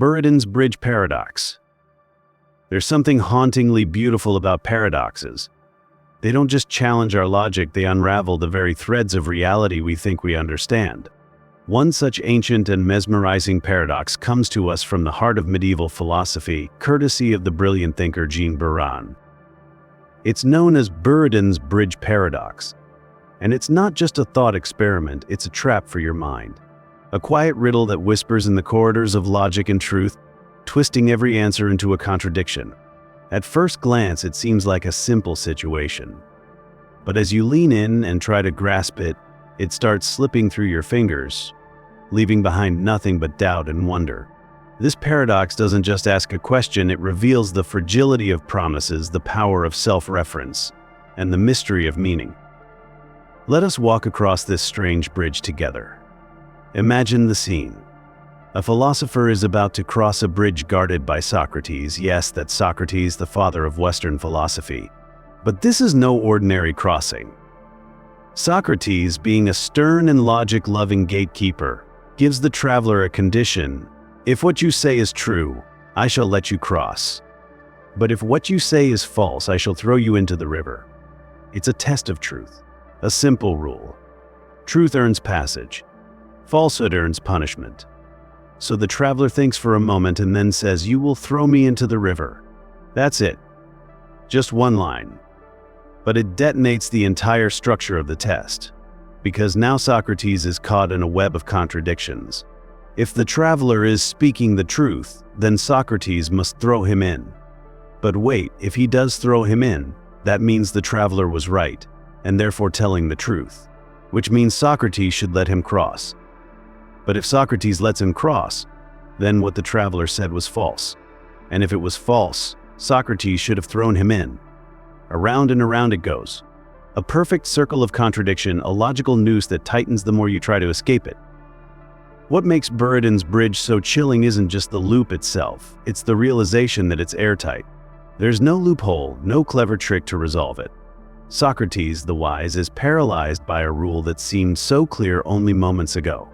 Buridan's bridge paradox. There's something hauntingly beautiful about paradoxes. They don't just challenge our logic, they unravel the very threads of reality we think we understand. One such ancient and mesmerizing paradox comes to us from the heart of medieval philosophy, courtesy of the brilliant thinker Jean Buridan. It's known as Buridan's bridge paradox. And it's not just a thought experiment, it's a trap for your mind. A quiet riddle that whispers in the corridors of logic and truth, twisting every answer into a contradiction. At first glance, it seems like a simple situation. But as you lean in and try to grasp it, it starts slipping through your fingers, leaving behind nothing but doubt and wonder. This paradox doesn't just ask a question, it reveals the fragility of promises, the power of self-reference, and the mystery of meaning. Let us walk across this strange bridge together. Imagine the scene. A philosopher is about to cross a bridge guarded by Socrates. Yes, that's Socrates, the father of Western philosophy. But this is no ordinary crossing. Socrates, being a stern and logic-loving gatekeeper, gives the traveler a condition. If what you say is true, I shall let you cross. But if what you say is false, I shall throw you into the river. It's a test of truth. A simple rule. Truth earns passage. Falsehood earns punishment. So the traveler thinks for a moment and then says, "You will throw me into the river." That's it. Just one line. But it detonates the entire structure of the test. Because now Socrates is caught in a web of contradictions. If the traveler is speaking the truth, then Socrates must throw him in. But wait, if he does throw him in, that means the traveler was right, and therefore telling the truth. Which means Socrates should let him cross. But if Socrates lets him cross, then what the traveler said was false. And if it was false, Socrates should have thrown him in. Around and around it goes. A perfect circle of contradiction, a logical noose that tightens the more you try to escape it. What makes Buridan's bridge so chilling isn't just the loop itself, it's the realization that it's airtight. There's no loophole, no clever trick to resolve it. Socrates, the wise, is paralyzed by a rule that seemed so clear only moments ago.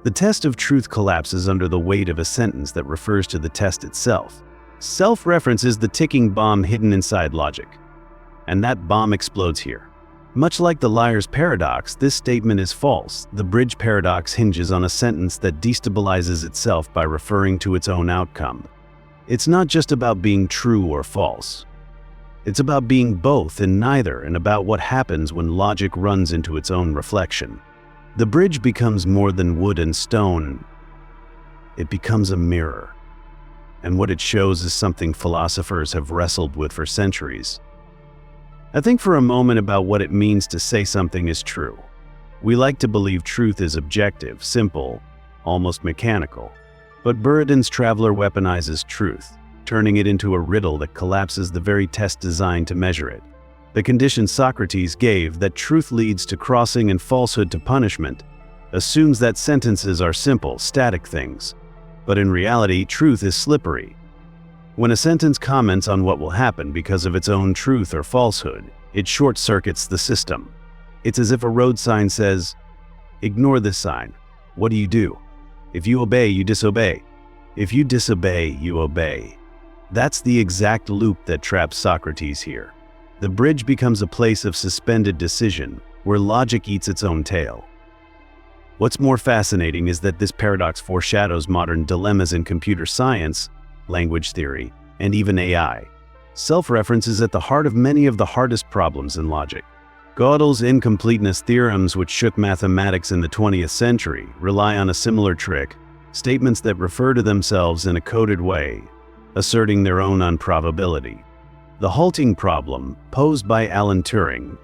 The test of truth collapses under the weight of a sentence that refers to the test itself. Self-reference is the ticking bomb hidden inside logic. And that bomb explodes here. Much like the liar's paradox, this statement is false. The bridge paradox hinges on a sentence that destabilizes itself by referring to its own outcome. It's not just about being true or false. It's about being both and neither, and about what happens when logic runs into its own reflection. The bridge becomes more than wood and stone. It becomes a mirror. And what it shows is something philosophers have wrestled with for centuries. I think for a moment about what it means to say something is true. We like to believe truth is objective, simple, almost mechanical. But Buridan's traveler weaponizes truth, turning it into a riddle that collapses the very test designed to measure it. The condition Socrates gave, that truth leads to crossing and falsehood to punishment, assumes that sentences are simple, static things. But in reality, truth is slippery. When a sentence comments on what will happen because of its own truth or falsehood, it short-circuits the system. It's as if a road sign says, "Ignore this sign. What do? If you obey, you disobey. If you disobey, you obey." That's the exact loop that traps Socrates here. The bridge becomes a place of suspended decision, where logic eats its own tail. What's more fascinating is that this paradox foreshadows modern dilemmas in computer science, language theory, and even AI. Self-reference is at the heart of many of the hardest problems in logic. Gödel's incompleteness theorems, which shook mathematics in the 20th century, rely on a similar trick, statements that refer to themselves in a coded way, asserting their own unprobability. The halting problem, posed by Alan Turing,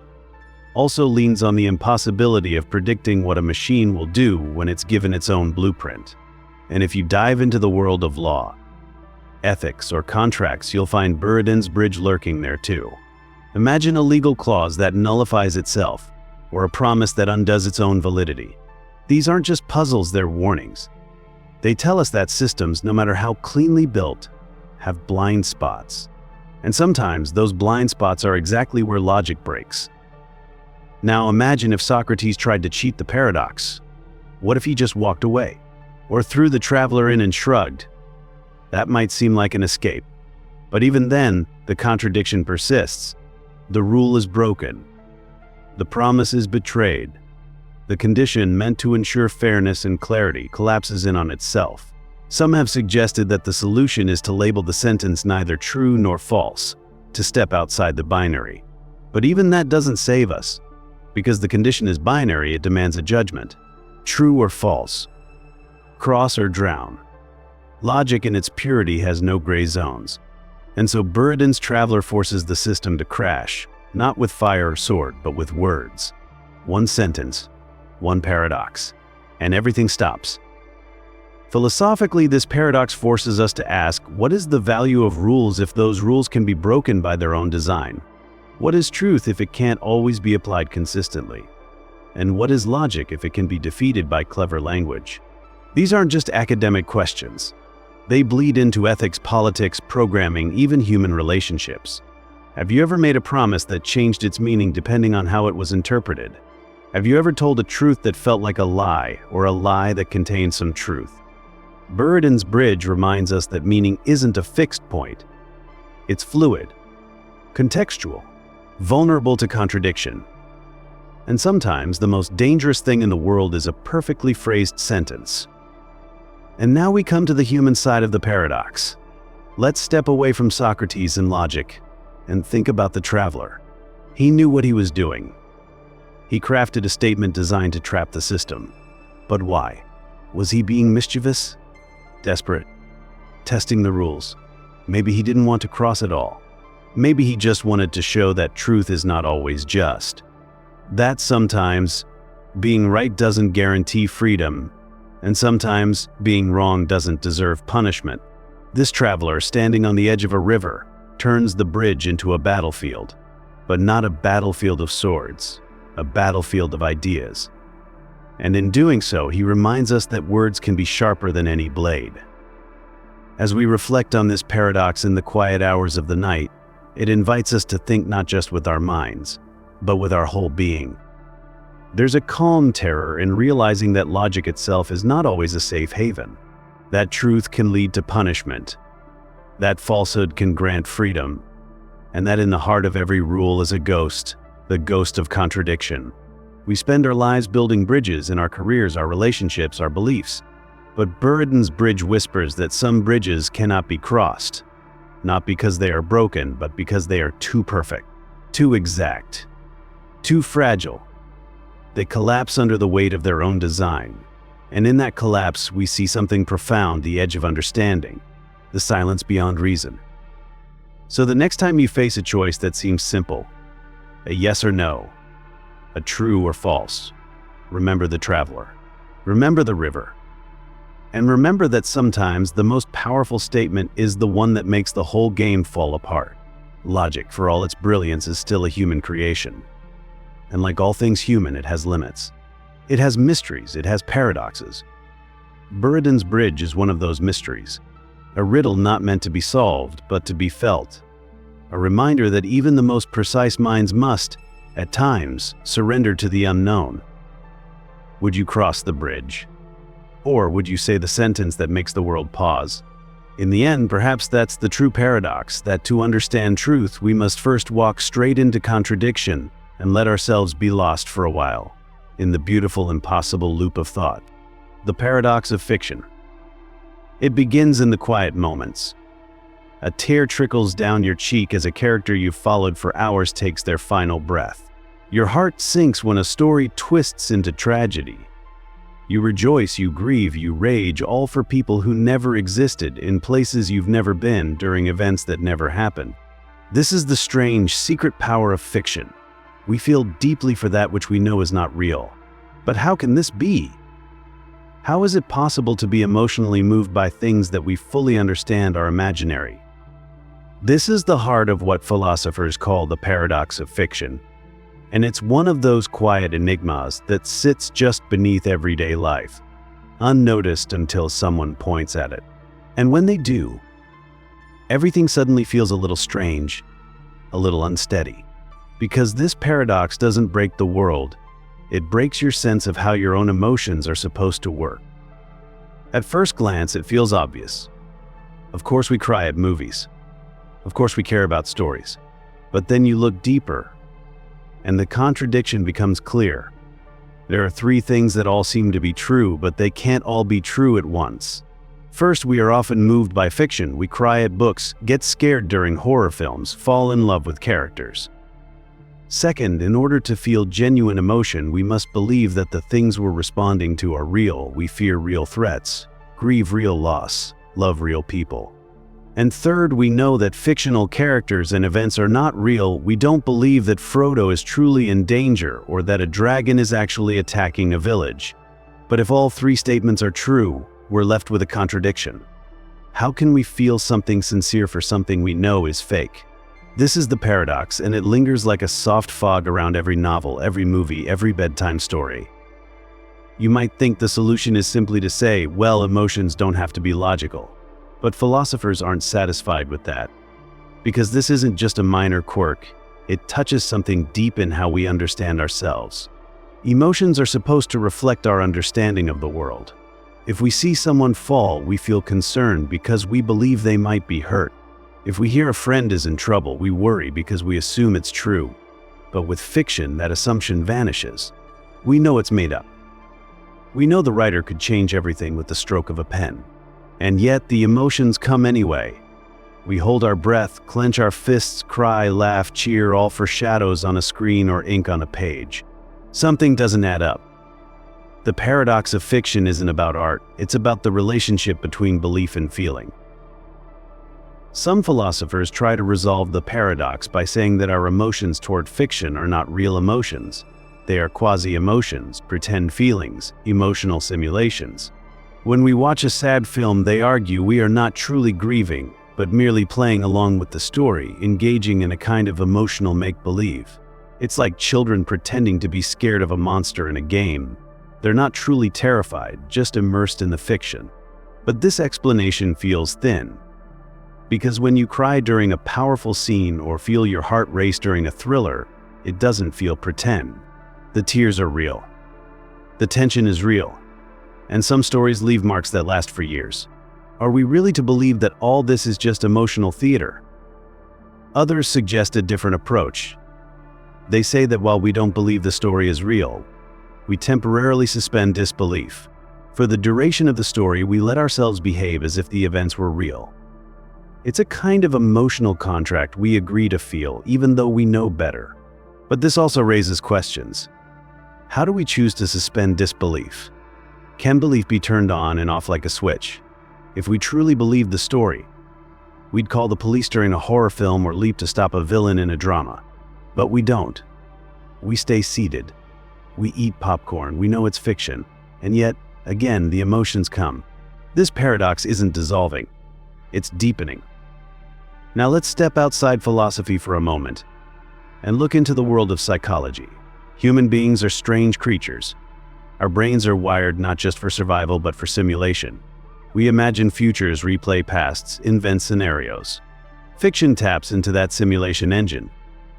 also leans on the impossibility of predicting what a machine will do when it's given its own blueprint. And if you dive into the world of law, ethics, or contracts, you'll find Buridan's bridge lurking there too. Imagine a legal clause that nullifies itself, or a promise that undoes its own validity. These aren't just puzzles, they're warnings. They tell us that systems, no matter how cleanly built, have blind spots. And sometimes those blind spots are exactly where logic breaks. Now imagine if Socrates tried to cheat the paradox. What if he just walked away? Or threw the traveler in and shrugged? That might seem like an escape. But even then, the contradiction persists. The rule is broken. The promise is betrayed. The condition meant to ensure fairness and clarity collapses in on itself. Some have suggested that the solution is to label the sentence neither true nor false, to step outside the binary. But even that doesn't save us. Because the condition is binary, it demands a judgment. True or false. Cross or drown. Logic in its purity has no gray zones. And so Buridan's traveler forces the system to crash, not with fire or sword, but with words. One sentence, one paradox, and everything stops. Philosophically, this paradox forces us to ask, what is the value of rules if those rules can be broken by their own design? What is truth if it can't always be applied consistently? And what is logic if it can be defeated by clever language? These aren't just academic questions. They bleed into ethics, politics, programming, even human relationships. Have you ever made a promise that changed its meaning depending on how it was interpreted? Have you ever told a truth that felt like a lie, or a lie that contained some truth? Buridan's bridge reminds us that meaning isn't a fixed point. It's fluid, contextual, vulnerable to contradiction. And sometimes the most dangerous thing in the world is a perfectly phrased sentence. And now we come to the human side of the paradox. Let's step away from Socrates and logic and think about the traveler. He knew what he was doing. He crafted a statement designed to trap the system. But why? Was he being mischievous? Desperate? Testing the rules? Maybe he didn't want to cross at all. Maybe he just wanted to show that truth is not always just. That sometimes being right doesn't guarantee freedom, and sometimes being wrong doesn't deserve punishment. This traveler, standing on the edge of a river, turns the bridge into a battlefield, but not a battlefield of swords, a battlefield of ideas. And in doing so, he reminds us that words can be sharper than any blade. As we reflect on this paradox in the quiet hours of the night, it invites us to think not just with our minds, but with our whole being. There's a calm terror in realizing that logic itself is not always a safe haven, that truth can lead to punishment, that falsehood can grant freedom, and that in the heart of every rule is a ghost, the ghost of contradiction. We spend our lives building bridges in our careers, our relationships, our beliefs. But Buridan's bridge whispers that some bridges cannot be crossed, not because they are broken, but because they are too perfect, too exact, too fragile. They collapse under the weight of their own design. And in that collapse, we see something profound, the edge of understanding, the silence beyond reason. So the next time you face a choice that seems simple, a yes or no, a true or false, remember the traveler, remember the river, and remember that sometimes the most powerful statement is the one that makes the whole game fall apart. Logic, for all its brilliance, is still a human creation. And like all things human, it has limits. It has mysteries, it has paradoxes. Buridan's bridge is one of those mysteries. A riddle not meant to be solved, but to be felt. A reminder that even the most precise minds must, at times, surrender to the unknown. Would you cross the bridge? Or would you say the sentence that makes the world pause? In the end, perhaps that's the true paradox, that to understand truth, we must first walk straight into contradiction and let ourselves be lost for a while in the beautiful, impossible loop of thought. The paradox of fiction. It begins in the quiet moments. A tear trickles down your cheek as a character you've followed for hours takes their final breath. Your heart sinks when a story twists into tragedy. You rejoice, you grieve, you rage, all for people who never existed, in places you've never been, during events that never happened. This is the strange, secret power of fiction. We feel deeply for that which we know is not real. But how can this be? How is it possible to be emotionally moved by things that we fully understand are imaginary? This is the heart of what philosophers call the paradox of fiction. And it's one of those quiet enigmas that sits just beneath everyday life, unnoticed until someone points at it. And when they do, everything suddenly feels a little strange, a little unsteady. Because this paradox doesn't break the world, it breaks your sense of how your own emotions are supposed to work. At first glance, it feels obvious. Of course we cry at movies. Of course we care about stories. But then you look deeper, and the contradiction becomes clear. There are three things that all seem to be true, but they can't all be true at once. First, we are often moved by fiction. We cry at books, get scared during horror films, fall in love with characters. Second, in order to feel genuine emotion, we must believe that the things we're responding to are real. We fear real threats, grieve real loss, love real people. And third, we know that fictional characters and events are not real. We don't believe that Frodo is truly in danger or that a dragon is actually attacking a village. But if all three statements are true, we're left with a contradiction. How can we feel something sincere for something we know is fake? This is the paradox, and it lingers like a soft fog around every novel, every movie, every bedtime story. You might think the solution is simply to say, well, emotions don't have to be logical. But philosophers aren't satisfied with that. Because this isn't just a minor quirk, it touches something deep in how we understand ourselves. Emotions are supposed to reflect our understanding of the world. If we see someone fall, we feel concerned because we believe they might be hurt. If we hear a friend is in trouble, we worry because we assume it's true. But with fiction, that assumption vanishes. We know it's made up. We know the writer could change everything with the stroke of a pen. And yet the emotions come anyway. We hold our breath, clench our fists, cry, laugh, cheer, all for shadows on a screen or ink on a page. Something doesn't add up. The paradox of fiction isn't about art, it's about the relationship between belief and feeling. Some philosophers try to resolve the paradox by saying that our emotions toward fiction are not real emotions. They are quasi-emotions, pretend feelings, emotional simulations. When we watch a sad film, they argue we are not truly grieving, but merely playing along with the story, engaging in a kind of emotional make-believe. It's like children pretending to be scared of a monster in a game. They're not truly terrified, just immersed in the fiction. But this explanation feels thin. Because when you cry during a powerful scene or feel your heart race during a thriller, it doesn't feel pretend. The tears are real. The tension is real. And some stories leave marks that last for years. Are we really to believe that all this is just emotional theater? Others suggest a different approach. They say that while we don't believe the story is real, we temporarily suspend disbelief. For the duration of the story, we let ourselves behave as if the events were real. It's a kind of emotional contract we agree to feel, even though we know better. But this also raises questions. How do we choose to suspend disbelief? Can belief be turned on and off like a switch? If we truly believed the story, we'd call the police during a horror film or leap to stop a villain in a drama. But we don't. We stay seated. We eat popcorn. We know it's fiction. And yet, again, the emotions come. This paradox isn't dissolving. It's deepening. Now let's step outside philosophy for a moment and look into the world of psychology. Human beings are strange creatures. Our brains are wired not just for survival, but for simulation. We imagine futures, replay pasts, invent scenarios. Fiction taps into that simulation engine.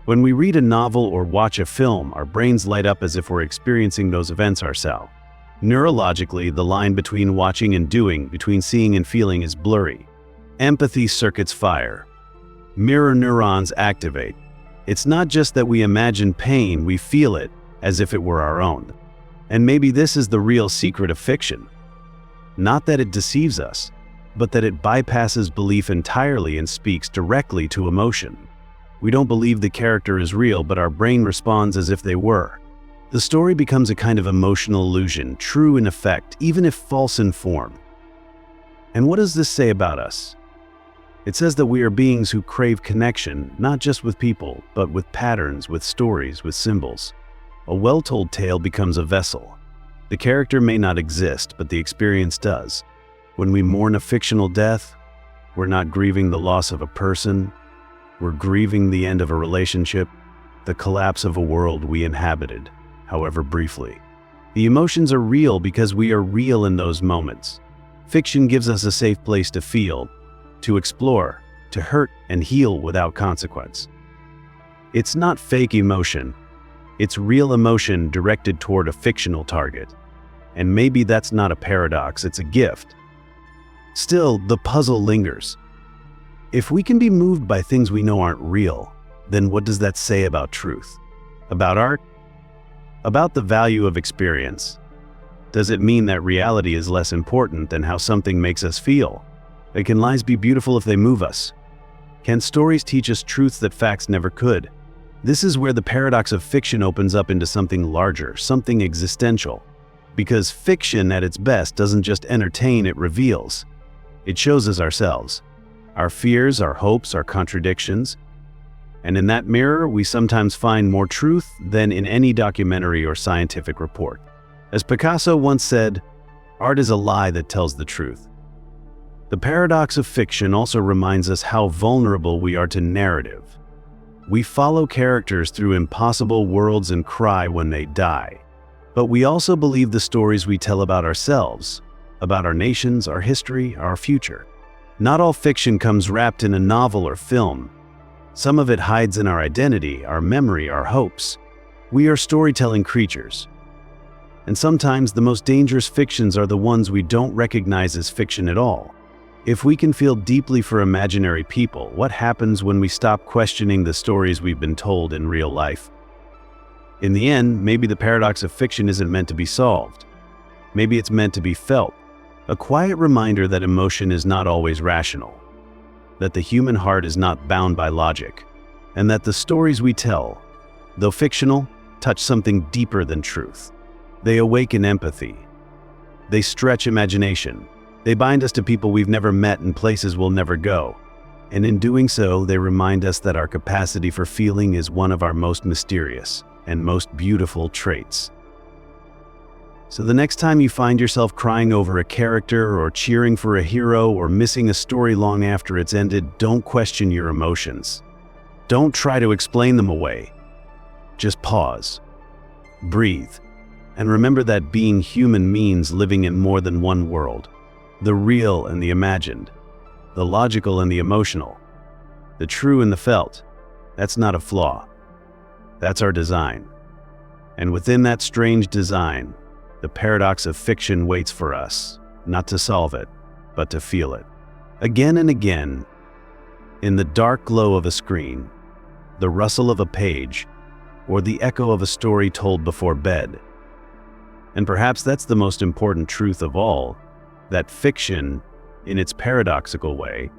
When we read a novel or watch a film, our brains light up as if we're experiencing those events ourselves. Neurologically, the line between watching and doing, between seeing and feeling, is blurry. Empathy circuits fire. Mirror neurons activate. It's not just that we imagine pain, we feel it as if it were our own. And maybe this is the real secret of fiction. Not that it deceives us, but that it bypasses belief entirely and speaks directly to emotion. We don't believe the character is real, but our brain responds as if they were. The story becomes a kind of emotional illusion, true in effect, even if false in form. And what does this say about us? It says that we are beings who crave connection, not just with people, but with patterns, with stories, with symbols. A well-told tale becomes a vessel. The character may not exist, but the experience does. When we mourn a fictional death, we're not grieving the loss of a person. We're grieving the end of a relationship, the collapse of a world we inhabited, however briefly. The emotions are real because we are real in those moments. Fiction gives us a safe place to feel, to explore, to hurt and heal without consequence. It's not fake emotion. It's real emotion directed toward a fictional target. And maybe that's not a paradox, it's a gift. Still, the puzzle lingers. If we can be moved by things we know aren't real, then what does that say about truth? About art? About the value of experience? Does it mean that reality is less important than how something makes us feel? Can lies be beautiful if they move us? Can stories teach us truths that facts never could? This is where the paradox of fiction opens up into something larger, something existential. Because fiction at its best doesn't just entertain, it reveals. It shows us ourselves, our fears, our hopes, our contradictions. And in that mirror, we sometimes find more truth than in any documentary or scientific report. As Picasso once said, art is a lie that tells the truth. The paradox of fiction also reminds us how vulnerable we are to narrative. We follow characters through impossible worlds and cry when they die. But we also believe the stories we tell about ourselves, about our nations, our history, our future. Not all fiction comes wrapped in a novel or film. Some of it hides in our identity, our memory, our hopes. We are storytelling creatures. And sometimes the most dangerous fictions are the ones we don't recognize as fiction at all. If we can feel deeply for imaginary people, what happens when we stop questioning the stories we've been told in real life? In the end, maybe the paradox of fiction isn't meant to be solved. Maybe it's meant to be felt. A quiet reminder that emotion is not always rational, that the human heart is not bound by logic, and that the stories we tell, though fictional, touch something deeper than truth. They awaken empathy. They stretch imagination. They bind us to people we've never met and places we'll never go. And in doing so, they remind us that our capacity for feeling is one of our most mysterious and most beautiful traits. So the next time you find yourself crying over a character or cheering for a hero or missing a story long after it's ended, don't question your emotions. Don't try to explain them away. Just pause, breathe, and remember that being human means living in more than one world. The real and the imagined, the logical and the emotional, the true and the felt. That's not a flaw. That's our design. And within that strange design, the paradox of fiction waits for us, not to solve it, but to feel it. Again and again, in the dark glow of a screen, the rustle of a page, or the echo of a story told before bed. And perhaps that's the most important truth of all, that fiction, in its paradoxical way,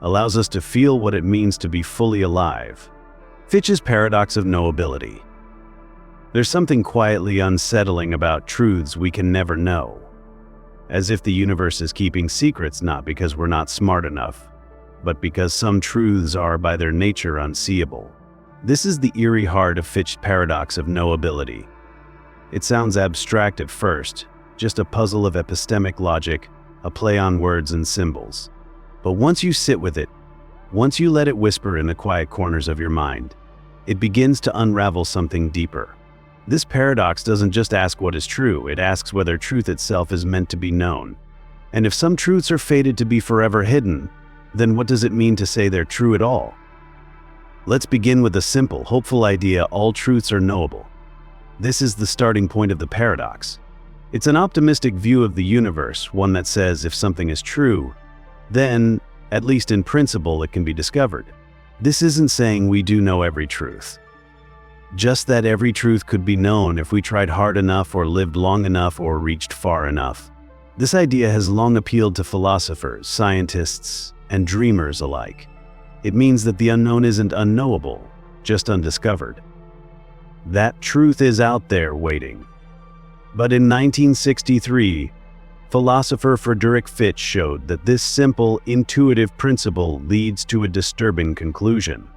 allows us to feel what it means to be fully alive. Fitch's paradox of knowability. There's something quietly unsettling about truths we can never know. As if the universe is keeping secrets not because we're not smart enough, but because some truths are by their nature unseeable. This is the eerie heart of Fitch's paradox of knowability. It sounds abstract at first, just a puzzle of epistemic logic, a play on words and symbols. But once you sit with it, once you let it whisper in the quiet corners of your mind, it begins to unravel something deeper. This paradox doesn't just ask what is true, it asks whether truth itself is meant to be known. And if some truths are fated to be forever hidden, then what does it mean to say they're true at all? Let's begin with a simple, hopeful idea: all truths are knowable. This is the starting point of the paradox. It's an optimistic view of the universe, one that says if something is true, then, at least in principle, it can be discovered. This isn't saying we do know every truth. Just that every truth could be known if we tried hard enough or lived long enough or reached far enough. This idea has long appealed to philosophers, scientists, and dreamers alike. It means that the unknown isn't unknowable, just undiscovered. That truth is out there waiting. But in 1963, philosopher Friedrich Fitch showed that this simple, intuitive principle leads to a disturbing conclusion.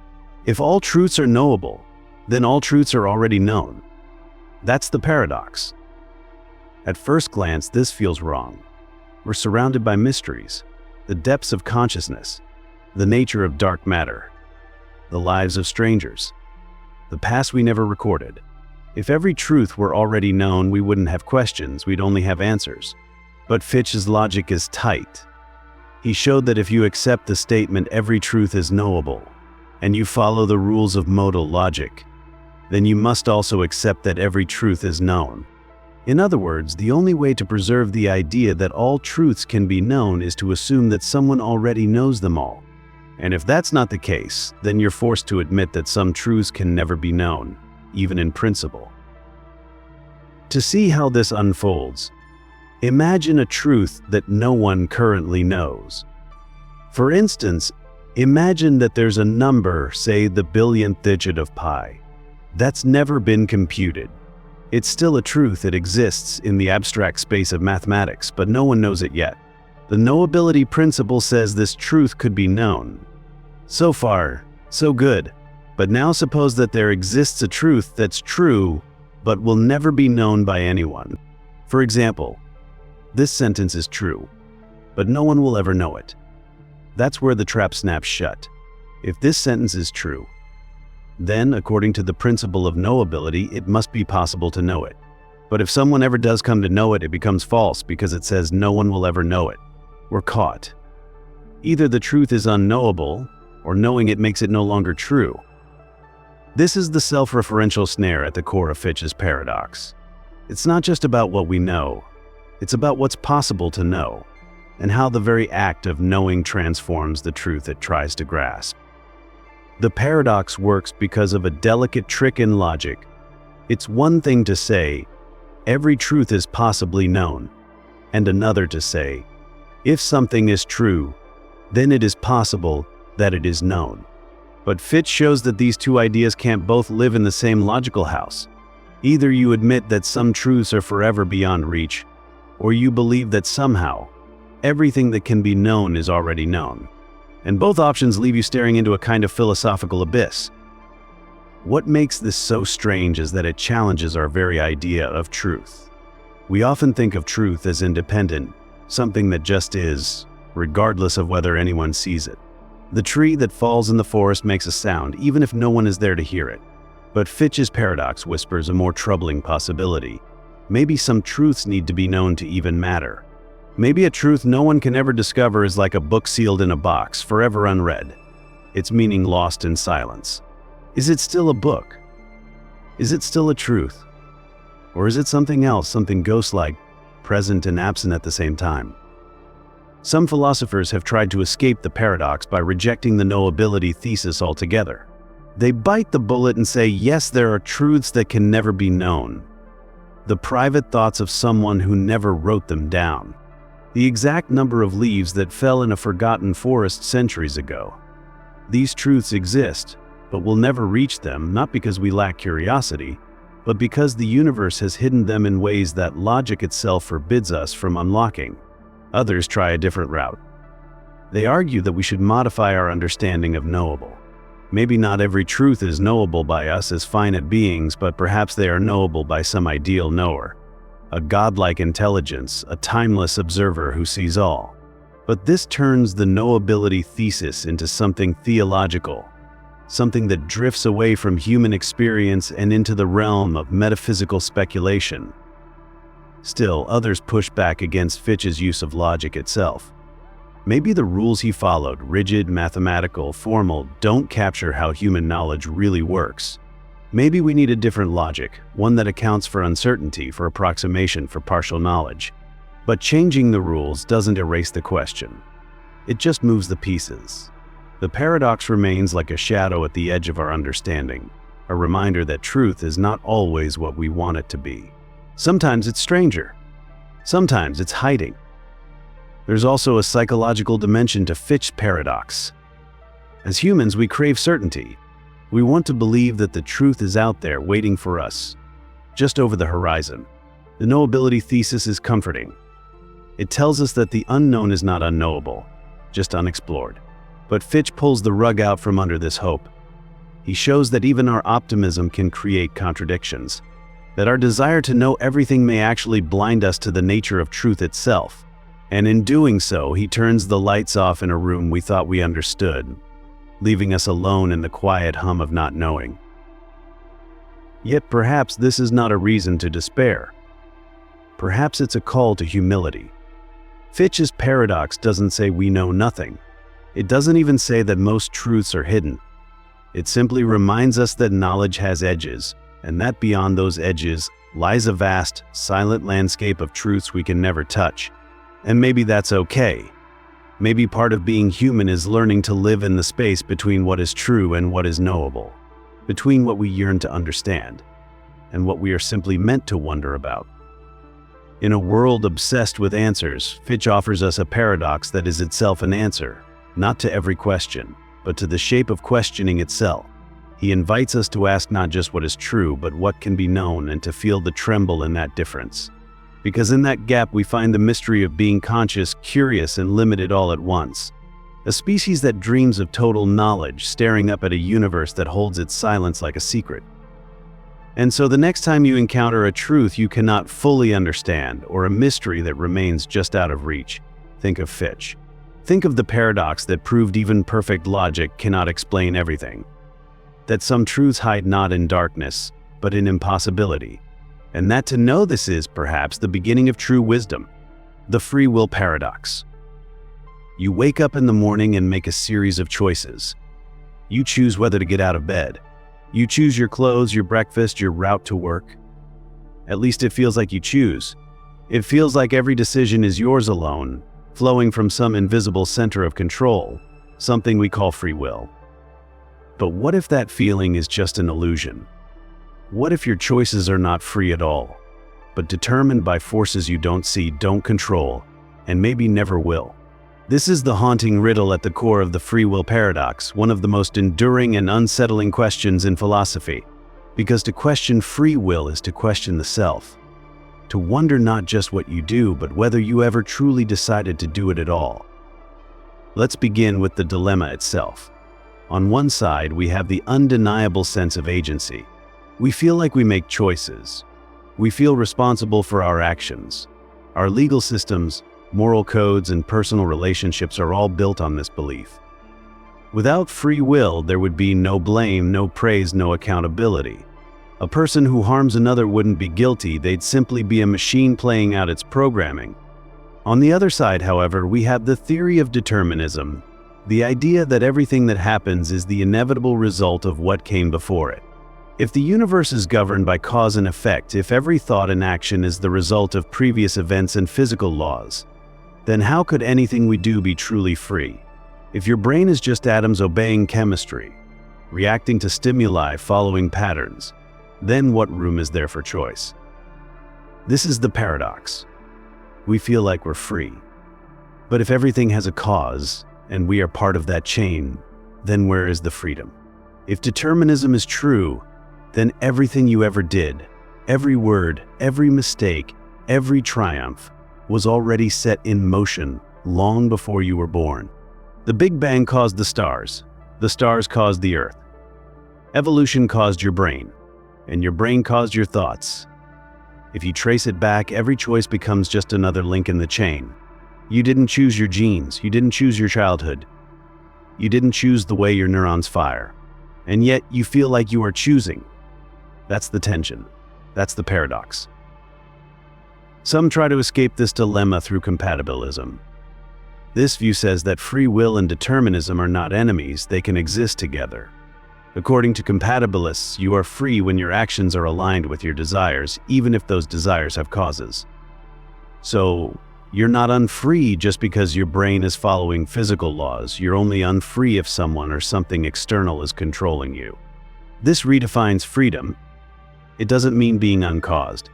If all truths are knowable, then all truths are already known. That's the paradox. At first glance, this feels wrong. We're surrounded by mysteries, the depths of consciousness, the nature of dark matter, the lives of strangers, the past we never recorded. If every truth were already known, we wouldn't have questions, we'd only have answers. But Fitch's logic is tight. He showed that if you accept the statement every truth is knowable, and you follow the rules of modal logic, then you must also accept that every truth is known. In other words, the only way to preserve the idea that all truths can be known is to assume that someone already knows them all. And if that's not the case, then you're forced to admit that some truths can never be known, even in principle. To see how this unfolds, imagine a truth that no one currently knows. For instance, imagine that there's a number, say the billionth digit of pi, that's never been computed. It's still a truth, it exists in the abstract space of mathematics, but no one knows it yet. The knowability principle says this truth could be known. So far, so good. But now suppose that there exists a truth that's true, but will never be known by anyone. For example, this sentence is true, but no one will ever know it. That's where the trap snaps shut. If this sentence is true, then, according to the principle of knowability, it must be possible to know it. But if someone ever does come to know it, it becomes false because it says no one will ever know it. We're caught. Either the truth is unknowable, or knowing it makes it no longer true. This is the self-referential snare at the core of Fitch's paradox. It's not just about what we know, it's about what's possible to know, and how the very act of knowing transforms the truth it tries to grasp. The paradox works because of a delicate trick in logic. It's one thing to say, every truth is possibly known, and another to say, if something is true, then it is possible that it is known. But Fitch shows that these two ideas can't both live in the same logical house. Either you admit that some truths are forever beyond reach, or you believe that somehow, everything that can be known is already known. And both options leave you staring into a kind of philosophical abyss. What makes this so strange is that it challenges our very idea of truth. We often think of truth as independent, something that just is, regardless of whether anyone sees it. The tree that falls in the forest makes a sound, even if no one is there to hear it. But Fitch's paradox whispers a more troubling possibility. Maybe some truths need to be known to even matter. Maybe a truth no one can ever discover is like a book sealed in a box, forever unread, its meaning lost in silence. Is it still a book? Is it still a truth? Or is it something else, something ghost-like, present and absent at the same time? Some philosophers have tried to escape the paradox by rejecting the knowability thesis altogether. They bite the bullet and say, yes, there are truths that can never be known. The private thoughts of someone who never wrote them down. The exact number of leaves that fell in a forgotten forest centuries ago. These truths exist, but we'll never reach them, not because we lack curiosity, but because the universe has hidden them in ways that logic itself forbids us from unlocking. Others try a different route. They argue that we should modify our understanding of knowable. Maybe not every truth is knowable by us as finite beings, but perhaps they are knowable by some ideal knower. A godlike intelligence, a timeless observer who sees all. But this turns the knowability thesis into something theological, something that drifts away from human experience and into the realm of metaphysical speculation. Still, others push back against Fitch's use of logic itself. Maybe the rules he followed, rigid, mathematical, formal, don't capture how human knowledge really works. Maybe we need a different logic, one that accounts for uncertainty, for approximation, for partial knowledge. But changing the rules doesn't erase the question. It just moves the pieces. The paradox remains like a shadow at the edge of our understanding, a reminder that truth is not always what we want it to be. Sometimes it's stranger. Sometimes it's hiding. There's also a psychological dimension to Fitch's paradox. As humans, we crave certainty. We want to believe that the truth is out there waiting for us, just over the horizon. The knowability thesis is comforting. It tells us that the unknown is not unknowable, just unexplored. But Fitch pulls the rug out from under this hope. He shows that even our optimism can create contradictions, that our desire to know everything may actually blind us to the nature of truth itself. And in doing so, he turns the lights off in a room we thought we understood, leaving us alone in the quiet hum of not knowing. Yet perhaps this is not a reason to despair. Perhaps it's a call to humility. Fitch's paradox doesn't say we know nothing. It doesn't even say that most truths are hidden. It simply reminds us that knowledge has edges, and that beyond those edges lies a vast, silent landscape of truths we can never touch. And maybe that's okay. Maybe part of being human is learning to live in the space between what is true and what is knowable, between what we yearn to understand and what we are simply meant to wonder about. In a world obsessed with answers, Fitch offers us a paradox that is itself an answer, not to every question, but to the shape of questioning itself. He invites us to ask not just what is true, but what can be known, and to feel the tremble in that difference. Because in that gap we find the mystery of being conscious, curious, and limited all at once. A species that dreams of total knowledge, staring up at a universe that holds its silence like a secret. And so the next time you encounter a truth you cannot fully understand, or a mystery that remains just out of reach, think of Fitch. Think of the paradox that proved even perfect logic cannot explain everything. That some truths hide not in darkness, but in impossibility. And that to know this is, perhaps, the beginning of true wisdom. The free will paradox. You wake up in the morning and make a series of choices. You choose whether to get out of bed. You choose your clothes, your breakfast, your route to work. At least it feels like you choose. It feels like every decision is yours alone, flowing from some invisible center of control, something we call free will. But what if that feeling is just an illusion? What if your choices are not free at all, but determined by forces you don't see, don't control, and maybe never will? This is the haunting riddle at the core of the free will paradox, one of the most enduring and unsettling questions in philosophy. Because to question free will is to question the self. To wonder not just what you do, but whether you ever truly decided to do it at all. Let's begin with the dilemma itself. On one side, we have the undeniable sense of agency. We feel like we make choices. We feel responsible for our actions. Our legal systems, moral codes, and personal relationships are all built on this belief. Without free will, there would be no blame, no praise, no accountability. A person who harms another wouldn't be guilty, they'd simply be a machine playing out its programming. On the other side, however, we have the theory of determinism, the idea that everything that happens is the inevitable result of what came before it. If the universe is governed by cause and effect, if every thought and action is the result of previous events and physical laws, then how could anything we do be truly free? If your brain is just atoms obeying chemistry, reacting to stimuli, following patterns, then what room is there for choice? This is the paradox. We feel like we're free. But if everything has a cause, and we are part of that chain, then where is the freedom? If determinism is true, then everything you ever did, every word, every mistake, every triumph, was already set in motion long before you were born. The Big Bang caused the stars caused the Earth. Evolution caused your brain, and your brain caused your thoughts. If you trace it back, every choice becomes just another link in the chain. You didn't choose your genes, you didn't choose your childhood, you didn't choose the way your neurons fire, and yet you feel like you are choosing. That's the tension. That's the paradox. Some try to escape this dilemma through compatibilism. This view says that free will and determinism are not enemies, they can exist together. According to compatibilists, you are free when your actions are aligned with your desires, even if those desires have causes. So, you're not unfree just because your brain is following physical laws, you're only unfree if someone or something external is controlling you. This redefines freedom. It doesn't mean being uncaused.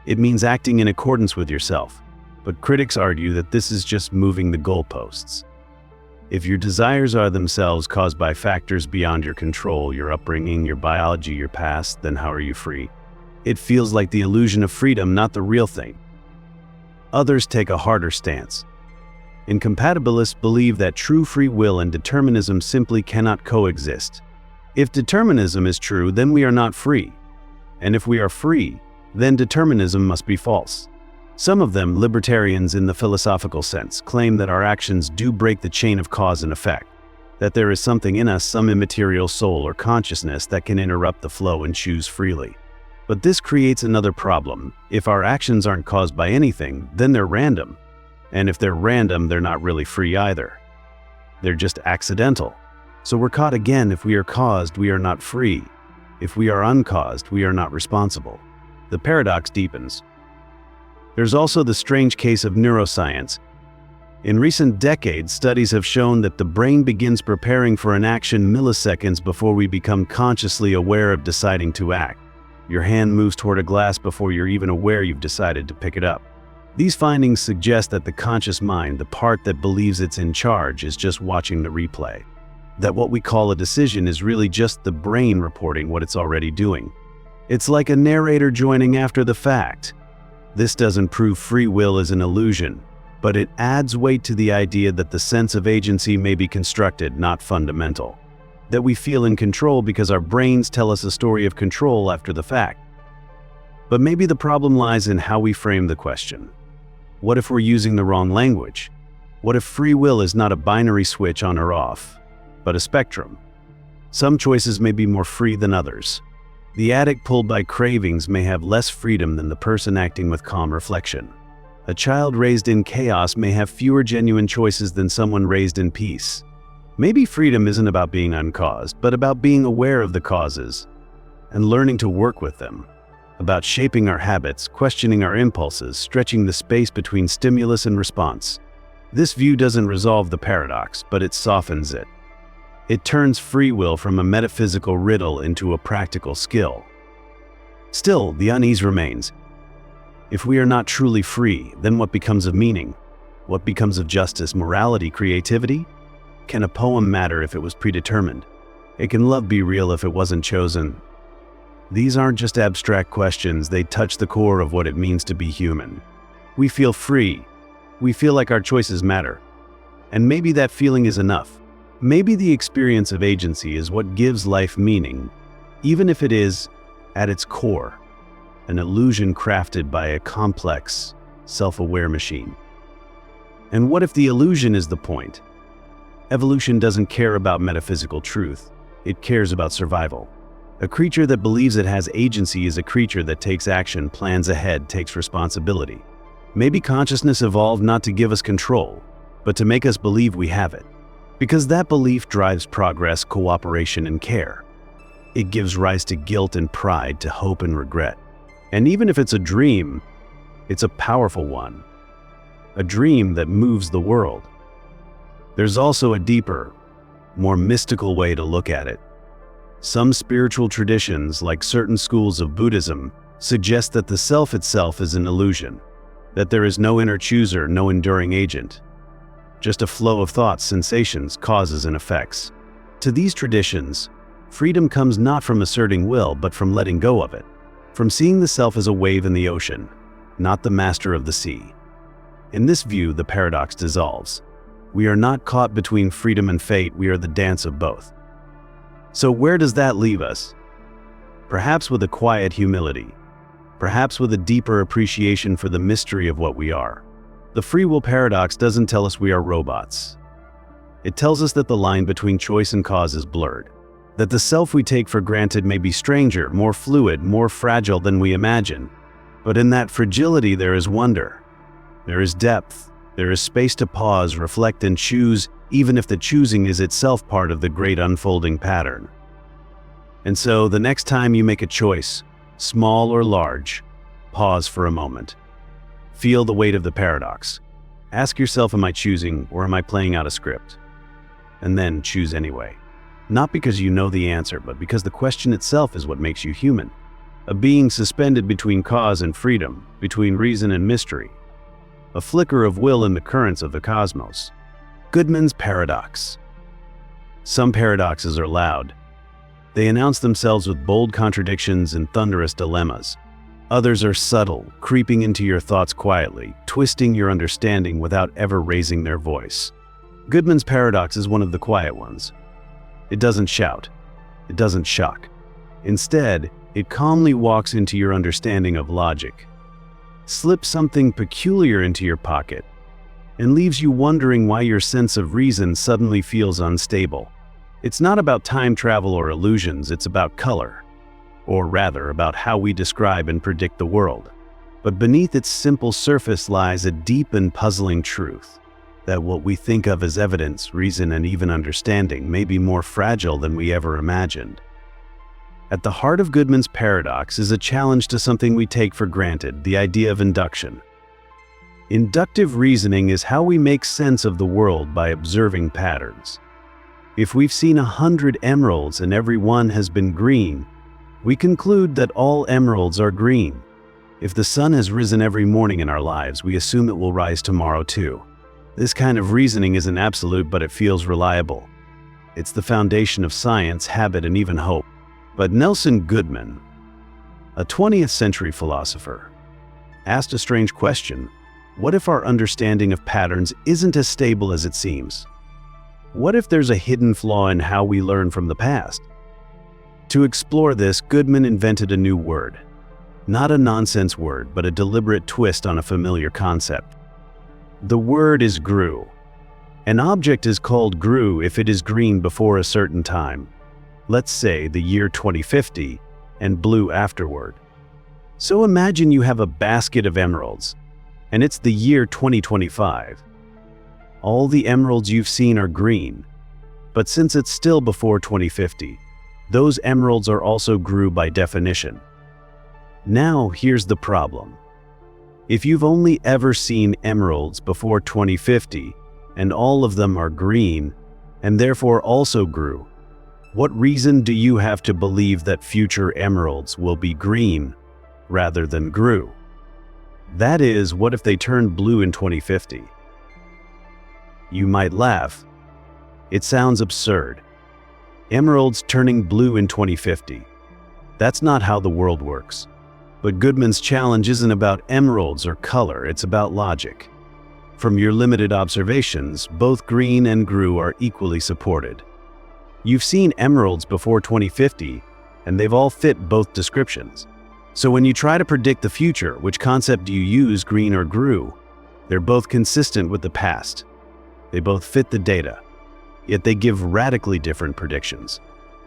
It means acting in accordance with yourself. But critics argue that this is just moving the goalposts. If your desires are themselves caused by factors beyond your control, your upbringing, your biology, your past, then how are you free? It feels like the illusion of freedom, not the real thing. Others take a harder stance. Incompatibilists believe that true free will and determinism simply cannot coexist. If determinism is true, then we are not free. And if we are free, then determinism must be false. Some of them, libertarians in the philosophical sense, claim that our actions do break the chain of cause and effect, that there is something in us, some immaterial soul or consciousness that can interrupt the flow and choose freely. But this creates another problem. If our actions aren't caused by anything, then they're random. And if they're random, they're not really free either. They're just accidental. So we're caught again. If we are caused, we are not free. If we are uncaused, we are not responsible. The paradox deepens. There's also the strange case of neuroscience. In recent decades, studies have shown that the brain begins preparing for an action milliseconds before we become consciously aware of deciding to act. Your hand moves toward a glass before you're even aware you've decided to pick it up. These findings suggest that the conscious mind, the part that believes it's in charge, is just watching the replay. That what we call a decision is really just the brain reporting what it's already doing. It's like a narrator joining after the fact. This doesn't prove free will is an illusion, but it adds weight to the idea that the sense of agency may be constructed, not fundamental. That we feel in control because our brains tell us a story of control after the fact. But maybe the problem lies in how we frame the question. What if we're using the wrong language? What if free will is not a binary switch on or off, but a spectrum? Some choices may be more free than others. The addict pulled by cravings may have less freedom than the person acting with calm reflection. A child raised in chaos may have fewer genuine choices than someone raised in peace. Maybe freedom isn't about being uncaused, but about being aware of the causes and learning to work with them. About shaping our habits, questioning our impulses, stretching the space between stimulus and response. This view doesn't resolve the paradox, but it softens it. It turns free will from a metaphysical riddle into a practical skill. Still, the unease remains. If we are not truly free, then what becomes of meaning? What becomes of justice, morality, creativity? Can a poem matter if it was predetermined? Can love be real if it wasn't chosen? These aren't just abstract questions, they touch the core of what it means to be human. We feel free. We feel like our choices matter. And maybe that feeling is enough. Maybe the experience of agency is what gives life meaning, even if it is, at its core, an illusion crafted by a complex, self-aware machine. And what if the illusion is the point? Evolution doesn't care about metaphysical truth. It cares about survival. A creature that believes it has agency is a creature that takes action, plans ahead, takes responsibility. Maybe consciousness evolved not to give us control, but to make us believe we have it. Because that belief drives progress, cooperation, and care. It gives rise to guilt and pride, to hope and regret. And even if it's a dream, it's a powerful one. A dream that moves the world. There's also a deeper, more mystical way to look at it. Some spiritual traditions, like certain schools of Buddhism, suggest that the self itself is an illusion, that there is no inner chooser, no enduring agent, just a flow of thoughts, sensations, causes, and effects. To these traditions, freedom comes not from asserting will, but from letting go of it, from seeing the self as a wave in the ocean, not the master of the sea. In this view, the paradox dissolves. We are not caught between freedom and fate, we are the dance of both. So where does that leave us? Perhaps with a quiet humility, perhaps with a deeper appreciation for the mystery of what we are. The free will paradox doesn't tell us we are robots. It tells us that the line between choice and cause is blurred, that the self we take for granted may be stranger, more fluid, more fragile than we imagine. But in that fragility there is wonder, there is depth, there is space to pause, reflect, and choose, even if the choosing is itself part of the great unfolding pattern. And so, the next time you make a choice, small or large, pause for a moment. Feel the weight of the paradox. Ask yourself, am I choosing or am I playing out a script? And then choose anyway. Not because you know the answer, but because the question itself is what makes you human. A being suspended between cause and freedom, between reason and mystery. A flicker of will in the currents of the cosmos. Goodman's paradox. Some paradoxes are loud. They announce themselves with bold contradictions and thunderous dilemmas. Others are subtle, creeping into your thoughts quietly, twisting your understanding without ever raising their voice. Goodman's paradox is one of the quiet ones. It doesn't shout. It doesn't shock. Instead, it calmly walks into your understanding of logic, slips something peculiar into your pocket, and leaves you wondering why your sense of reason suddenly feels unstable. It's not about time travel or illusions, it's about color. Or rather, about how we describe and predict the world. But beneath its simple surface lies a deep and puzzling truth, that what we think of as evidence, reason, and even understanding may be more fragile than we ever imagined. At the heart of Goodman's paradox is a challenge to something we take for granted, the idea of induction. Inductive reasoning is how we make sense of the world by observing patterns. If we've seen 100 emeralds and every one has been green, we conclude that all emeralds are green. If the sun has risen every morning in our lives, we assume it will rise tomorrow too. This kind of reasoning isn't absolute, but it feels reliable. It's the foundation of science, habit, and even hope. But Nelson Goodman, a 20th century philosopher, asked a strange question. What if our understanding of patterns isn't as stable as it seems? What if there's a hidden flaw in how we learn from the past? To explore this, Goodman invented a new word. Not a nonsense word, but a deliberate twist on a familiar concept. The word is GRU. An object is called GRU if it is green before a certain time, let's say the year 2050, and blue afterward. So imagine you have a basket of emeralds, and it's the year 2025. All the emeralds you've seen are green, but since it's still before 2050, those emeralds are also GRU by definition. Now here's the problem. If you've only ever seen emeralds before 2050, and all of them are green, and therefore also GRU, what reason do you have to believe that future emeralds will be green rather than GRU? That is, what if they turn blue in 2050? You might laugh. It sounds absurd. Emeralds turning blue in 2050. That's not how the world works. But Goodman's challenge isn't about emeralds or color, it's about logic. From your limited observations, both green and GRU are equally supported. You've seen emeralds before 2050, and they've all fit both descriptions. So when you try to predict the future, which concept do you use, green or GRU? They're both consistent with the past. They both fit the data, yet they give radically different predictions.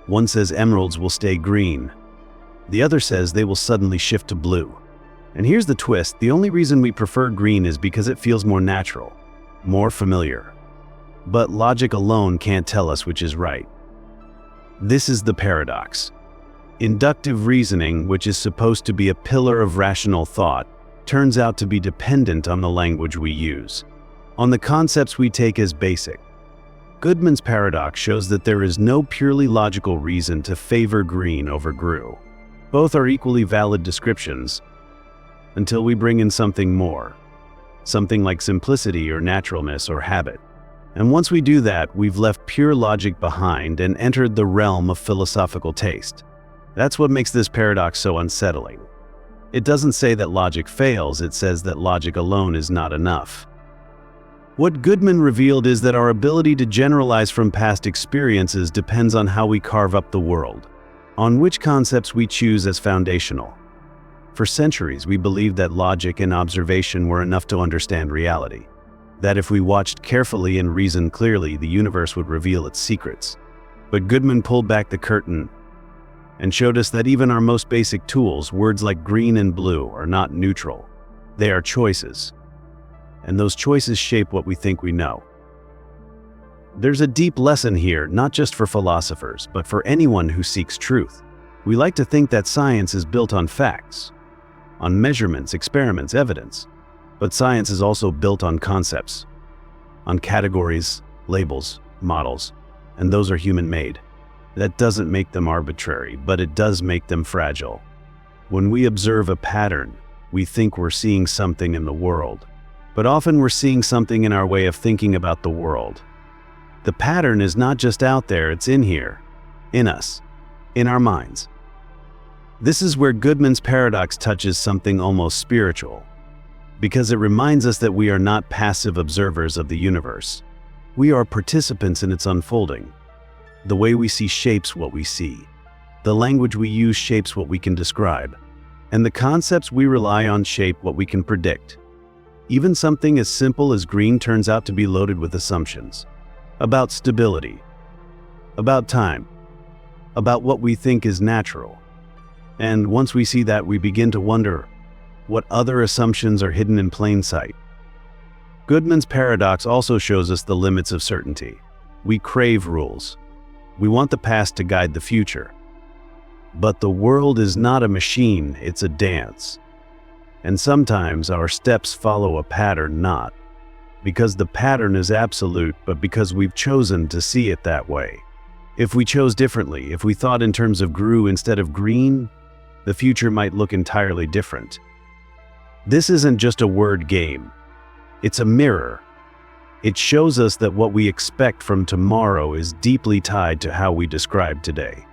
One says emeralds will stay green. The other says they will suddenly shift to blue. And here's the twist, the only reason we prefer green is because it feels more natural, more familiar. But logic alone can't tell us which is right. This is the paradox. Inductive reasoning, which is supposed to be a pillar of rational thought, turns out to be dependent on the language we use, on the concepts we take as basic. Goodman's paradox shows that there is no purely logical reason to favor green over GRU. Both are equally valid descriptions, until we bring in something more, something like simplicity or naturalness or habit. And once we do that, we've left pure logic behind and entered the realm of philosophical taste. That's what makes this paradox so unsettling. It doesn't say that logic fails, it says that logic alone is not enough. What Goodman revealed is that our ability to generalize from past experiences depends on how we carve up the world, on which concepts we choose as foundational. For centuries, we believed that logic and observation were enough to understand reality, that if we watched carefully and reasoned clearly, the universe would reveal its secrets. But Goodman pulled back the curtain and showed us that even our most basic tools, words like green and blue, are not neutral. They are choices. And those choices shape what we think we know. There's a deep lesson here, not just for philosophers, but for anyone who seeks truth. We like to think that science is built on facts, on measurements, experiments, evidence. But science is also built on concepts, on categories, labels, models, and those are human-made. That doesn't make them arbitrary, but it does make them fragile. When we observe a pattern, we think we're seeing something in the world, but often we're seeing something in our way of thinking about the world. The pattern is not just out there, it's in here, in us, in our minds. This is where Goodman's paradox touches something almost spiritual, because it reminds us that we are not passive observers of the universe. We are participants in its unfolding. The way we see shapes what we see. The language we use shapes what we can describe. And the concepts we rely on shape what we can predict. Even something as simple as green turns out to be loaded with assumptions. About stability. About time. About what we think is natural. And once we see that, we begin to wonder what other assumptions are hidden in plain sight. Goodman's paradox also shows us the limits of certainty. We crave rules. We want the past to guide the future. But the world is not a machine, it's a dance. And sometimes our steps follow a pattern, not because the pattern is absolute, but because we've chosen to see it that way. If we chose differently, if we thought in terms of grew instead of green, the future might look entirely different. This isn't just a word game. It's a mirror. It shows us that what we expect from tomorrow is deeply tied to how we describe today.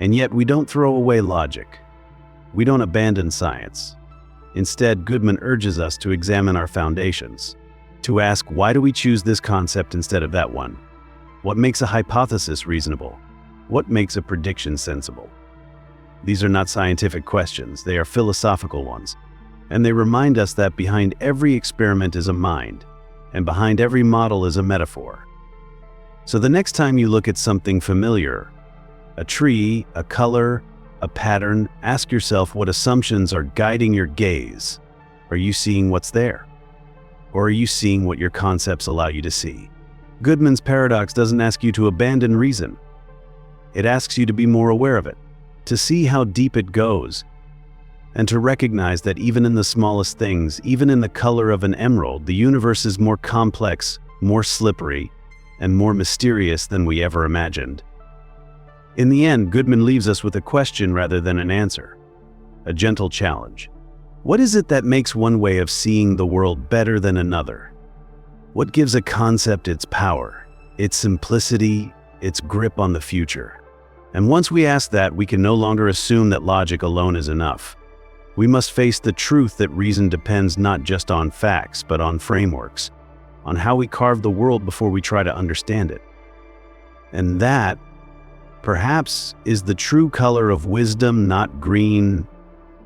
And yet we don't throw away logic. We don't abandon science. Instead, Goodman urges us to examine our foundations, to ask, why do we choose this concept instead of that one? What makes a hypothesis reasonable? What makes a prediction sensible? These are not scientific questions, they are philosophical ones. And they remind us that behind every experiment is a mind, and behind every model is a metaphor. So the next time you look at something familiar, a tree, a color, a pattern, ask yourself what assumptions are guiding your gaze. Are you seeing what's there? Or are you seeing what your concepts allow you to see? Goodman's paradox doesn't ask you to abandon reason. It asks you to be more aware of it, to see how deep it goes, and to recognize that even in the smallest things, even in the color of an emerald, the universe is more complex, more slippery, and more mysterious than we ever imagined. In the end, Goodman leaves us with a question rather than an answer, a gentle challenge. What is it that makes one way of seeing the world better than another? What gives a concept its power, its simplicity, its grip on the future? And once we ask that, we can no longer assume that logic alone is enough. We must face the truth that reason depends not just on facts, but on frameworks, on how we carve the world before we try to understand it. And that, perhaps, is the true color of wisdom, not green,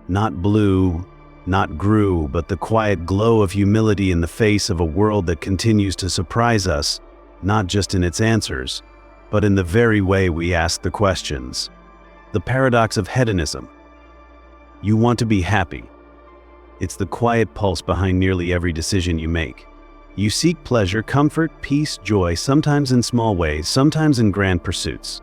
not blue, not grew, but the quiet glow of humility in the face of a world that continues to surprise us, not just in its answers, but in the very way we ask the questions. The paradox of hedonism. You want to be happy. It's the quiet pulse behind nearly every decision you make. You seek pleasure, comfort, peace, joy, sometimes in small ways, sometimes in grand pursuits.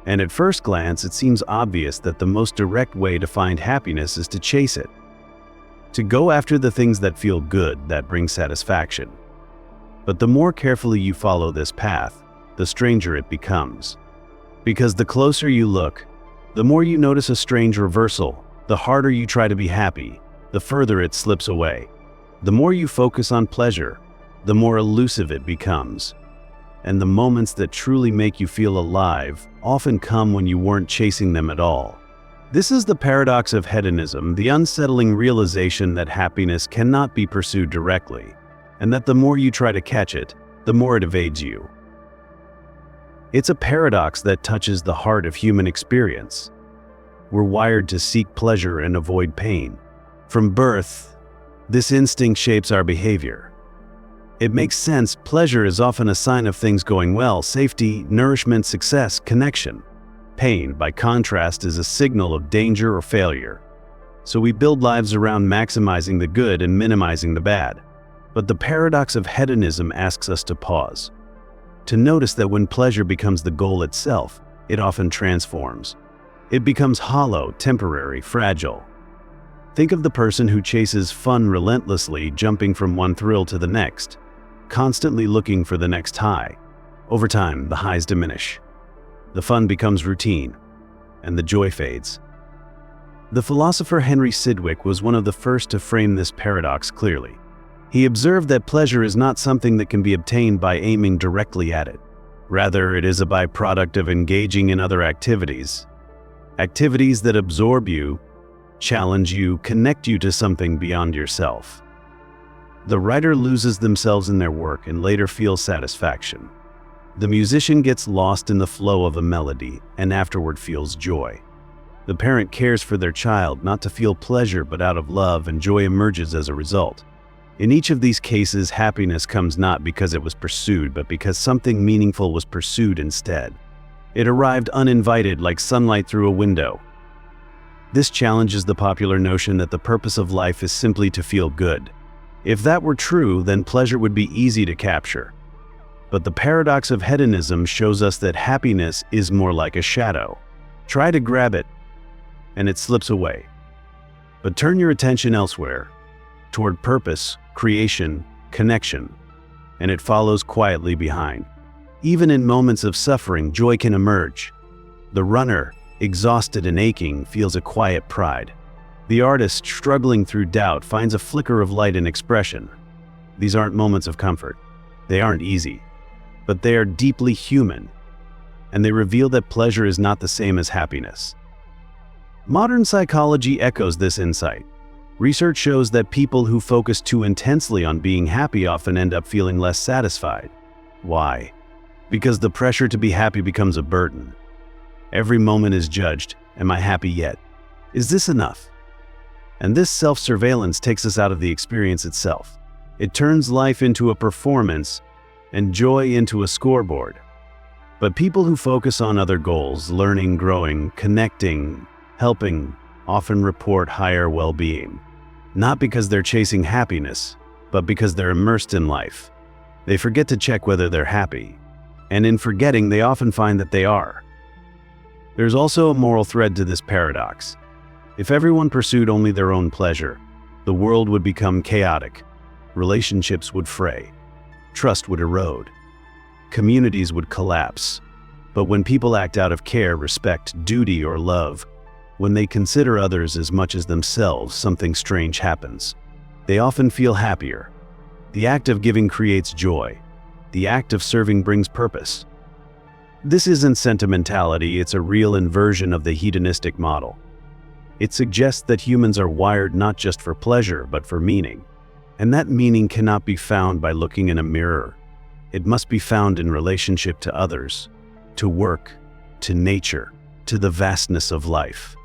And at first glance, it seems obvious that the most direct way to find happiness is to chase it. To go after the things that feel good, that bring satisfaction. But the more carefully you follow this path, the stranger it becomes. Because the closer you look, the more you notice a strange reversal. The harder you try to be happy, the further it slips away. The more you focus on pleasure, the more elusive it becomes. And the moments that truly make you feel alive often come when you weren't chasing them at all. This is the paradox of hedonism, the unsettling realization that happiness cannot be pursued directly, and that the more you try to catch it, the more it evades you. It's a paradox that touches the heart of human experience. We're wired to seek pleasure and avoid pain. From birth, this instinct shapes our behavior. It makes sense. Pleasure is often a sign of things going well, safety, nourishment, success, connection. Pain, by contrast, is a signal of danger or failure. So we build lives around maximizing the good and minimizing the bad. But the paradox of hedonism asks us to pause, to notice that when pleasure becomes the goal itself, it often transforms. It becomes hollow, temporary, fragile. Think of the person who chases fun relentlessly, jumping from one thrill to the next, constantly looking for the next high. Over time, the highs diminish. The fun becomes routine, and the joy fades. The philosopher Henry Sidgwick was one of the first to frame this paradox clearly. He observed that pleasure is not something that can be obtained by aiming directly at it. Rather, it is a byproduct of engaging in other activities. Activities that absorb you, challenge you, connect you to something beyond yourself. The writer loses themselves in their work and later feels satisfaction. The musician gets lost in the flow of a melody and afterward feels joy. The parent cares for their child not to feel pleasure but out of love, and joy emerges as a result. In each of these cases, happiness comes not because it was pursued, but because something meaningful was pursued instead. It arrived uninvited, like sunlight through a window. This challenges the popular notion that the purpose of life is simply to feel good. If that were true, then pleasure would be easy to capture. But the paradox of hedonism shows us that happiness is more like a shadow. Try to grab it, and it slips away. But turn your attention elsewhere, toward purpose, creation, connection, and it follows quietly behind. Even in moments of suffering, joy can emerge. The runner, exhausted and aching, feels a quiet pride. The artist, struggling through doubt, finds a flicker of light in expression. These aren't moments of comfort. They aren't easy, but they are deeply human, and they reveal that pleasure is not the same as happiness. Modern psychology echoes this insight. Research shows that people who focus too intensely on being happy often end up feeling less satisfied. Why? Because the pressure to be happy becomes a burden. Every moment is judged. Am I happy yet? Is this enough? And this self-surveillance takes us out of the experience itself. It turns life into a performance and joy into a scoreboard. But people who focus on other goals, learning, growing, connecting, helping, often report higher well-being. Not because they're chasing happiness, but because they're immersed in life. They forget to check whether they're happy, and in forgetting, they often find that they are. There's also a moral thread to this paradox. If everyone pursued only their own pleasure, the world would become chaotic. Relationships would fray. Trust would erode. Communities would collapse. But when people act out of care, respect, duty, or love, when they consider others as much as themselves, something strange happens. They often feel happier. The act of giving creates joy. The act of serving brings purpose. This isn't sentimentality, it's a real inversion of the hedonistic model. It suggests that humans are wired not just for pleasure, but for meaning. And that meaning cannot be found by looking in a mirror. It must be found in relationship to others, to work, to nature, to the vastness of life.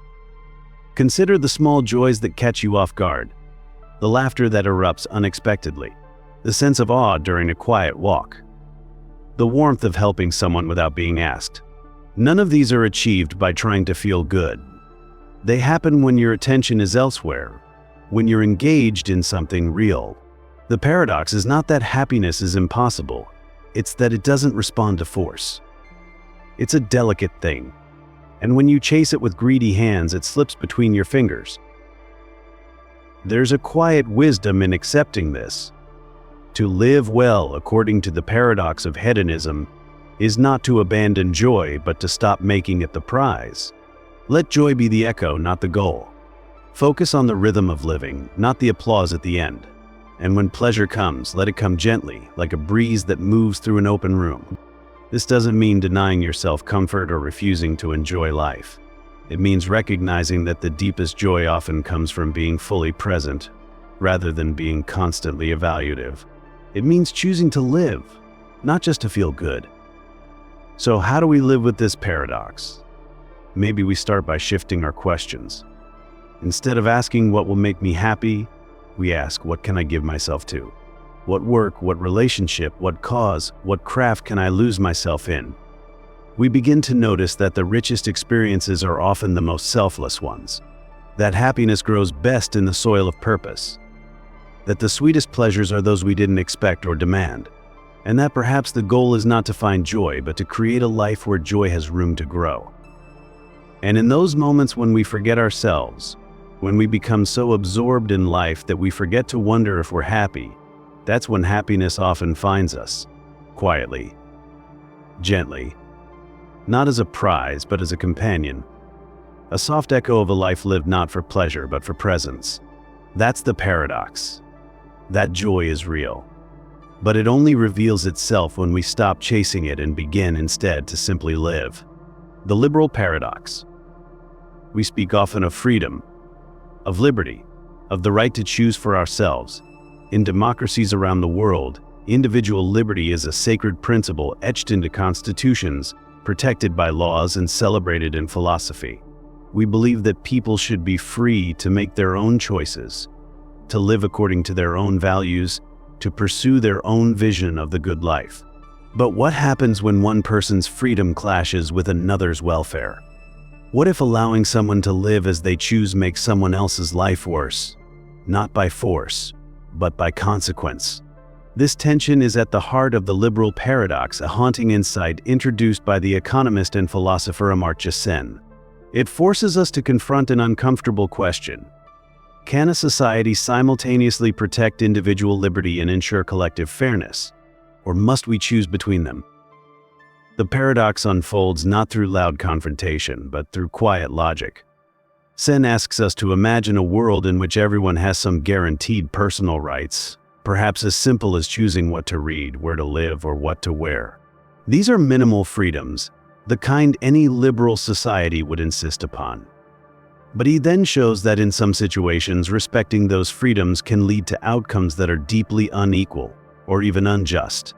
Consider the small joys that catch you off guard, the laughter that erupts unexpectedly, the sense of awe during a quiet walk, the warmth of helping someone without being asked. None of these are achieved by trying to feel good. They happen when your attention is elsewhere, when you're engaged in something real. The paradox is not that happiness is impossible, it's that it doesn't respond to force. It's a delicate thing, and when you chase it with greedy hands, it slips between your fingers. There's a quiet wisdom in accepting this. To live well, according to the paradox of hedonism, is not to abandon joy, but to stop making it the prize. Let joy be the echo, not the goal. Focus on the rhythm of living, not the applause at the end. And when pleasure comes, let it come gently, like a breeze that moves through an open room. This doesn't mean denying yourself comfort or refusing to enjoy life. It means recognizing that the deepest joy often comes from being fully present, rather than being constantly evaluative. It means choosing to live, not just to feel good. So how do we live with this paradox? Maybe we start by shifting our questions. Instead of asking what will make me happy, we ask, what can I give myself to? What work, what relationship, what cause, what craft can I lose myself in? We begin to notice that the richest experiences are often the most selfless ones. That happiness grows best in the soil of purpose. That the sweetest pleasures are those we didn't expect or demand. And that perhaps the goal is not to find joy, but to create a life where joy has room to grow. And in those moments when we forget ourselves, when we become so absorbed in life that we forget to wonder if we're happy, that's when happiness often finds us, quietly, gently, not as a prize, but as a companion, a soft echo of a life lived not for pleasure, but for presence. That's the paradox. That joy is real, but it only reveals itself when we stop chasing it and begin instead to simply live. The liberal paradox. We speak often of freedom, of liberty, of the right to choose for ourselves. In democracies around the world, individual liberty is a sacred principle etched into constitutions, protected by laws and celebrated in philosophy. We believe that people should be free to make their own choices, to live according to their own values, to pursue their own vision of the good life. But what happens when one person's freedom clashes with another's welfare? What if allowing someone to live as they choose makes someone else's life worse? Not by force, but by consequence. This tension is at the heart of the liberal paradox, a haunting insight introduced by the economist and philosopher Amartya Sen. It forces us to confront an uncomfortable question. Can a society simultaneously protect individual liberty and ensure collective fairness? Or must we choose between them? The paradox unfolds not through loud confrontation, but through quiet logic. Sen asks us to imagine a world in which everyone has some guaranteed personal rights, perhaps as simple as choosing what to read, where to live, or what to wear. These are minimal freedoms, the kind any liberal society would insist upon. But he then shows that in some situations, respecting those freedoms can lead to outcomes that are deeply unequal, or even unjust.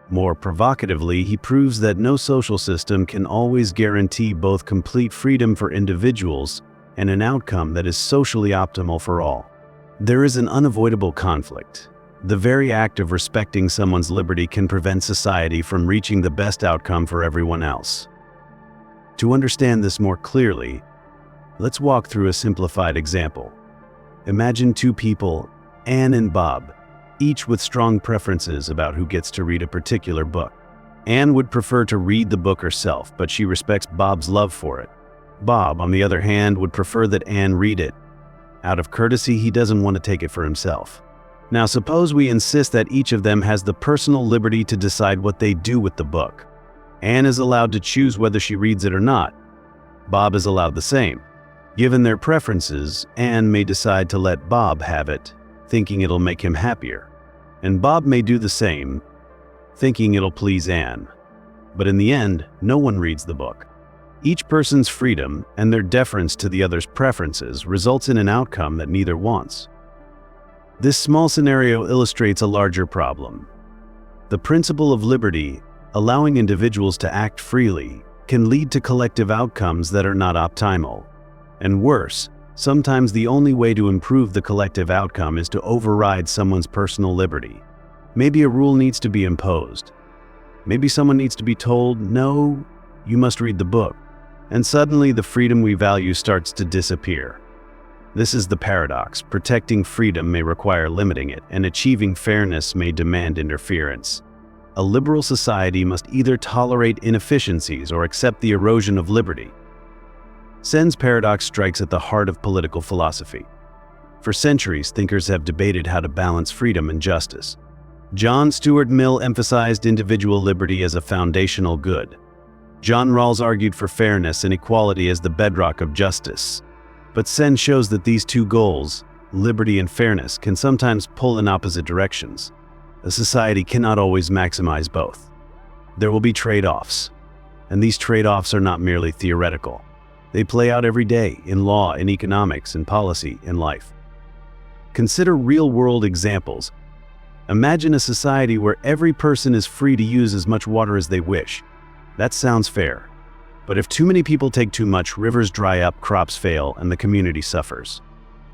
More provocatively, he proves that no social system can always guarantee both complete freedom for individuals and an outcome that is socially optimal for all. There is an unavoidable conflict. The very act of respecting someone's liberty can prevent society from reaching the best outcome for everyone else. To understand this more clearly, let's walk through a simplified example. Imagine two people, Anne and Bob, each with strong preferences about who gets to read a particular book. Anne would prefer to read the book herself, but she respects Bob's love for it. Bob, on the other hand, would prefer that Anne read it. Out of courtesy, he doesn't want to take it for himself. Now suppose we insist that each of them has the personal liberty to decide what they do with the book. Anne is allowed to choose whether she reads it or not. Bob is allowed the same. Given their preferences, Anne may decide to let Bob have it, thinking it'll make him happier. And Bob may do the same, thinking it'll please Anne. But in the end, no one reads the book. Each person's freedom and their deference to the other's preferences results in an outcome that neither wants. This small scenario illustrates a larger problem. The principle of liberty, allowing individuals to act freely, can lead to collective outcomes that are not optimal. And worse, sometimes the only way to improve the collective outcome is to override someone's personal liberty. Maybe a rule needs to be imposed. Maybe someone needs to be told, "No, you must read the book." And suddenly the freedom we value starts to disappear. This is the paradox. Protecting freedom may require limiting it, and achieving fairness may demand interference. A liberal society must either tolerate inefficiencies or accept the erosion of liberty. Sen's paradox strikes at the heart of political philosophy. For centuries, thinkers have debated how to balance freedom and justice. John Stuart Mill emphasized individual liberty as a foundational good. John Rawls argued for fairness and equality as the bedrock of justice. But Sen shows that these two goals, liberty and fairness, can sometimes pull in opposite directions. A society cannot always maximize both. There will be trade-offs, and these trade-offs are not merely theoretical. They play out every day in law, in economics, in policy, in life. Consider real-world examples. Imagine a society where every person is free to use as much water as they wish. That sounds fair. But if too many people take too much, rivers dry up, crops fail, and the community suffers.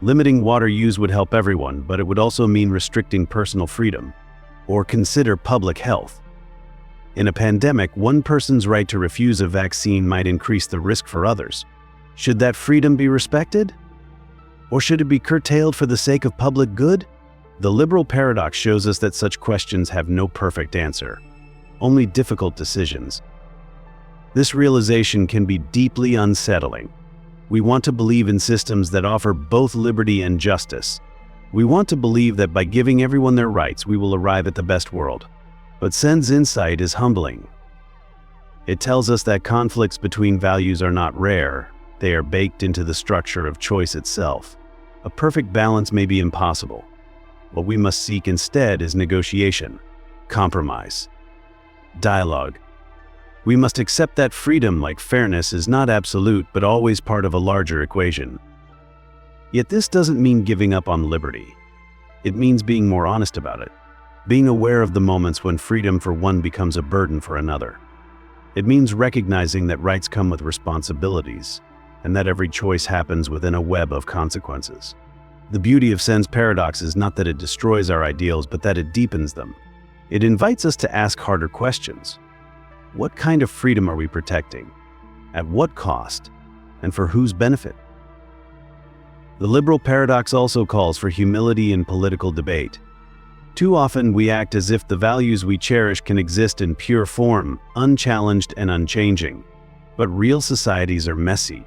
Limiting water use would help everyone, but it would also mean restricting personal freedom. Or consider public health. In a pandemic, one person's right to refuse a vaccine might increase the risk for others. Should that freedom be respected? Or should it be curtailed for the sake of public good? The liberal paradox shows us that such questions have no perfect answer, only difficult decisions. This realization can be deeply unsettling. We want to believe in systems that offer both liberty and justice. We want to believe that by giving everyone their rights, we will arrive at the best world. But Sen's insight is humbling. It tells us that conflicts between values are not rare, they are baked into the structure of choice itself. A perfect balance may be impossible. What we must seek instead is negotiation, compromise, dialogue. We must accept that freedom, like fairness, is not absolute but always part of a larger equation. Yet this doesn't mean giving up on liberty. It means being more honest about it, being aware of the moments when freedom for one becomes a burden for another. It means recognizing that rights come with responsibilities, and that every choice happens within a web of consequences. The beauty of Sen's paradox is not that it destroys our ideals, but that it deepens them. It invites us to ask harder questions. What kind of freedom are we protecting? At what cost? And for whose benefit? The liberal paradox also calls for humility in political debate. Too often we act as if the values we cherish can exist in pure form, unchallenged and unchanging. But real societies are messy.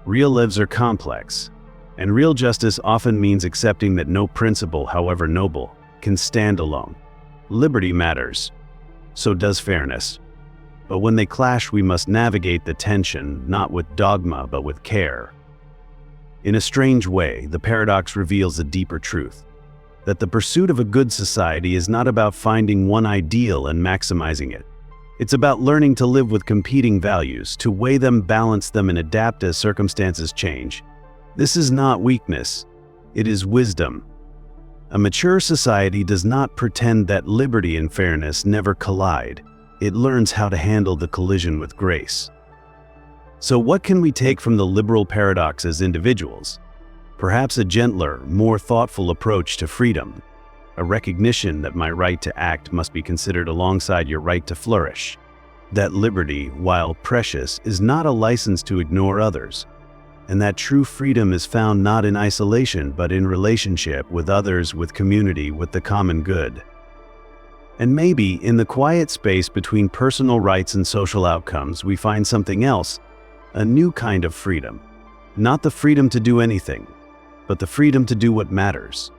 Real lives are complex. And real justice often means accepting that no principle, however noble, can stand alone. Liberty matters. So does fairness. But when they clash, we must navigate the tension, not with dogma, but with care. In a strange way, the paradox reveals a deeper truth, that the pursuit of a good society is not about finding one ideal and maximizing it. It's about learning to live with competing values, to weigh them, balance them, and adapt as circumstances change. This is not weakness, it is wisdom. A mature society does not pretend that liberty and fairness never collide. It learns how to handle the collision with grace. So what can we take from the liberal paradox as individuals? Perhaps a gentler, more thoughtful approach to freedom, a recognition that my right to act must be considered alongside your right to flourish, that liberty, while precious, is not a license to ignore others, and that true freedom is found not in isolation but in relationship with others, with community, with the common good. And maybe in the quiet space between personal rights and social outcomes, we find something else, a new kind of freedom. Not the freedom to do anything, but the freedom to do what matters.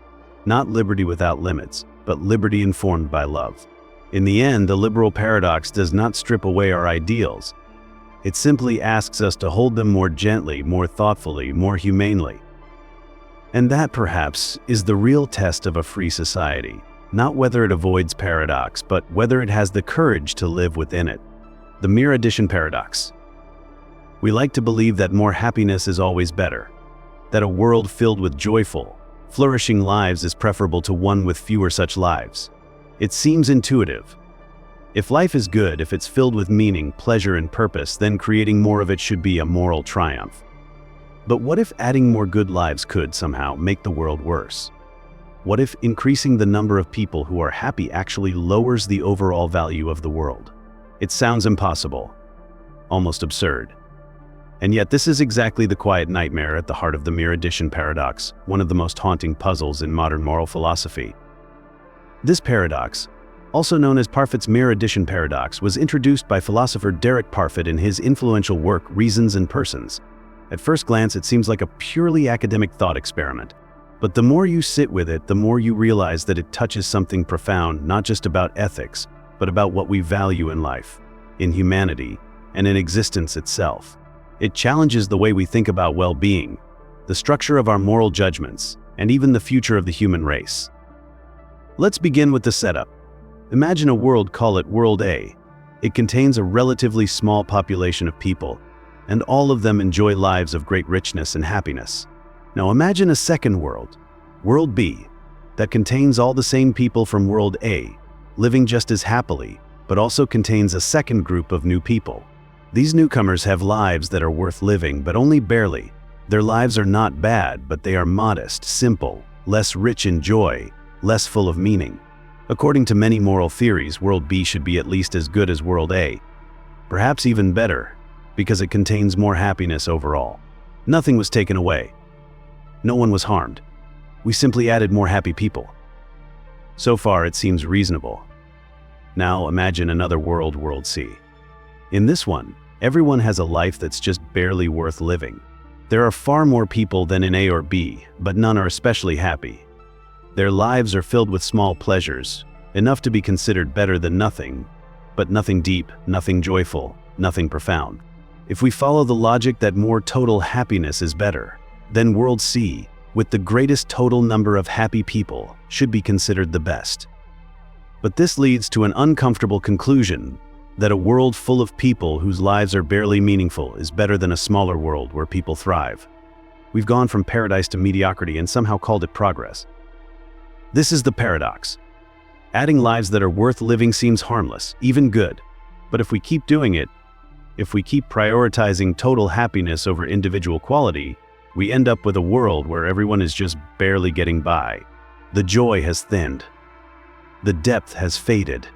Not liberty without limits, but liberty informed by love. In the end, the liberal paradox does not strip away our ideals. It simply asks us to hold them more gently, more thoughtfully, more humanely. And that, perhaps, is the real test of a free society. Not whether it avoids paradox, but whether it has the courage to live within it. The mere addition paradox. We like to believe that more happiness is always better, that a world filled with joyful, flourishing lives is preferable to one with fewer such lives. It seems intuitive. If life is good, if it's filled with meaning, pleasure, and purpose, then creating more of it should be a moral triumph. But what if adding more good lives could somehow make the world worse? What if increasing the number of people who are happy actually lowers the overall value of the world? It sounds impossible, almost absurd. And yet this is exactly the quiet nightmare at the heart of the mere addition paradox, one of the most haunting puzzles in modern moral philosophy. This paradox, also known as Parfit's mere addition paradox, was introduced by philosopher Derek Parfit in his influential work Reasons and Persons. At first glance, it seems like a purely academic thought experiment. But the more you sit with it, the more you realize that it touches something profound, not just about ethics, but about what we value in life, in humanity, and in existence itself. It challenges the way we think about well-being, the structure of our moral judgments, and even the future of the human race. Let's begin with the setup. Imagine a world, call it World A. It contains a relatively small population of people, and all of them enjoy lives of great richness and happiness. Now imagine a second world, World B, that contains all the same people from World A, living just as happily, but also contains a second group of new people. These newcomers have lives that are worth living, but only barely. Their lives are not bad, but they are modest, simple, less rich in joy, less full of meaning. According to many moral theories, World B should be at least as good as World A, perhaps even better, because it contains more happiness overall. Nothing was taken away. No one was harmed. We simply added more happy people. So far, it seems reasonable. Now imagine another world, World C. In this one, everyone has a life that's just barely worth living. There are far more people than in A or B, but none are especially happy. Their lives are filled with small pleasures, enough to be considered better than nothing, but nothing deep, nothing joyful, nothing profound. If we follow the logic that more total happiness is better, then World C, with the greatest total number of happy people, should be considered the best. But this leads to an uncomfortable conclusion, that a world full of people whose lives are barely meaningful is better than a smaller world where people thrive. We've gone from paradise to mediocrity and somehow called it progress. This is the paradox. Adding lives that are worth living seems harmless, even good. But if we keep doing it, if we keep prioritizing total happiness over individual quality, we end up with a world where everyone is just barely getting by. The joy has thinned. The depth has faded.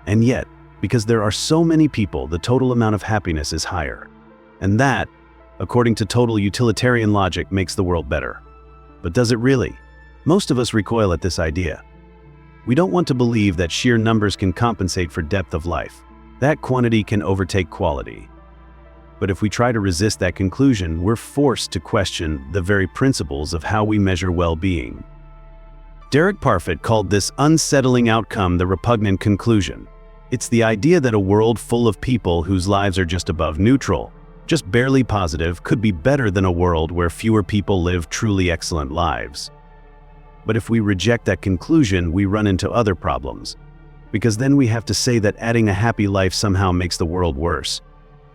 And yet, because there are so many people, the total amount of happiness is higher. And that, according to total utilitarian logic, makes the world better. But does it really? Most of us recoil at this idea. We don't want to believe that sheer numbers can compensate for depth of life, that quantity can overtake quality. But if we try to resist that conclusion, we're forced to question the very principles of how we measure well-being. Derek Parfit called this unsettling outcome the repugnant conclusion. It's the idea that a world full of people whose lives are just above neutral, just barely positive, could be better than a world where fewer people live truly excellent lives. But if we reject that conclusion, we run into other problems. Because then we have to say that adding a happy life somehow makes the world worse,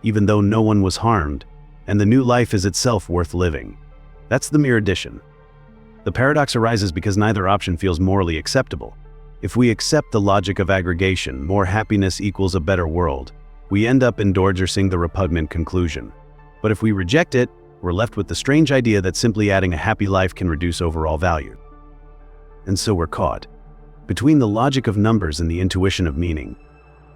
even though no one was harmed, and the new life is itself worth living. That's the mere addition. The paradox arises because neither option feels morally acceptable. If we accept the logic of aggregation, more happiness equals a better world, we end up endorsing the repugnant conclusion. But if we reject it, we're left with the strange idea that simply adding a happy life can reduce overall value. And so we're caught between the logic of numbers and the intuition of meaning,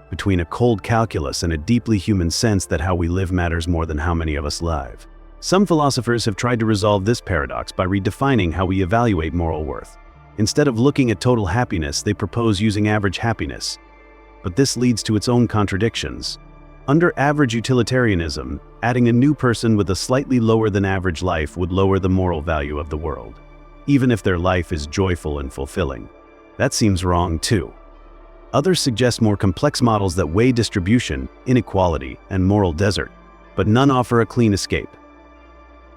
between a cold calculus and a deeply human sense that how we live matters more than how many of us live. Some philosophers have tried to resolve this paradox by redefining how we evaluate moral worth. Instead of looking at total happiness, they propose using average happiness. But this leads to its own contradictions. Under average utilitarianism, adding a new person with a slightly lower than average life would lower the moral value of the world, even if their life is joyful and fulfilling. That seems wrong too. Others suggest more complex models that weigh distribution, inequality, and moral desert, but none offer a clean escape.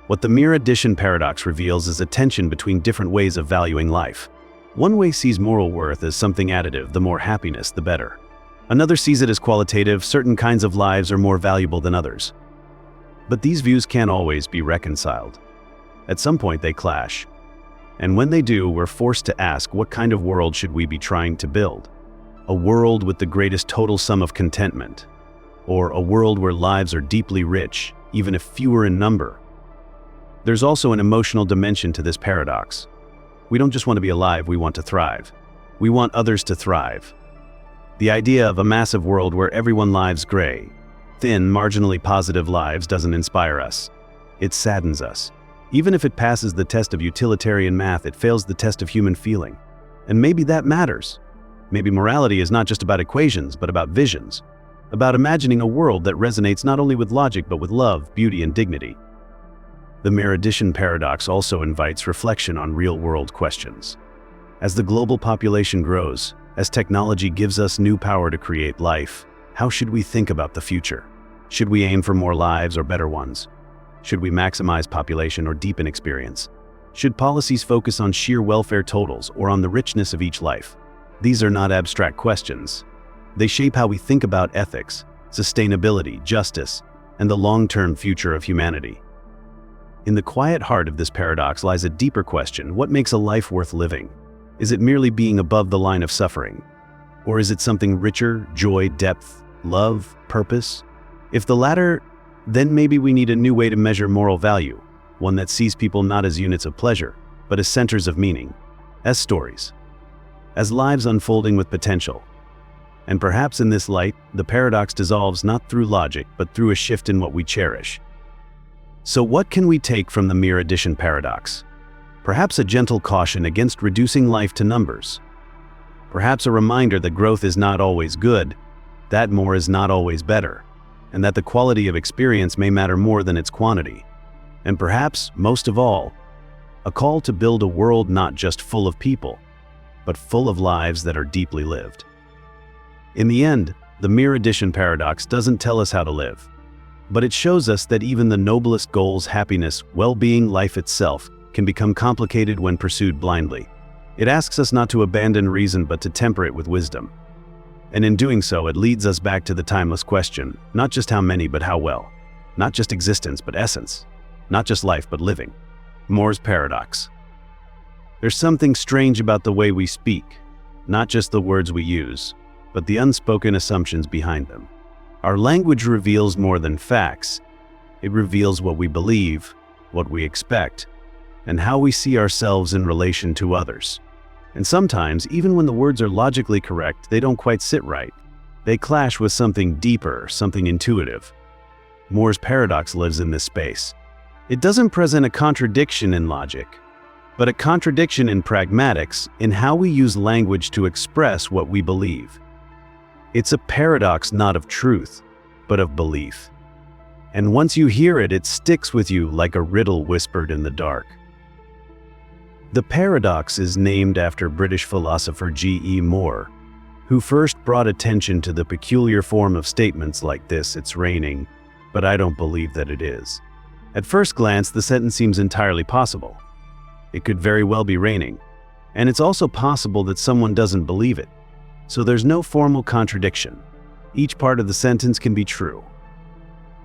What the mere addition paradox reveals is a tension between different ways of valuing life. One way sees moral worth as something additive, the more happiness, the better. Another sees it as qualitative, certain kinds of lives are more valuable than others. But these views can't always be reconciled. At some point they clash. And when they do, we're forced to ask, what kind of world should we be trying to build? A world with the greatest total sum of contentment? Or a world where lives are deeply rich, even if fewer in number? There's also an emotional dimension to this paradox. We don't just want to be alive, we want to thrive. We want others to thrive. The idea of a massive world where everyone lives gray, thin, marginally positive lives doesn't inspire us. It saddens us. Even if it passes the test of utilitarian math, it fails the test of human feeling. And maybe that matters. Maybe morality is not just about equations, but about visions. About imagining a world that resonates not only with logic, but with love, beauty, and dignity. The mere addition paradox also invites reflection on real-world questions. As the global population grows, as technology gives us new power to create life, how should we think about the future? Should we aim for more lives or better ones? Should we maximize population or deepen experience? Should policies focus on sheer welfare totals or on the richness of each life? These are not abstract questions. They shape how we think about ethics, sustainability, justice, and the long-term future of humanity. In the quiet heart of this paradox lies a deeper question: what makes a life worth living? Is it merely being above the line of suffering? Or is it something richer, joy, depth, love, purpose? If the latter, then maybe we need a new way to measure moral value, one that sees people not as units of pleasure, but as centers of meaning, as stories, as lives unfolding with potential. And perhaps in this light, the paradox dissolves not through logic, but through a shift in what we cherish. So what can we take from the mere addition paradox? Perhaps a gentle caution against reducing life to numbers. Perhaps a reminder that growth is not always good, that more is not always better, and that the quality of experience may matter more than its quantity. And perhaps, most of all, a call to build a world not just full of people, but full of lives that are deeply lived. In the end, the mere addition paradox doesn't tell us how to live, but it shows us that even the noblest goals, happiness, well-being, life itself, can become complicated when pursued blindly. It asks us not to abandon reason, but to temper it with wisdom. And in doing so, it leads us back to the timeless question, not just how many, but how well. Not just existence, but essence. Not just life, but living. Moore's paradox. There's something strange about the way we speak, not just the words we use, but the unspoken assumptions behind them. Our language reveals more than facts. It reveals what we believe, what we expect, and how we see ourselves in relation to others. And sometimes, even when the words are logically correct, they don't quite sit right. They clash with something deeper, something intuitive. Moore's paradox lives in this space. It doesn't present a contradiction in logic, but a contradiction in pragmatics, in how we use language to express what we believe. It's a paradox not of truth, but of belief. And once you hear it, it sticks with you like a riddle whispered in the dark. The paradox is named after British philosopher G.E. Moore, who first brought attention to the peculiar form of statements like this: "It's raining, but I don't believe that it is." At first glance, the sentence seems entirely possible. It could very well be raining, and it's also possible that someone doesn't believe it. So there's no formal contradiction. Each part of the sentence can be true.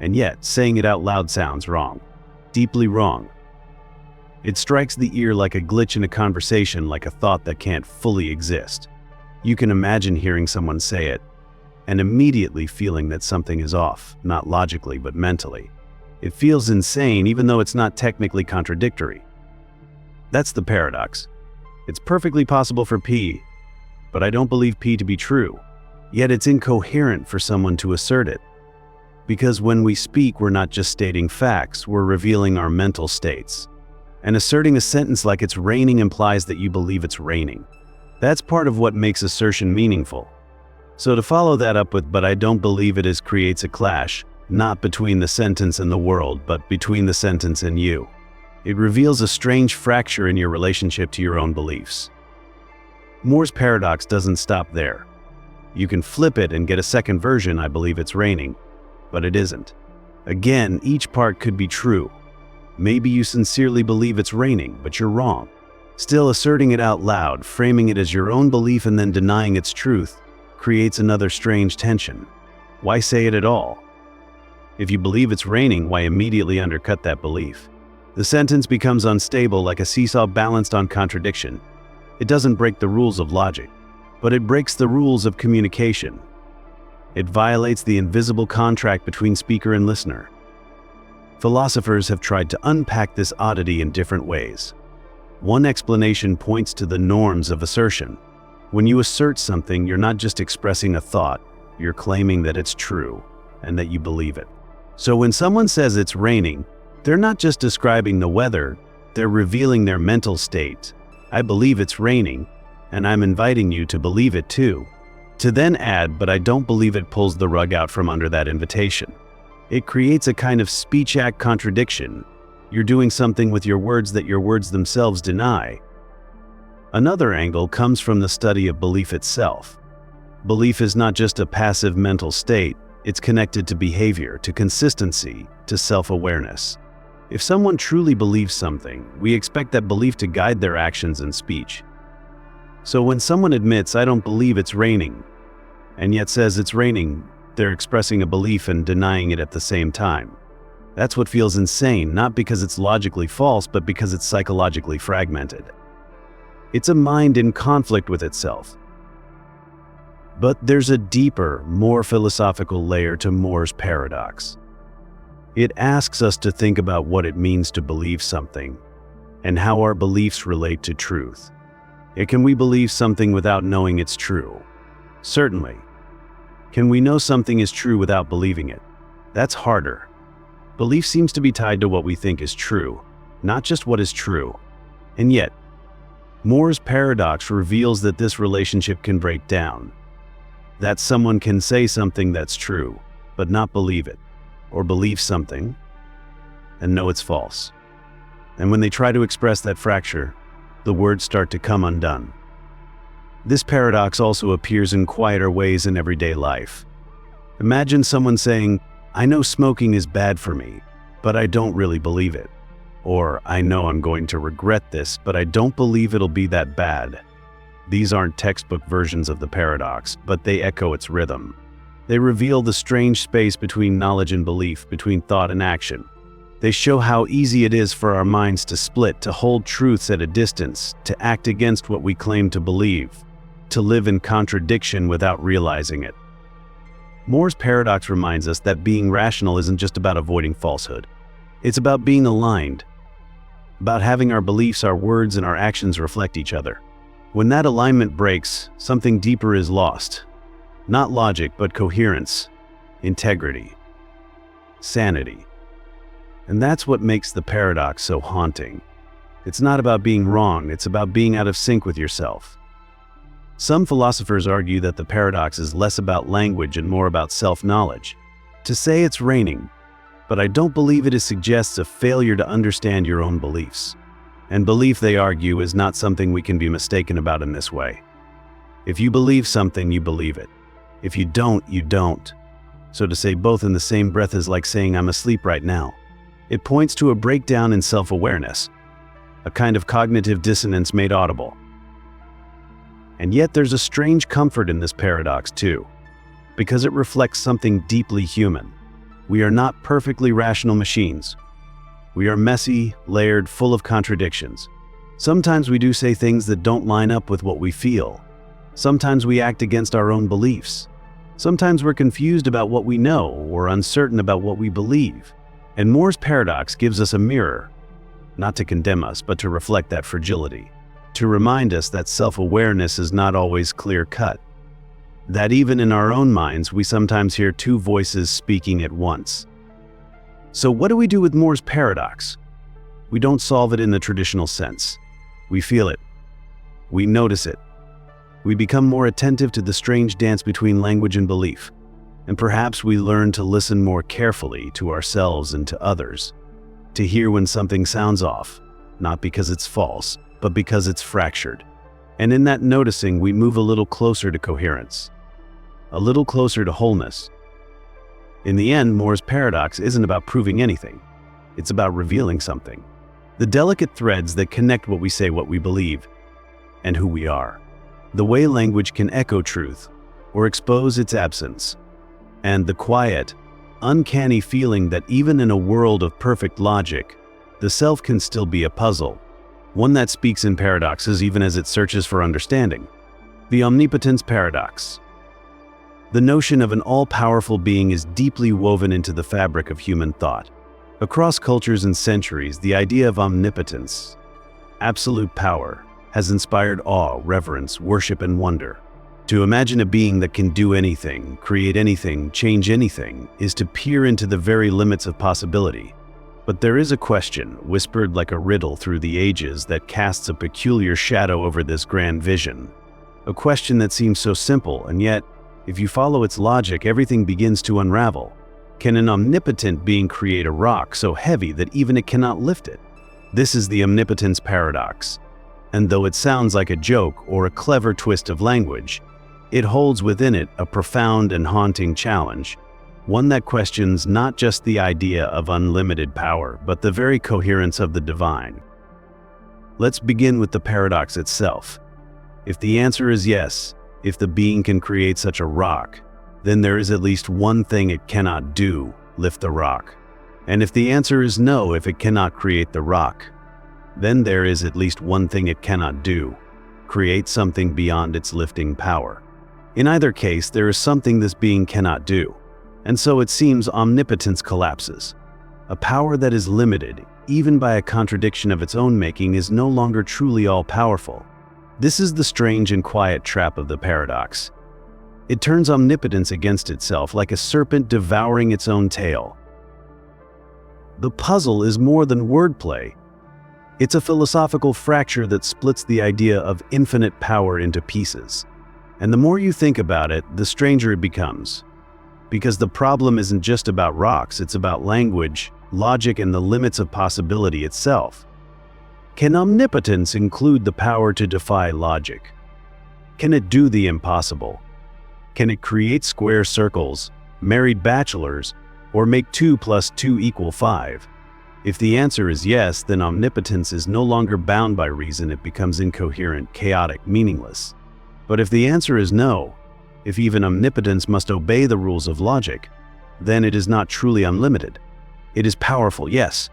And yet, saying it out loud sounds wrong. Deeply wrong. It strikes the ear like a glitch in a conversation, like a thought that can't fully exist. You can imagine hearing someone say it, and immediately feeling that something is off, not logically but mentally. It feels insane even though it's not technically contradictory. That's the paradox. It's perfectly possible for P, but I don't believe P to be true. Yet it's incoherent for someone to assert it. Because when we speak, we're not just stating facts, we're revealing our mental states. And asserting a sentence like "it's raining" implies that you believe it's raining. That's part of what makes assertion meaningful. So to follow that up with "but I don't believe it is" creates a clash, not between the sentence and the world, but between the sentence and you. It reveals a strange fracture in your relationship to your own beliefs. Moore's paradox doesn't stop there. You can flip it and get a second version: "I believe it's raining, but it isn't." Again, each part could be true. Maybe you sincerely believe it's raining, but you're wrong. Still, asserting it out loud, framing it as your own belief and then denying its truth, creates another strange tension. Why say it at all? If you believe it's raining, why immediately undercut that belief? The sentence becomes unstable, like a seesaw balanced on contradiction. It doesn't break the rules of logic, but it breaks the rules of communication. It violates the invisible contract between speaker and listener. Philosophers have tried to unpack this oddity in different ways. One explanation points to the norms of assertion. When you assert something, you're not just expressing a thought, you're claiming that it's true and that you believe it. So when someone says it's raining, they're not just describing the weather, they're revealing their mental state. "I believe it's raining, and I'm inviting you to believe it too." To then add, "but I don't believe it," pulls the rug out from under that invitation. It creates a kind of speech act contradiction. You're doing something with your words that your words themselves deny. Another angle comes from the study of belief itself. Belief is not just a passive mental state, it's connected to behavior, to consistency, to self-awareness. If someone truly believes something, we expect that belief to guide their actions and speech. So when someone admits, "I don't believe it's raining," and yet says it's raining, they're expressing a belief and denying it at the same time. That's what feels insane, not because it's logically false, but because it's psychologically fragmented. It's a mind in conflict with itself. But there's a deeper, more philosophical layer to Moore's paradox. It asks us to think about what it means to believe something, and how our beliefs relate to truth. Can we believe something without knowing it's true? Certainly. Can we know something is true without believing it? That's harder. Belief seems to be tied to what we think is true, not just what is true. And yet, Moore's paradox reveals that this relationship can break down. That someone can say something that's true, but not believe it, or believe something, and know it's false. And when they try to express that fracture, the words start to come undone. This paradox also appears in quieter ways in everyday life. Imagine someone saying, "I know smoking is bad for me, but I don't really believe it." Or, "I know I'm going to regret this, but I don't believe it'll be that bad." These aren't textbook versions of the paradox, but they echo its rhythm. They reveal the strange space between knowledge and belief, between thought and action. They show how easy it is for our minds to split, to hold truths at a distance, to act against what we claim to believe, to live in contradiction without realizing it. Moore's paradox reminds us that being rational isn't just about avoiding falsehood. It's about being aligned, about having our beliefs, our words, and our actions reflect each other. When that alignment breaks, something deeper is lost. Not logic, but coherence, integrity, sanity. And that's what makes the paradox so haunting. It's not about being wrong, it's about being out of sync with yourself. Some philosophers argue that the paradox is less about language and more about self-knowledge. To say it's raining, but I don't believe it suggests a failure to understand your own beliefs. And belief, they argue, is not something we can be mistaken about in this way. If you believe something, you believe it. If you don't, you don't. So to say both in the same breath is like saying I'm asleep right now. It points to a breakdown in self-awareness, a kind of cognitive dissonance made audible. And yet there's a strange comfort in this paradox too, because it reflects something deeply human. We are not perfectly rational machines. We are messy, layered, full of contradictions. Sometimes we do say things that don't line up with what we feel. Sometimes we act against our own beliefs. Sometimes we're confused about what we know or uncertain about what we believe. And Moore's paradox gives us a mirror, not to condemn us, but to reflect that fragility, to remind us that self-awareness is not always clear-cut, that even in our own minds we sometimes hear two voices speaking at once. So what do we do with Moore's paradox? We don't solve it in the traditional sense. We feel it. We notice it. We become more attentive to the strange dance between language and belief. And perhaps we learn to listen more carefully to ourselves and to others, to hear when something sounds off, not because it's false, but because it's fractured. And in that noticing, we move a little closer to coherence, a little closer to wholeness. In the end, Moore's paradox isn't about proving anything. It's about revealing something. The delicate threads that connect what we say, what we believe, and who we are. The way language can echo truth or expose its absence. And the quiet, uncanny feeling that even in a world of perfect logic, the self can still be a puzzle, one that speaks in paradoxes even as it searches for understanding. The omnipotence paradox. The notion of an all-powerful being is deeply woven into the fabric of human thought. Across cultures and centuries, the idea of omnipotence, absolute power, has inspired awe, reverence, worship, and wonder. To imagine a being that can do anything, create anything, change anything, is to peer into the very limits of possibility. But there is a question, whispered like a riddle through the ages, that casts a peculiar shadow over this grand vision. A question that seems so simple, and yet, if you follow its logic, everything begins to unravel. Can an omnipotent being create a rock so heavy that even it cannot lift it? This is the omnipotence paradox. And though it sounds like a joke or a clever twist of language, it holds within it a profound and haunting challenge, one that questions not just the idea of unlimited power, but the very coherence of the divine. Let's begin with the paradox itself. If the answer is yes, if the being can create such a rock, then there is at least one thing it cannot do: lift the rock. And if the answer is no, if it cannot create the rock, then there is at least one thing it cannot do: create something beyond its lifting power. In either case, there is something this being cannot do, and so it seems omnipotence collapses. A power that is limited, even by a contradiction of its own making, is no longer truly all-powerful. This is the strange and quiet trap of the paradox. It turns omnipotence against itself, like a serpent devouring its own tail. The puzzle is more than wordplay. It's a philosophical fracture that splits the idea of infinite power into pieces. And the more you think about it, the stranger it becomes. Because the problem isn't just about rocks, it's about language, logic, and the limits of possibility itself. Can omnipotence include the power to defy logic? Can it do the impossible? Can it create square circles, married bachelors, or make 2 + 2 = 5? If the answer is yes, then omnipotence is no longer bound by reason. It becomes incoherent, chaotic, meaningless. But if the answer is no, if even omnipotence must obey the rules of logic, then it is not truly unlimited. It is powerful, yes,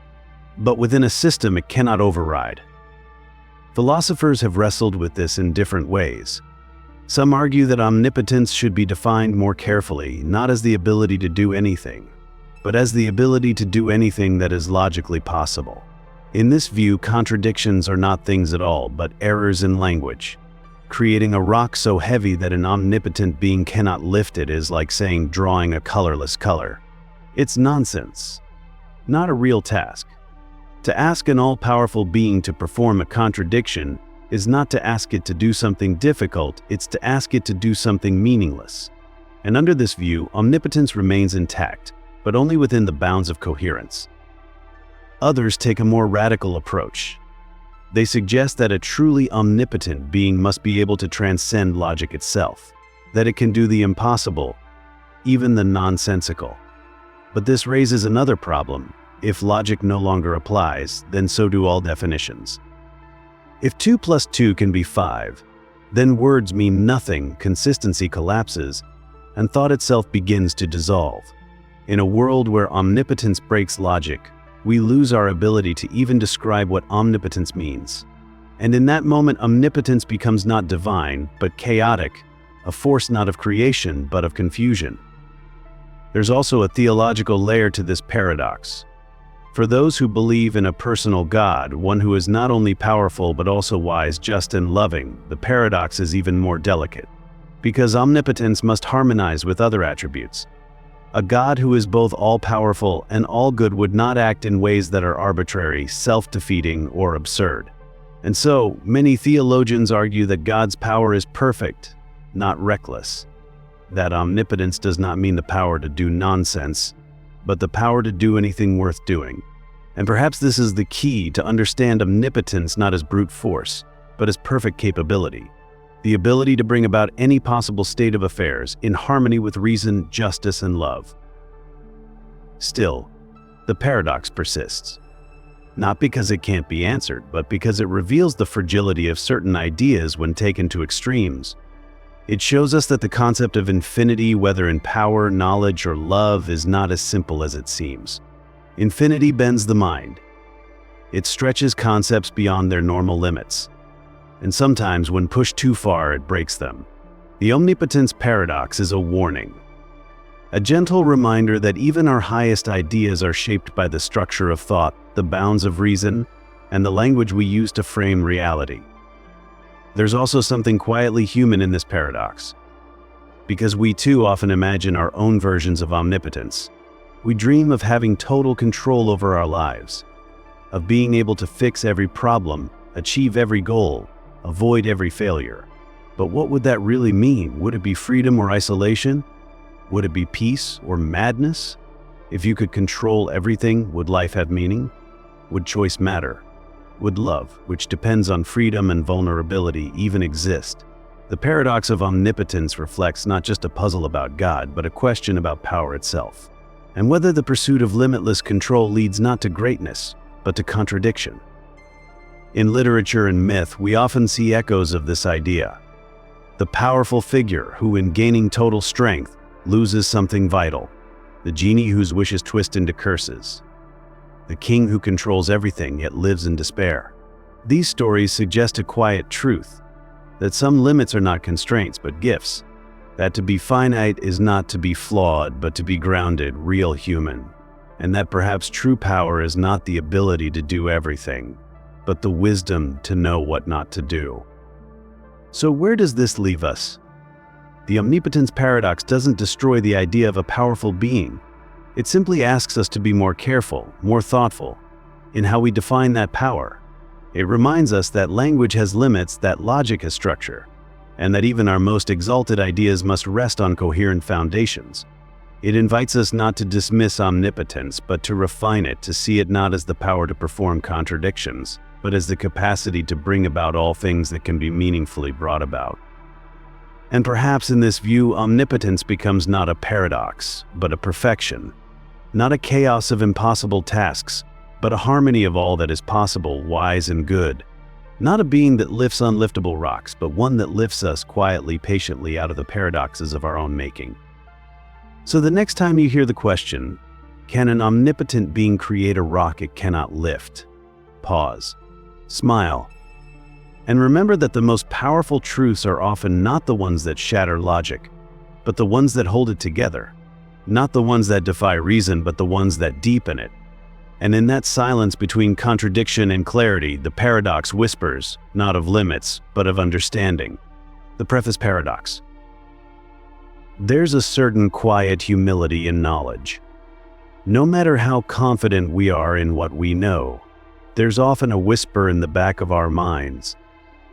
but within a system it cannot override. Philosophers have wrestled with this in different ways. Some argue that omnipotence should be defined more carefully, not as the ability to do anything, but as the ability to do anything that is logically possible. In this view, contradictions are not things at all, but errors in language. Creating a rock so heavy that an omnipotent being cannot lift it is like saying drawing a colorless color. It's nonsense, not a real task. To ask an all-powerful being to perform a contradiction is not to ask it to do something difficult, it's to ask it to do something meaningless. And under this view, omnipotence remains intact, but only within the bounds of coherence. Others take a more radical approach. They suggest that a truly omnipotent being must be able to transcend logic itself, that it can do the impossible, even the nonsensical. But this raises another problem. If logic no longer applies, then so do all definitions. If 2 plus 2 can be 5, then words mean nothing, consistency collapses, and thought itself begins to dissolve. In a world where omnipotence breaks logic, we lose our ability to even describe what omnipotence means. And in that moment, omnipotence becomes not divine, but chaotic, a force not of creation, but of confusion. There's also a theological layer to this paradox. For those who believe in a personal God, one who is not only powerful but also wise, just, and loving, the paradox is even more delicate. Because omnipotence must harmonize with other attributes. A God who is both all-powerful and all-good would not act in ways that are arbitrary, self-defeating, or absurd. And so, many theologians argue that God's power is perfect, not reckless. That omnipotence does not mean the power to do nonsense, but the power to do anything worth doing. And perhaps this is the key to understand omnipotence not as brute force, but as perfect capability. The ability to bring about any possible state of affairs in harmony with reason, justice, and love. Still, the paradox persists. Not because it can't be answered, but because it reveals the fragility of certain ideas when taken to extremes. It shows us that the concept of infinity, whether in power, knowledge, or love, is not as simple as it seems. Infinity bends the mind. It stretches concepts beyond their normal limits. And sometimes, when pushed too far, it breaks them. The omnipotence paradox is a warning. A gentle reminder that even our highest ideas are shaped by the structure of thought, the bounds of reason, and the language we use to frame reality. There's also something quietly human in this paradox. Because we too often imagine our own versions of omnipotence. We dream of having total control over our lives, of being able to fix every problem, achieve every goal, avoid every failure. But what would that really mean? Would it be freedom or isolation? Would it be peace or madness? If you could control everything, would life have meaning? Would choice matter? Would love, which depends on freedom and vulnerability, even exist? The paradox of omnipotence reflects not just a puzzle about God, but a question about power itself, and whether the pursuit of limitless control leads not to greatness, but to contradiction. In literature and myth, we often see echoes of this idea. The powerful figure who, in gaining total strength, loses something vital. The genie whose wishes twist into curses. The king who controls everything yet lives in despair. These stories suggest a quiet truth, that some limits are not constraints but gifts, that to be finite is not to be flawed but to be grounded, real human, and that perhaps true power is not the ability to do everything, but the wisdom to know what not to do. So where does this leave us? The omnipotence paradox doesn't destroy the idea of a powerful being. It simply asks us to be more careful, more thoughtful, in how we define that power. It reminds us that language has limits, that logic has structure, and that even our most exalted ideas must rest on coherent foundations. It invites us not to dismiss omnipotence, but to refine it, to see it not as the power to perform contradictions, but as the capacity to bring about all things that can be meaningfully brought about. And perhaps in this view, omnipotence becomes not a paradox, but a perfection. Not a chaos of impossible tasks, but a harmony of all that is possible, wise and good. Not a being that lifts unliftable rocks, but one that lifts us quietly, patiently out of the paradoxes of our own making. So the next time you hear the question, can an omnipotent being create a rock it cannot lift? Pause. Smile. And remember that the most powerful truths are often not the ones that shatter logic, but the ones that hold it together. Not the ones that defy reason, but the ones that deepen it. And in that silence between contradiction and clarity, the paradox whispers, not of limits, but of understanding. The Preface paradox. There's a certain quiet humility in knowledge. No matter how confident we are in what we know, there's often a whisper in the back of our minds,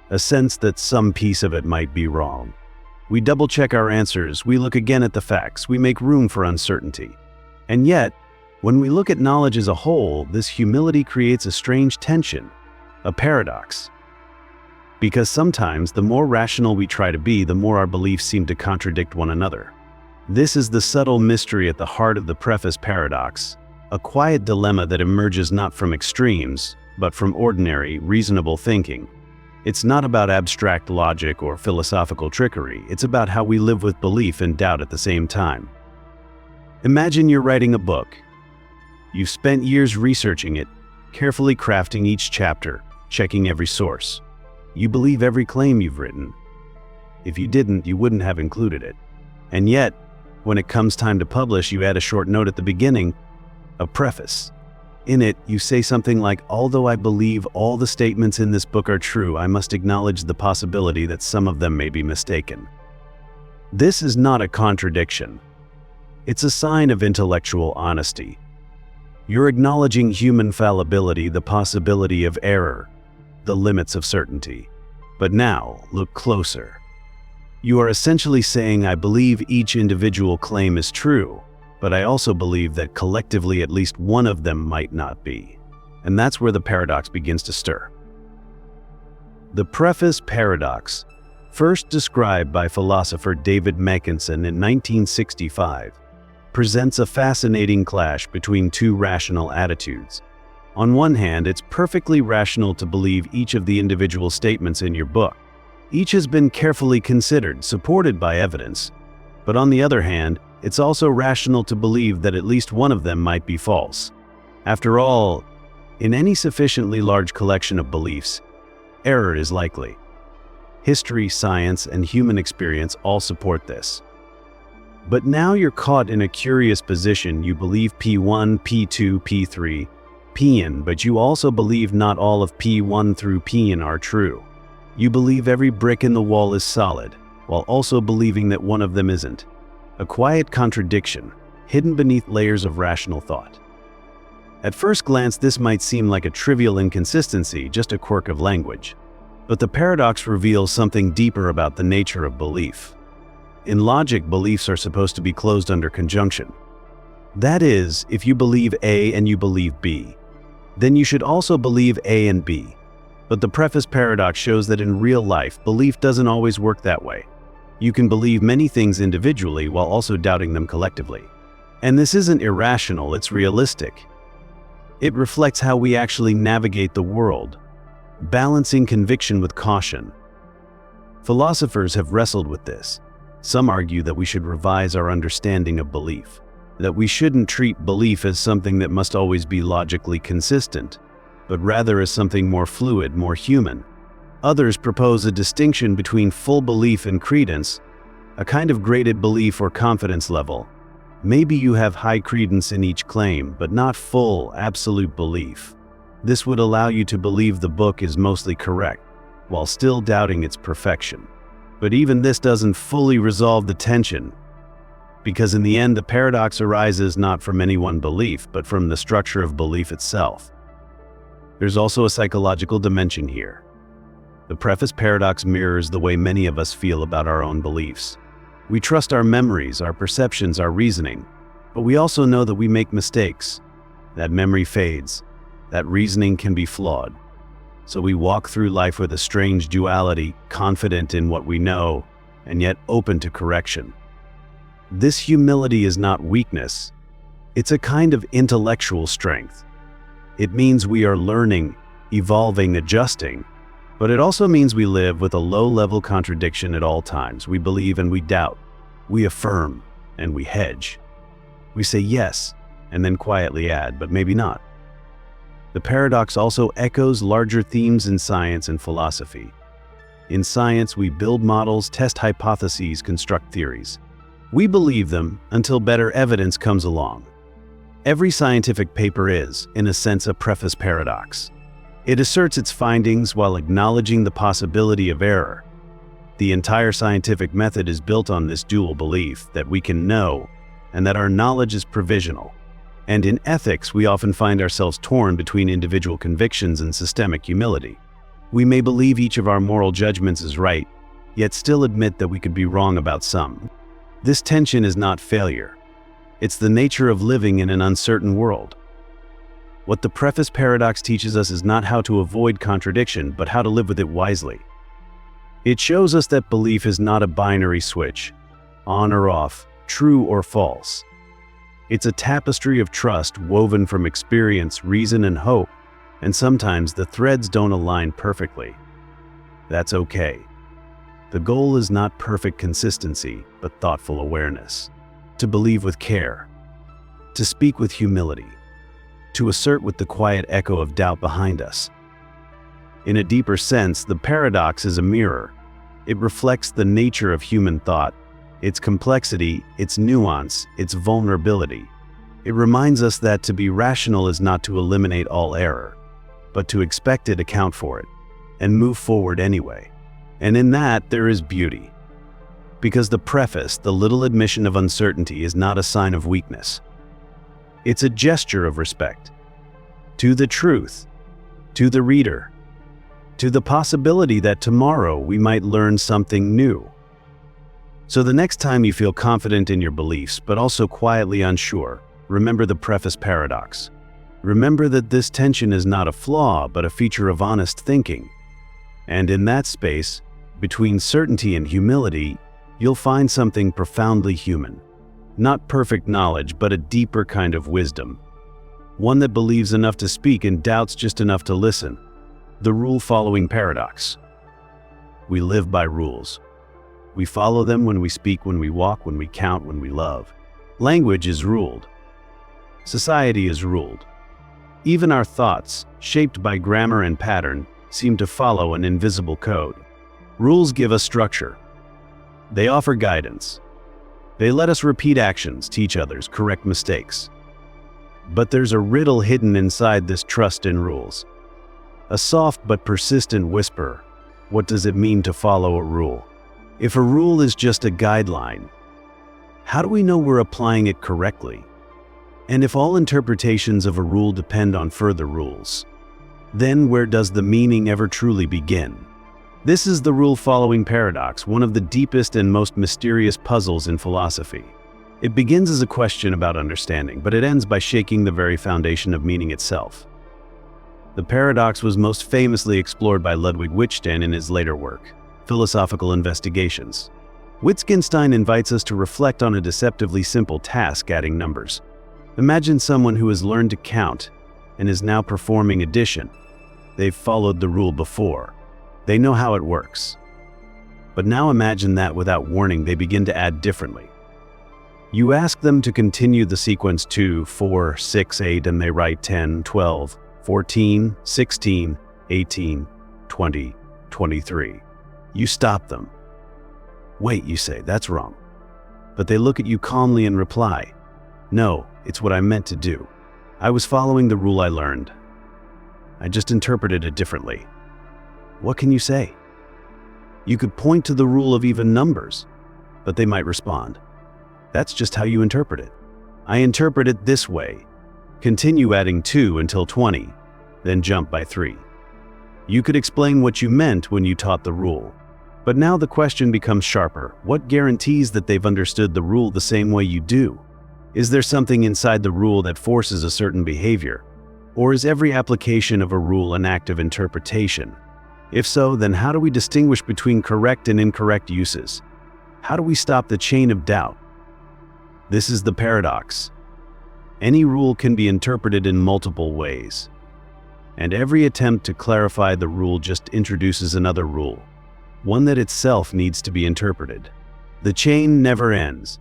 a sense that some piece of it might be wrong. We double-check our answers, we look again at the facts, we make room for uncertainty. And yet, when we look at knowledge as a whole, this humility creates a strange tension, a paradox. Because sometimes the more rational we try to be, the more our beliefs seem to contradict one another. This is the subtle mystery at the heart of the Preface paradox, a quiet dilemma that emerges not from extremes, but from ordinary, reasonable thinking. It's not about abstract logic or philosophical trickery, it's about how we live with belief and doubt at the same time. Imagine you're writing a book. You've spent years researching it, carefully crafting each chapter, checking every source. You believe every claim you've written. If you didn't, you wouldn't have included it. And yet, when it comes time to publish, you add a short note at the beginning, a preface. In it, you say something like, "Although I believe all the statements in this book are true, I must acknowledge the possibility that some of them may be mistaken." This is not a contradiction. It's a sign of intellectual honesty. You're acknowledging human fallibility, the possibility of error, the limits of certainty. But now, look closer. You are essentially saying, I believe each individual claim is true, but I also believe that collectively at least one of them might not be. And that's where the paradox begins to stir. The Preface paradox, first described by philosopher David Mackinson in 1965, presents a fascinating clash between two rational attitudes. On one hand, it's perfectly rational to believe each of the individual statements in your book. Each has been carefully considered, supported by evidence. But on the other hand, it's also rational to believe that at least one of them might be false. After all, in any sufficiently large collection of beliefs, error is likely. History, science, and human experience all support this. But now you're caught in a curious position. You believe P1, P2, P3, Pn, but you also believe not all of P1 through Pn are true. You believe every brick in the wall is solid, while also believing that one of them isn't. A quiet contradiction, hidden beneath layers of rational thought. At first glance, this might seem like a trivial inconsistency, just a quirk of language. But the paradox reveals something deeper about the nature of belief. In logic, beliefs are supposed to be closed under conjunction. That is, if you believe A and you believe B, then you should also believe A and B. But the Preface paradox shows that in real life, belief doesn't always work that way. You can believe many things individually while also doubting them collectively. And this isn't irrational, it's realistic. It reflects how we actually navigate the world, balancing conviction with caution. Philosophers have wrestled with this. Some argue that we should revise our understanding of belief, that we shouldn't treat belief as something that must always be logically consistent, but rather as something more fluid, more human. Others propose a distinction between full belief and credence, a kind of graded belief or confidence level. Maybe you have high credence in each claim, but not full, absolute belief. This would allow you to believe the book is mostly correct, while still doubting its perfection. But even this doesn't fully resolve the tension, because in the end the paradox arises not from any one belief, but from the structure of belief itself. There's also a psychological dimension here. The Preface paradox mirrors the way many of us feel about our own beliefs. We trust our memories, our perceptions, our reasoning, but we also know that we make mistakes. That memory fades. That reasoning can be flawed. So we walk through life with a strange duality, confident in what we know, and yet open to correction. This humility is not weakness. It's a kind of intellectual strength. It means we are learning, evolving, adjusting, but it also means we live with a low-level contradiction at all times. We believe and we doubt. We affirm and we hedge. We say yes, and then quietly add, but maybe not. The paradox also echoes larger themes in science and philosophy. In science, we build models, test hypotheses, construct theories. We believe them until better evidence comes along. Every scientific paper is, in a sense, a Preface paradox. It asserts its findings while acknowledging the possibility of error. The entire scientific method is built on this dual belief that we can know and that our knowledge is provisional. And in ethics, we often find ourselves torn between individual convictions and systemic humility. We may believe each of our moral judgments is right, yet still admit that we could be wrong about some. This tension is not failure. It's the nature of living in an uncertain world. What the preface paradox teaches us is not how to avoid contradiction, but how to live with it wisely. It shows us that belief is not a binary switch, on or off, true or false. It's a tapestry of trust woven from experience, reason, and hope, and sometimes the threads don't align perfectly. That's okay. The goal is not perfect consistency, but thoughtful awareness. To believe with care, to speak with humility, to assert with the quiet echo of doubt behind us. In a deeper sense, the paradox is a mirror. It reflects the nature of human thought, its complexity, its nuance, its vulnerability. It reminds us that to be rational is not to eliminate all error, but to expect it, account for it, and move forward anyway. And in that, there is beauty. Because the preface, the little admission of uncertainty, is not a sign of weakness. It's a gesture of respect. To the truth, to the reader, to the possibility that tomorrow we might learn something new. So the next time you feel confident in your beliefs, but also quietly unsure, remember the preface paradox. Remember that this tension is not a flaw, but a feature of honest thinking. And in that space, between certainty and humility, you'll find something profoundly human. Not perfect knowledge, but a deeper kind of wisdom. One that believes enough to speak and doubts just enough to listen. The rule-following paradox. We live by rules. We follow them when we speak, when we walk, when we count, when we love. Language is ruled. Society is ruled. Even our thoughts, shaped by grammar and pattern, seem to follow an invisible code. Rules give us structure. They offer guidance. They let us repeat actions, teach others, correct mistakes. But there's a riddle hidden inside this trust in rules. A soft but persistent whisper. What does it mean to follow a rule? If a rule is just a guideline, how do we know we're applying it correctly? And if all interpretations of a rule depend on further rules, then where does the meaning ever truly begin? This is the rule-following paradox, one of the deepest and most mysterious puzzles in philosophy. It begins as a question about understanding, but it ends by shaking the very foundation of meaning itself. The paradox was most famously explored by Ludwig Wittgenstein in his later work, Philosophical Investigations. Wittgenstein invites us to reflect on a deceptively simple task: adding numbers. Imagine someone who has learned to count and is now performing addition. They've followed the rule before. They know how it works. But now imagine that without warning they begin to add differently. You ask them to continue the sequence 2, 4, 6, 8, and they write 10, 12, 14, 16, 18, 20, 23. You stop them. Wait, you say, that's wrong. But they look at you calmly and reply, no, it's what I meant to do. I was following the rule I learned. I just interpreted it differently. What can you say? You could point to the rule of even numbers, but they might respond, that's just how you interpret it. I interpret it this way. Continue adding 2 until 20, then jump by 3. You could explain what you meant when you taught the rule. But now the question becomes sharper. What guarantees that they've understood the rule the same way you do? Is there something inside the rule that forces a certain behavior? Or is every application of a rule an act of interpretation? If so, then how do we distinguish between correct and incorrect uses? How do we stop the chain of doubt? This is the paradox. Any rule can be interpreted in multiple ways, and every attempt to clarify the rule just introduces another rule, one that itself needs to be interpreted. The chain never ends.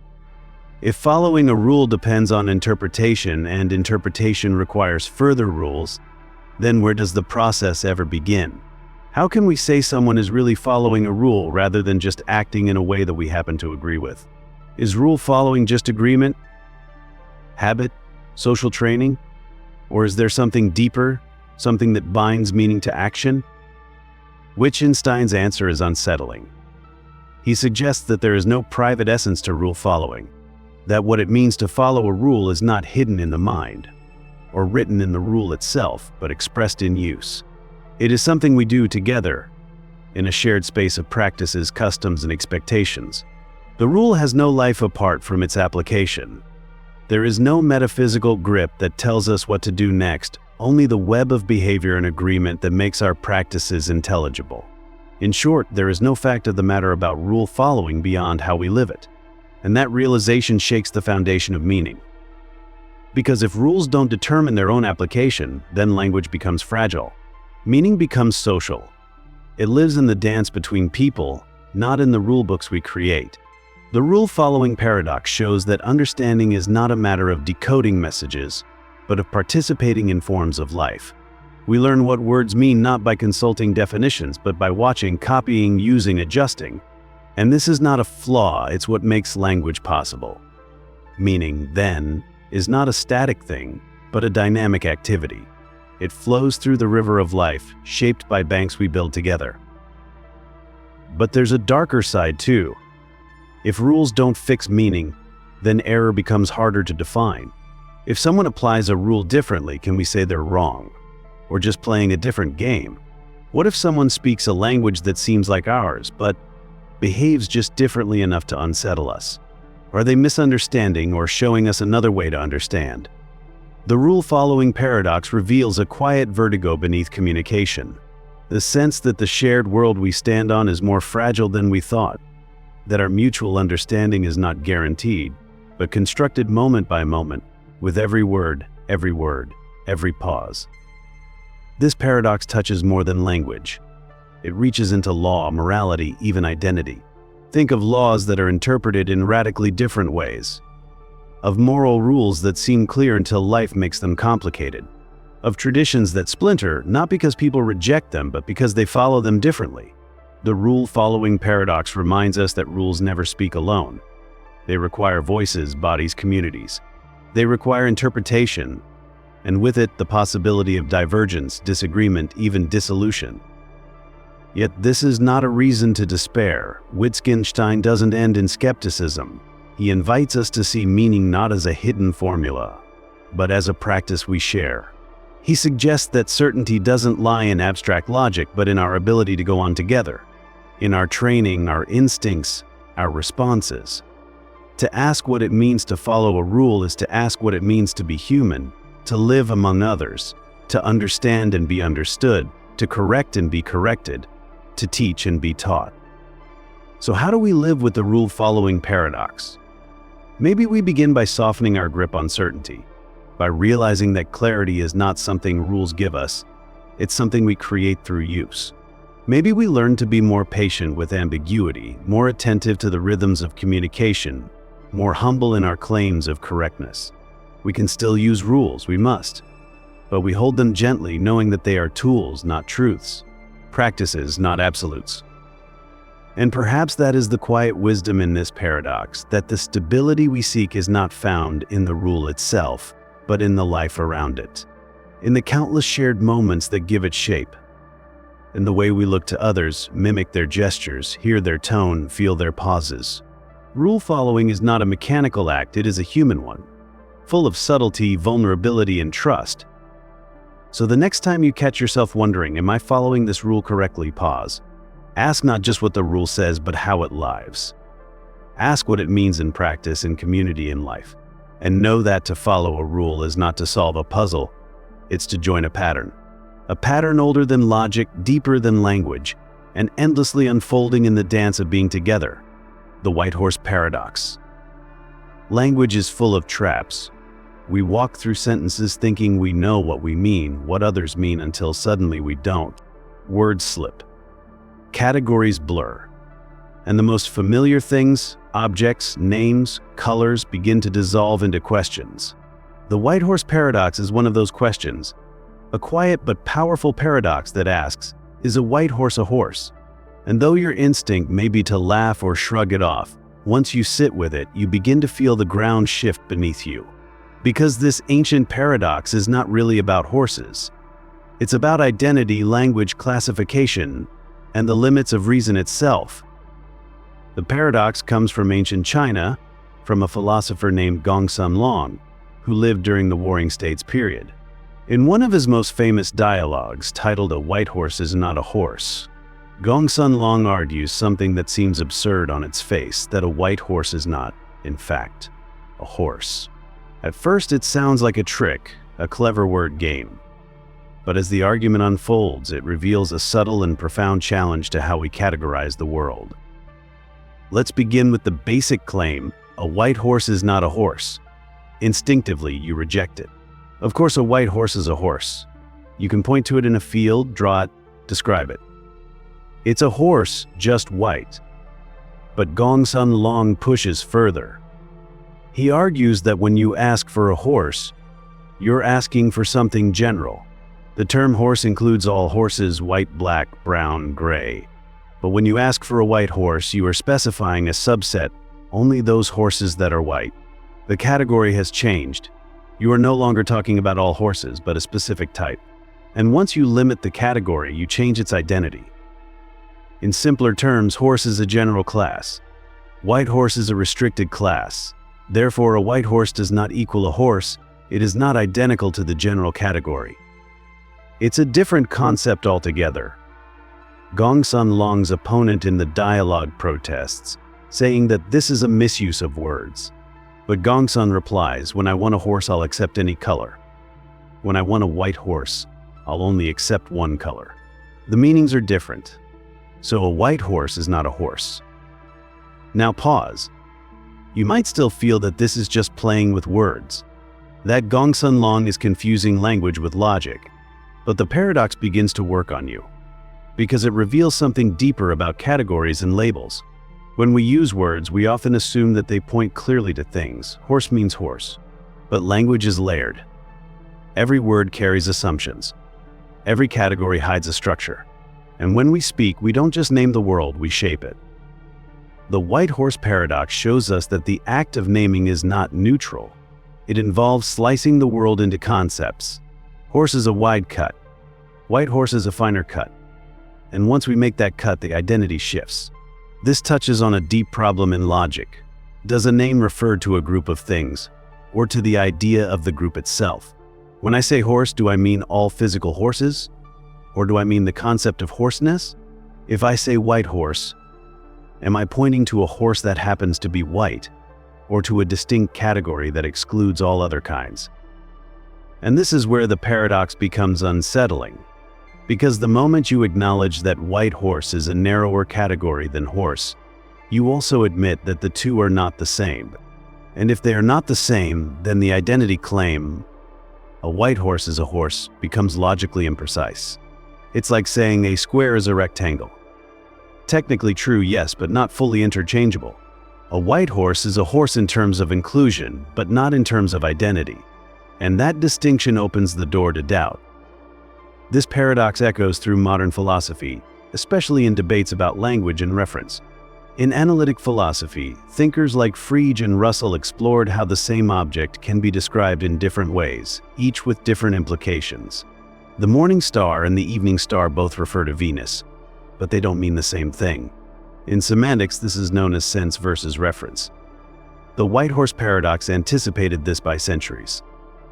If following a rule depends on interpretation and interpretation requires further rules, then where does the process ever begin? How can we say someone is really following a rule rather than just acting in a way that we happen to agree with? Is rule following just agreement, habit, social training? Or is there something deeper, something that binds meaning to action? Wittgenstein's answer is unsettling. He suggests that there is no private essence to rule following, that what it means to follow a rule is not hidden in the mind, or written in the rule itself, but expressed in use. It is something we do together, in a shared space of practices, customs, and expectations. The rule has no life apart from its application. There is no metaphysical grip that tells us what to do next, only the web of behavior and agreement that makes our practices intelligible. In short, there is no fact of the matter about rule following beyond how we live it. And that realization shakes the foundation of meaning. Because if rules don't determine their own application, then language becomes fragile. Meaning becomes social. It lives in the dance between people, not in the rulebooks we create. The rule-following paradox shows that understanding is not a matter of decoding messages, but of participating in forms of life. We learn what words mean not by consulting definitions, but by watching, copying, using, adjusting. And this is not a flaw, it's what makes language possible. Meaning, then, is not a static thing, but a dynamic activity. It flows through the river of life, shaped by banks we build together. But there's a darker side too. If rules don't fix meaning, then error becomes harder to define. If someone applies a rule differently, can we say they're wrong? Or just playing a different game? What if someone speaks a language that seems like ours, but behaves just differently enough to unsettle us? Are they misunderstanding or showing us another way to understand? The rule-following paradox reveals a quiet vertigo beneath communication. The sense that the shared world we stand on is more fragile than we thought. That our mutual understanding is not guaranteed, but constructed moment by moment, with every word, every pause. This paradox touches more than language. It reaches into law, morality, even identity. Think of laws that are interpreted in radically different ways. Of moral rules that seem clear until life makes them complicated. Of traditions that splinter, not because people reject them, but because they follow them differently. The rule-following paradox reminds us that rules never speak alone. They require voices, bodies, communities. They require interpretation, and with it the possibility of divergence, disagreement, even dissolution. Yet this is not a reason to despair. Wittgenstein doesn't end in skepticism. He invites us to see meaning not as a hidden formula, but as a practice we share. He suggests that certainty doesn't lie in abstract logic, but in our ability to go on together. In our training, our instincts, our responses. To ask what it means to follow a rule is to ask what it means to be human, to live among others, to understand and be understood, to correct and be corrected, to teach and be taught. So how do we live with the rule-following paradox? Maybe we begin by softening our grip on certainty, by realizing that clarity is not something rules give us, it's something we create through use. Maybe we learn to be more patient with ambiguity, more attentive to the rhythms of communication, more humble in our claims of correctness. We can still use rules, we must, but we hold them gently, knowing that they are tools, not truths, practices, not absolutes. And perhaps that is the quiet wisdom in this paradox, that the stability we seek is not found in the rule itself, but in the life around it, in the countless shared moments that give it shape, in the way we look to others, mimic their gestures, hear their tone, feel their pauses. Rule following is not a mechanical act, it is a human one, full of subtlety, vulnerability, and trust. So the next time you catch yourself wondering, am I following this rule correctly? Pause. Ask not just what the rule says, but how it lives. Ask what it means in practice, in community, in life. And know that to follow a rule is not to solve a puzzle, it's to join a pattern. A pattern older than logic, deeper than language, and endlessly unfolding in the dance of being together. The white horse paradox. Language is full of traps. We walk through sentences thinking we know what we mean, what others mean, until suddenly we don't. Words slip. Categories blur. And the most familiar things, objects, names, colors, begin to dissolve into questions. The white horse paradox is one of those questions. A quiet but powerful paradox that asks, is a white horse a horse? And though your instinct may be to laugh or shrug it off, once you sit with it, you begin to feel the ground shift beneath you. Because this ancient paradox is not really about horses. It's about identity, language, classification, and the limits of reason itself. The paradox comes from ancient China, from a philosopher named Gongsun Long, who lived during the Warring States period. In one of his most famous dialogues, titled "A White Horse is Not a Horse," Gongsun Long argues something that seems absurd on its face, that a white horse is not, in fact, a horse. At first, it sounds like a trick, a clever word game. But as the argument unfolds, it reveals a subtle and profound challenge to how we categorize the world. Let's begin with the basic claim: a white horse is not a horse. Instinctively, you reject it. Of course, a white horse is a horse. You can point to it in a field, draw it, describe it. It's a horse, just white. But Gongsun Long pushes further. He argues that when you ask for a horse, you're asking for something general. The term horse includes all horses, white, black, brown, gray. But when you ask for a white horse, you are specifying a subset, only those horses that are white. The category has changed. You are no longer talking about all horses, but a specific type. And once you limit the category, you change its identity. In simpler terms, horse is a general class. White horse is a restricted class. Therefore, a white horse does not equal a horse. It is not identical to the general category. It's a different concept altogether. Gongsun Long's opponent in the dialogue protests, saying that this is a misuse of words. But Gongsun replies, "When I want a horse, I'll accept any color. When I want a white horse, I'll only accept one color." The meanings are different. So a white horse is not a horse. Now pause. You might still feel that this is just playing with words, that Gongsun Long is confusing language with logic. But the paradox begins to work on you, because it reveals something deeper about categories and labels. When we use words, we often assume that they point clearly to things. Horse means horse. But language is layered. Every word carries assumptions. Every category hides a structure. And when we speak, we don't just name the world, we shape it. The white horse paradox shows us that the act of naming is not neutral. It involves slicing the world into concepts. Horse is a wide cut. White horse is a finer cut. And once we make that cut, the identity shifts. This touches on a deep problem in logic. Does a name refer to a group of things, or to the idea of the group itself? When I say horse, do I mean all physical horses? Or do I mean the concept of horseness? If I say white horse, am I pointing to a horse that happens to be white, or to a distinct category that excludes all other kinds? And this is where the paradox becomes unsettling. Because the moment you acknowledge that white horse is a narrower category than horse, you also admit that the two are not the same. And if they are not the same, then the identity claim, "a white horse is a horse," becomes logically imprecise. It's like saying a square is a rectangle. Technically true, yes, but not fully interchangeable. A white horse is a horse in terms of inclusion, but not in terms of identity. And that distinction opens the door to doubt. This paradox echoes through modern philosophy, especially in debates about language and reference. In analytic philosophy, thinkers like Frege and Russell explored how the same object can be described in different ways, each with different implications. The morning star and the evening star both refer to Venus, but they don't mean the same thing. In semantics, this is known as sense versus reference. The white horse paradox anticipated this by centuries.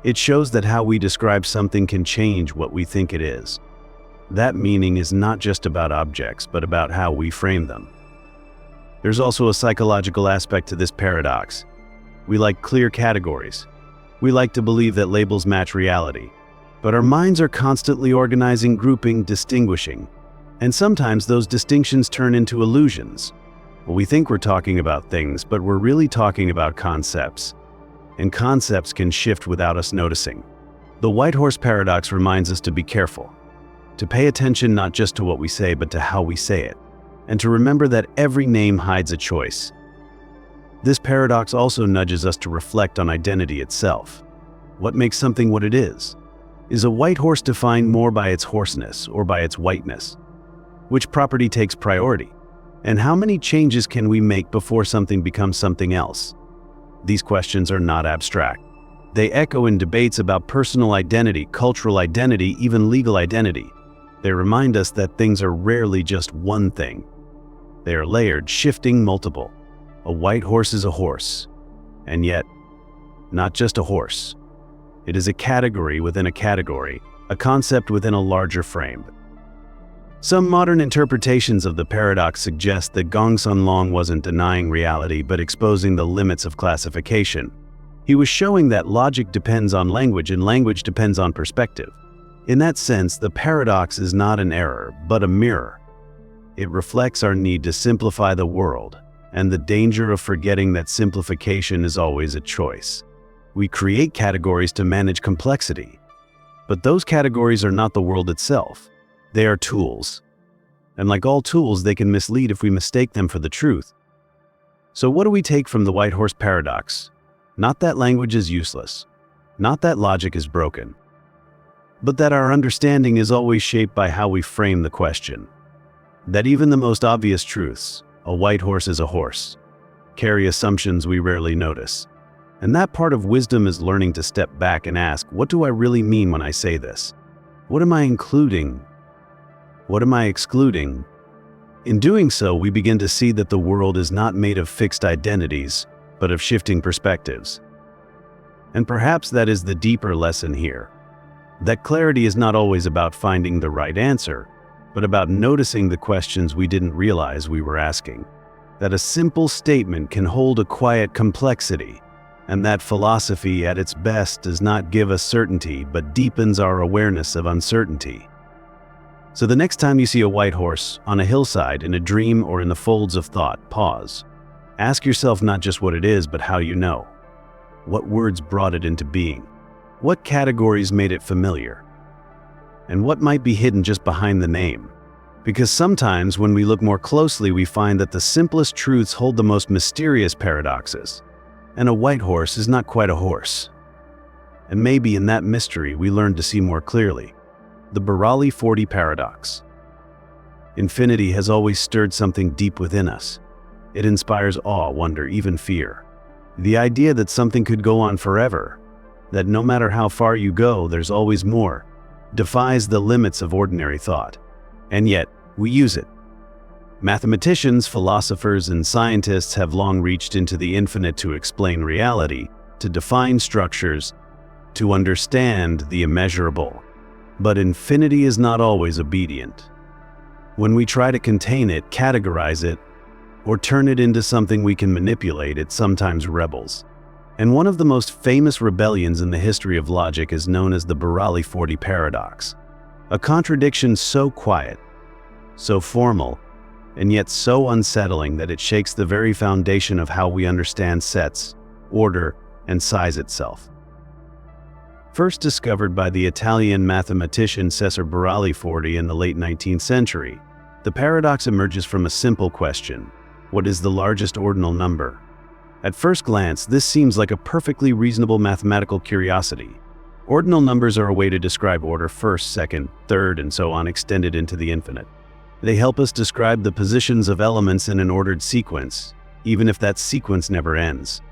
It shows that how we describe something can change what we think it is. That meaning is not just about objects, but about how we frame them. There's also a psychological aspect to this paradox. We like clear categories. We like to believe that labels match reality. But our minds are constantly organizing, grouping, distinguishing. And sometimes those distinctions turn into illusions. We think we're talking about things, but we're really talking about concepts. And concepts can shift without us noticing. The white horse paradox reminds us to be careful, to pay attention not just to what we say, but to how we say it, and to remember that every name hides a choice. This paradox also nudges us to reflect on identity itself. What makes something what it is? Is a white horse defined more by its horseness or by its whiteness? Which property takes priority? And how many changes can we make before something becomes something else? These questions are not abstract. They echo in debates about personal identity, cultural identity, even legal identity. They remind us that things are rarely just one thing. They are layered, shifting, multiple. A white horse is a horse, and yet, not just a horse. It is a category within a category, a concept within a larger frame. Some modern interpretations of the paradox suggest that Gongsun Long wasn't denying reality but exposing the limits of classification. He was showing that logic depends on language and language depends on perspective. In that sense, the paradox is not an error, but a mirror. It reflects our need to simplify the world and the danger of forgetting that simplification is always a choice. We create categories to manage complexity, but those categories are not the world itself. They are tools. And like all tools, they can mislead if we mistake them for the truth. So what do we take from the white horse paradox? Not that language is useless, not that logic is broken, but that our understanding is always shaped by how we frame the question. That even the most obvious truths, a white horse is a horse, carry assumptions we rarely notice. And that part of wisdom is learning to step back and ask, what do I really mean when I say this? What am I including? What am I excluding? In doing so, we begin to see that the world is not made of fixed identities, but of shifting perspectives. And perhaps that is the deeper lesson here. That clarity is not always about finding the right answer, but about noticing the questions we didn't realize we were asking. That a simple statement can hold a quiet complexity, and that philosophy at its best does not give us certainty, but deepens our awareness of uncertainty. So the next time you see a white horse, on a hillside, in a dream, or in the folds of thought, pause. Ask yourself not just what it is, but how you know. What words brought it into being? What categories made it familiar? And what might be hidden just behind the name? Because sometimes when we look more closely, we find that the simplest truths hold the most mysterious paradoxes. And a white horse is not quite a horse. And maybe in that mystery we learn to see more clearly. The Burali Forti paradox. Infinity has always stirred something deep within us. It inspires awe, wonder, even fear. The idea that something could go on forever, that no matter how far you go, there's always more, defies the limits of ordinary thought. And yet, we use it. Mathematicians, philosophers, and scientists have long reached into the infinite to explain reality, to define structures, to understand the immeasurable. But infinity is not always obedient. When we try to contain it, categorize it, or turn it into something we can manipulate, it sometimes rebels. And one of the most famous rebellions in the history of logic is known as the Burali Forti paradox. A contradiction so quiet, so formal, and yet so unsettling that it shakes the very foundation of how we understand sets, order, and size itself. First discovered by the Italian mathematician Cesare Burali Forti in the late 19th century, the paradox emerges from a simple question: what is the largest ordinal number? At first glance, this seems like a perfectly reasonable mathematical curiosity. Ordinal numbers are a way to describe order: first, second, third, and so on, extended into the infinite. They help us describe the positions of elements in an ordered sequence, even if that sequence never ends.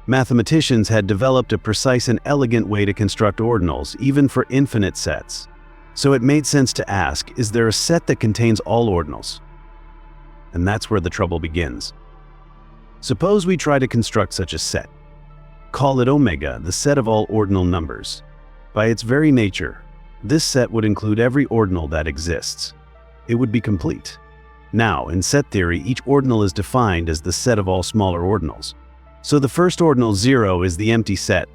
Mathematicians had developed a precise and elegant way to construct ordinals, even for infinite sets. So it made sense to ask, is there a set that contains all ordinals? And that's where the trouble begins. Suppose we try to construct such a set. Call it omega, the set of all ordinal numbers. By its very nature, this set would include every ordinal that exists. It would be complete. Now, in set theory, each ordinal is defined as the set of all smaller ordinals. So the first ordinal, 0, is the empty set.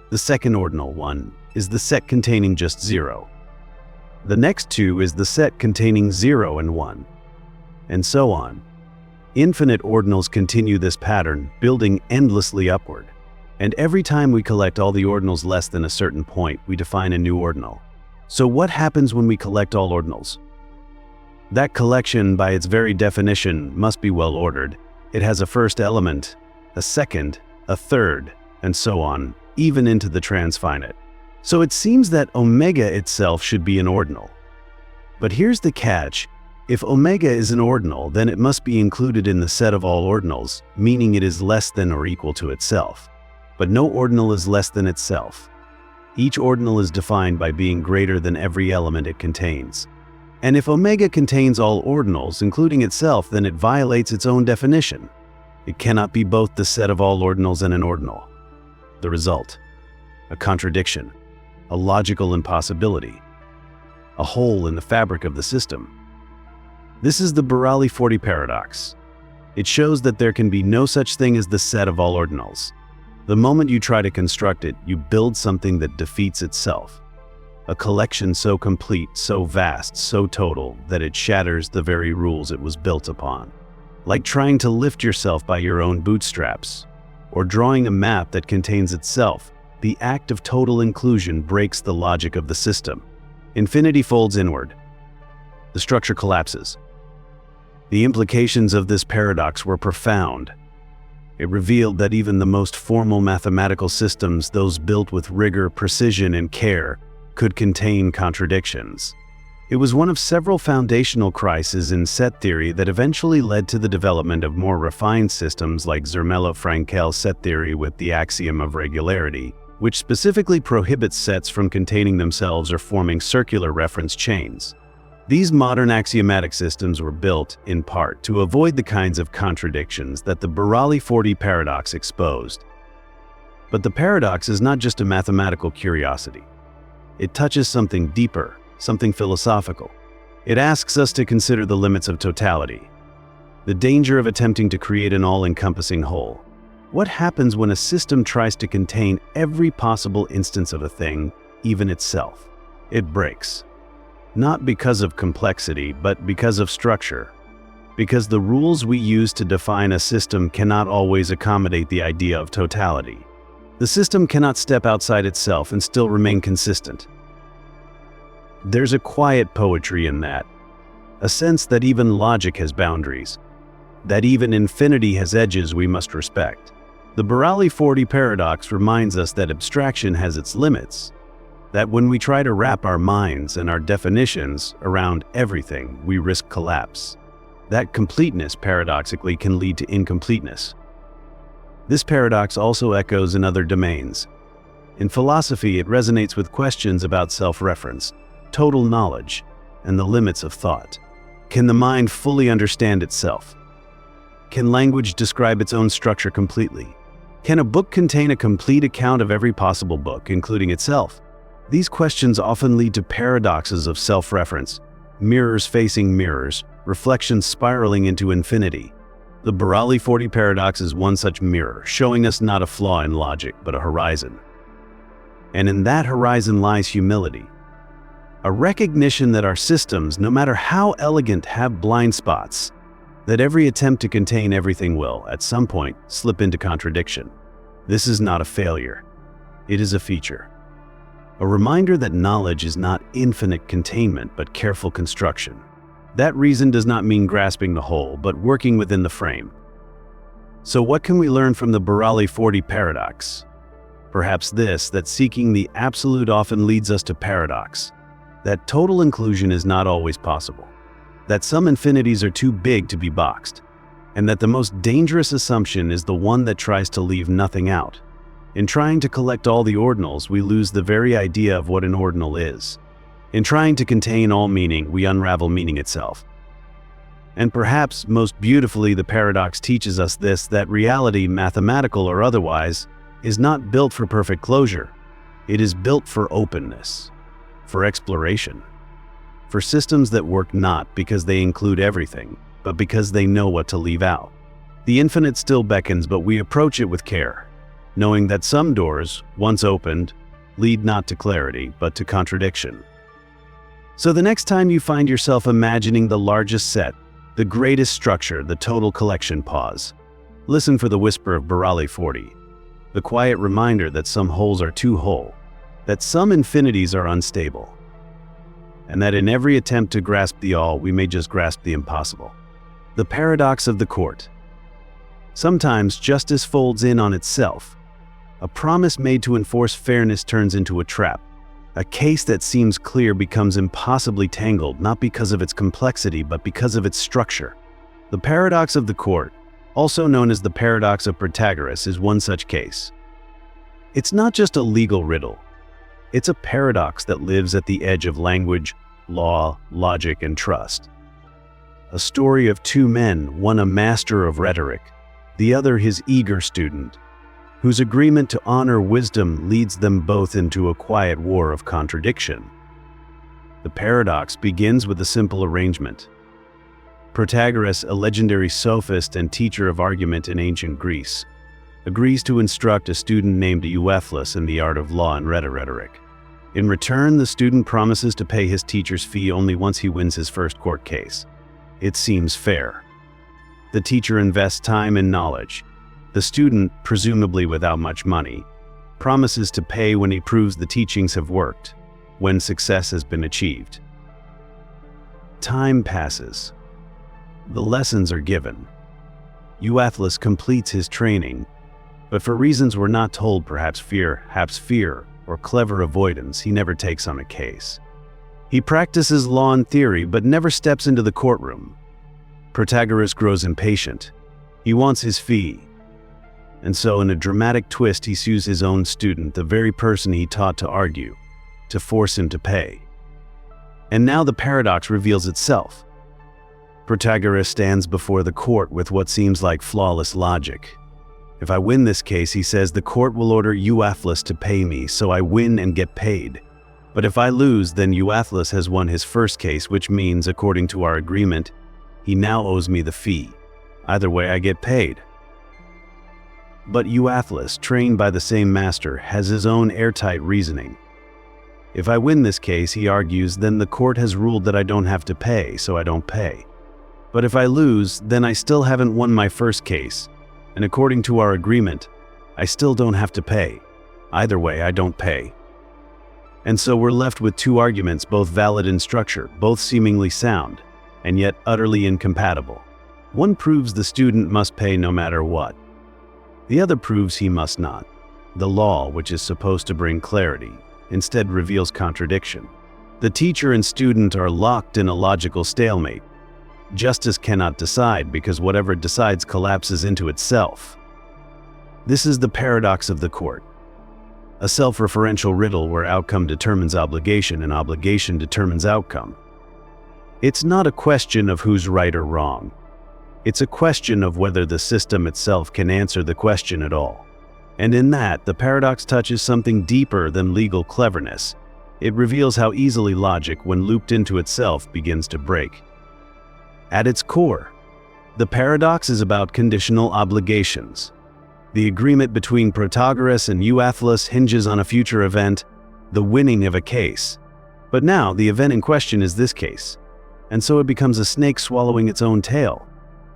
The second ordinal, 1, is the set containing just 0. The next 2 is the set containing 0 and 1. And so on. Infinite ordinals continue this pattern, building endlessly upward. And every time we collect all the ordinals less than a certain point, we define a new ordinal. So what happens when we collect all ordinals? That collection, by its very definition, must be well ordered. It has a first element, a second, a third, and so on, even into the transfinite. So it seems that omega itself should be an ordinal. But here's the catch. If omega is an ordinal, then it must be included in the set of all ordinals, meaning it is less than or equal to itself. But no ordinal is less than itself. Each ordinal is defined by being greater than every element it contains. And if omega contains all ordinals, including itself, then it violates its own definition. It cannot be both the set of all ordinals and an ordinal. The result: a contradiction, a logical impossibility, a hole in the fabric of the system. This is the Burali Forti paradox. It shows that there can be no such thing as the set of all ordinals. The moment you try to construct it, you build something that defeats itself. A collection so complete, so vast, so total, that it shatters the very rules it was built upon. Like trying to lift yourself by your own bootstraps, or drawing a map that contains itself, the act of total inclusion breaks the logic of the system. Infinity folds inward. The structure collapses. The implications of this paradox were profound. It revealed that even the most formal mathematical systems, those built with rigor, precision, and care, could contain contradictions. It was one of several foundational crises in set theory that eventually led to the development of more refined systems like Zermelo-Frankel set theory with the axiom of regularity, which specifically prohibits sets from containing themselves or forming circular reference chains. These modern axiomatic systems were built, in part, to avoid the kinds of contradictions that the Burali Forti paradox exposed. But the paradox is not just a mathematical curiosity. It touches something deeper, something philosophical. It asks us to consider the limits of totality, the danger of attempting to create an all-encompassing whole. What happens when a system tries to contain every possible instance of a thing, even itself? It breaks. Not because of complexity, but because of structure. Because the rules we use to define a system cannot always accommodate the idea of totality. The system cannot step outside itself and still remain consistent. There's a quiet poetry in that, a sense that even logic has boundaries, that even infinity has edges we must respect. The Burali Forti paradox reminds us that abstraction has its limits, that when we try to wrap our minds and our definitions around everything, we risk collapse. That completeness, paradoxically, can lead to incompleteness. This paradox also echoes in other domains. In philosophy, it resonates with questions about self-reference, total knowledge, and the limits of thought. Can the mind fully understand itself? Can language describe its own structure completely? Can a book contain a complete account of every possible book, including itself? These questions often lead to paradoxes of self-reference, mirrors facing mirrors, reflections spiraling into infinity. The Burali Forti paradox is one such mirror, showing us not a flaw in logic, but a horizon. And in that horizon lies humility. A recognition that our systems, no matter how elegant, have blind spots, that every attempt to contain everything will, at some point, slip into contradiction. This is not a failure. It is a feature. A reminder that knowledge is not infinite containment, but careful construction. That reason does not mean grasping the whole, but working within the frame. So what can we learn from the Burali Forti paradox? Perhaps this, that seeking the absolute often leads us to paradox, that total inclusion is not always possible, that some infinities are too big to be boxed, and that the most dangerous assumption is the one that tries to leave nothing out. In trying to collect all the ordinals, we lose the very idea of what an ordinal is. In trying to contain all meaning, we unravel meaning itself. And perhaps most beautifully, the paradox teaches us this, that reality, mathematical or otherwise, is not built for perfect closure. It is built for openness, for exploration, for systems that work not because they include everything, but because they know what to leave out. The infinite still beckons, but we approach it with care, knowing that some doors, once opened, lead not to clarity, but to contradiction. So the next time you find yourself imagining the largest set, the greatest structure, the total collection, pause. Listen for the whisper of Burali Forti, the quiet reminder that some wholes are too whole, that some infinities are unstable, and that in every attempt to grasp the all, we may just grasp the impossible. The paradox of the court. Sometimes justice folds in on itself. A promise made to enforce fairness turns into a trap. A case that seems clear becomes impossibly tangled, not because of its complexity, but because of its structure. The paradox of the court, also known as the paradox of Protagoras, is one such case. It's not just a legal riddle. It's a paradox that lives at the edge of language, law, logic, and trust. A story of two men, one a master of rhetoric, the other his eager student, whose agreement to honor wisdom leads them both into a quiet war of contradiction. The paradox begins with a simple arrangement. Protagoras, a legendary sophist and teacher of argument in ancient Greece, agrees to instruct a student named Euathlus in the art of law and rhetoric. In return, the student promises to pay his teacher's fee only once he wins his first court case. It seems fair. The teacher invests time and knowledge. The student, presumably without much money, promises to pay when he proves the teachings have worked, when success has been achieved. Time passes. The lessons are given. Euathlus completes his training, but for reasons we're not told, perhaps fear, or clever avoidance, he never takes on a case. He practices law in theory, but never steps into the courtroom. Protagoras grows impatient. He wants his fee. And so, in a dramatic twist, he sues his own student, the very person he taught to argue, to force him to pay. And now the paradox reveals itself. Protagoras stands before the court with what seems like flawless logic. If I win this case, he says, the court will order Euathlus to pay me, so I win and get paid. But if I lose, then Euathlus has won his first case, which means, according to our agreement, he now owes me the fee. Either way, I get paid. But Euathlus, trained by the same master, has his own airtight reasoning. If I win this case, he argues, then the court has ruled that I don't have to pay, so I don't pay. But if I lose, then I still haven't won my first case, and according to our agreement, I still don't have to pay. Either way, I don't pay. And so we're left with two arguments, both valid in structure, both seemingly sound, and yet utterly incompatible. One proves the student must pay no matter what. The other proves he must not. The law, which is supposed to bring clarity, instead reveals contradiction. The teacher and student are locked in a logical stalemate. Justice cannot decide because whatever it decides collapses into itself. This is the paradox of the court. A self-referential riddle where outcome determines obligation and obligation determines outcome. It's not a question of who's right or wrong. It's a question of whether the system itself can answer the question at all. And in that, the paradox touches something deeper than legal cleverness. It reveals how easily logic, when looped into itself, begins to break. At its core, the paradox is about conditional obligations. The agreement between Protagoras and Euathlus hinges on a future event, the winning of a case. But now, the event in question is this case, and so it becomes a snake swallowing its own tail.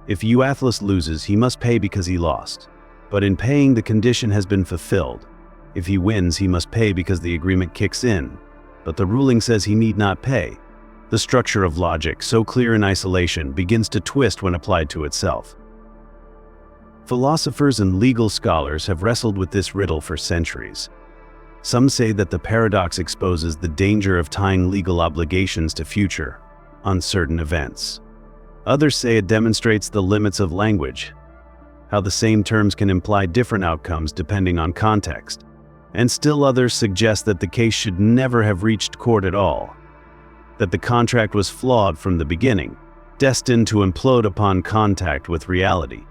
If Euathlus loses, he must pay because he lost. But in paying, the condition has been fulfilled. If he wins, he must pay because the agreement kicks in. But the ruling says he need not pay. The structure of logic, so clear in isolation, begins to twist when applied to itself. Philosophers and legal scholars have wrestled with this riddle for centuries. Some say that the paradox exposes the danger of tying legal obligations to future, uncertain events. Others say it demonstrates the limits of language, how the same terms can imply different outcomes depending on context. And still others suggest that the case should never have reached court at all, that the contract was flawed from the beginning, destined to implode upon contact with reality.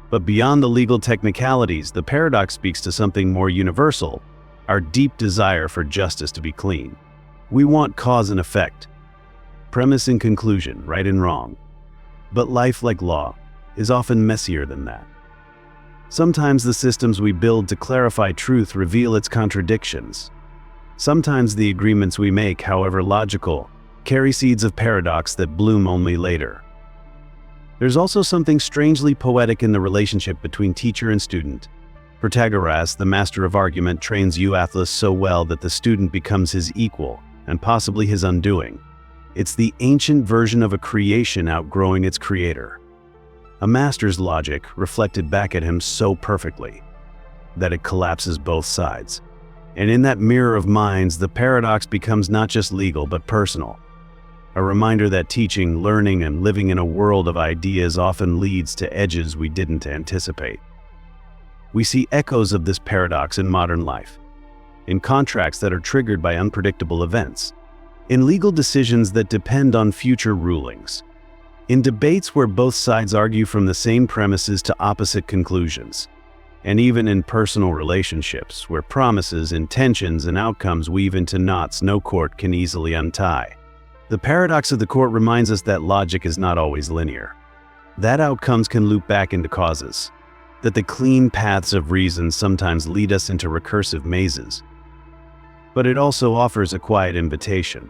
But beyond the legal technicalities, the paradox speaks to something more universal, our deep desire for justice to be clean. We want cause and effect, premise and conclusion, right and wrong. But life, like law, is often messier than that. Sometimes the systems we build to clarify truth reveal its contradictions. Sometimes the agreements we make, however logical, carry seeds of paradox that bloom only later. There's also something strangely poetic in the relationship between teacher and student. Protagoras, the master of argument, trains Euathlus so well that the student becomes his equal, and possibly his undoing. It's the ancient version of a creation outgrowing its creator. A master's logic reflected back at him so perfectly that it collapses both sides. And in that mirror of minds, the paradox becomes not just legal but personal. A reminder that teaching, learning, and living in a world of ideas often leads to edges we didn't anticipate. We see echoes of this paradox in modern life, in contracts that are triggered by unpredictable events, in legal decisions that depend on future rulings, in debates where both sides argue from the same premises to opposite conclusions, and even in personal relationships where promises, intentions, and outcomes weave into knots no court can easily untie. The paradox of the court reminds us that logic is not always linear, that outcomes can loop back into causes, that the clean paths of reason sometimes lead us into recursive mazes. But it also offers a quiet invitation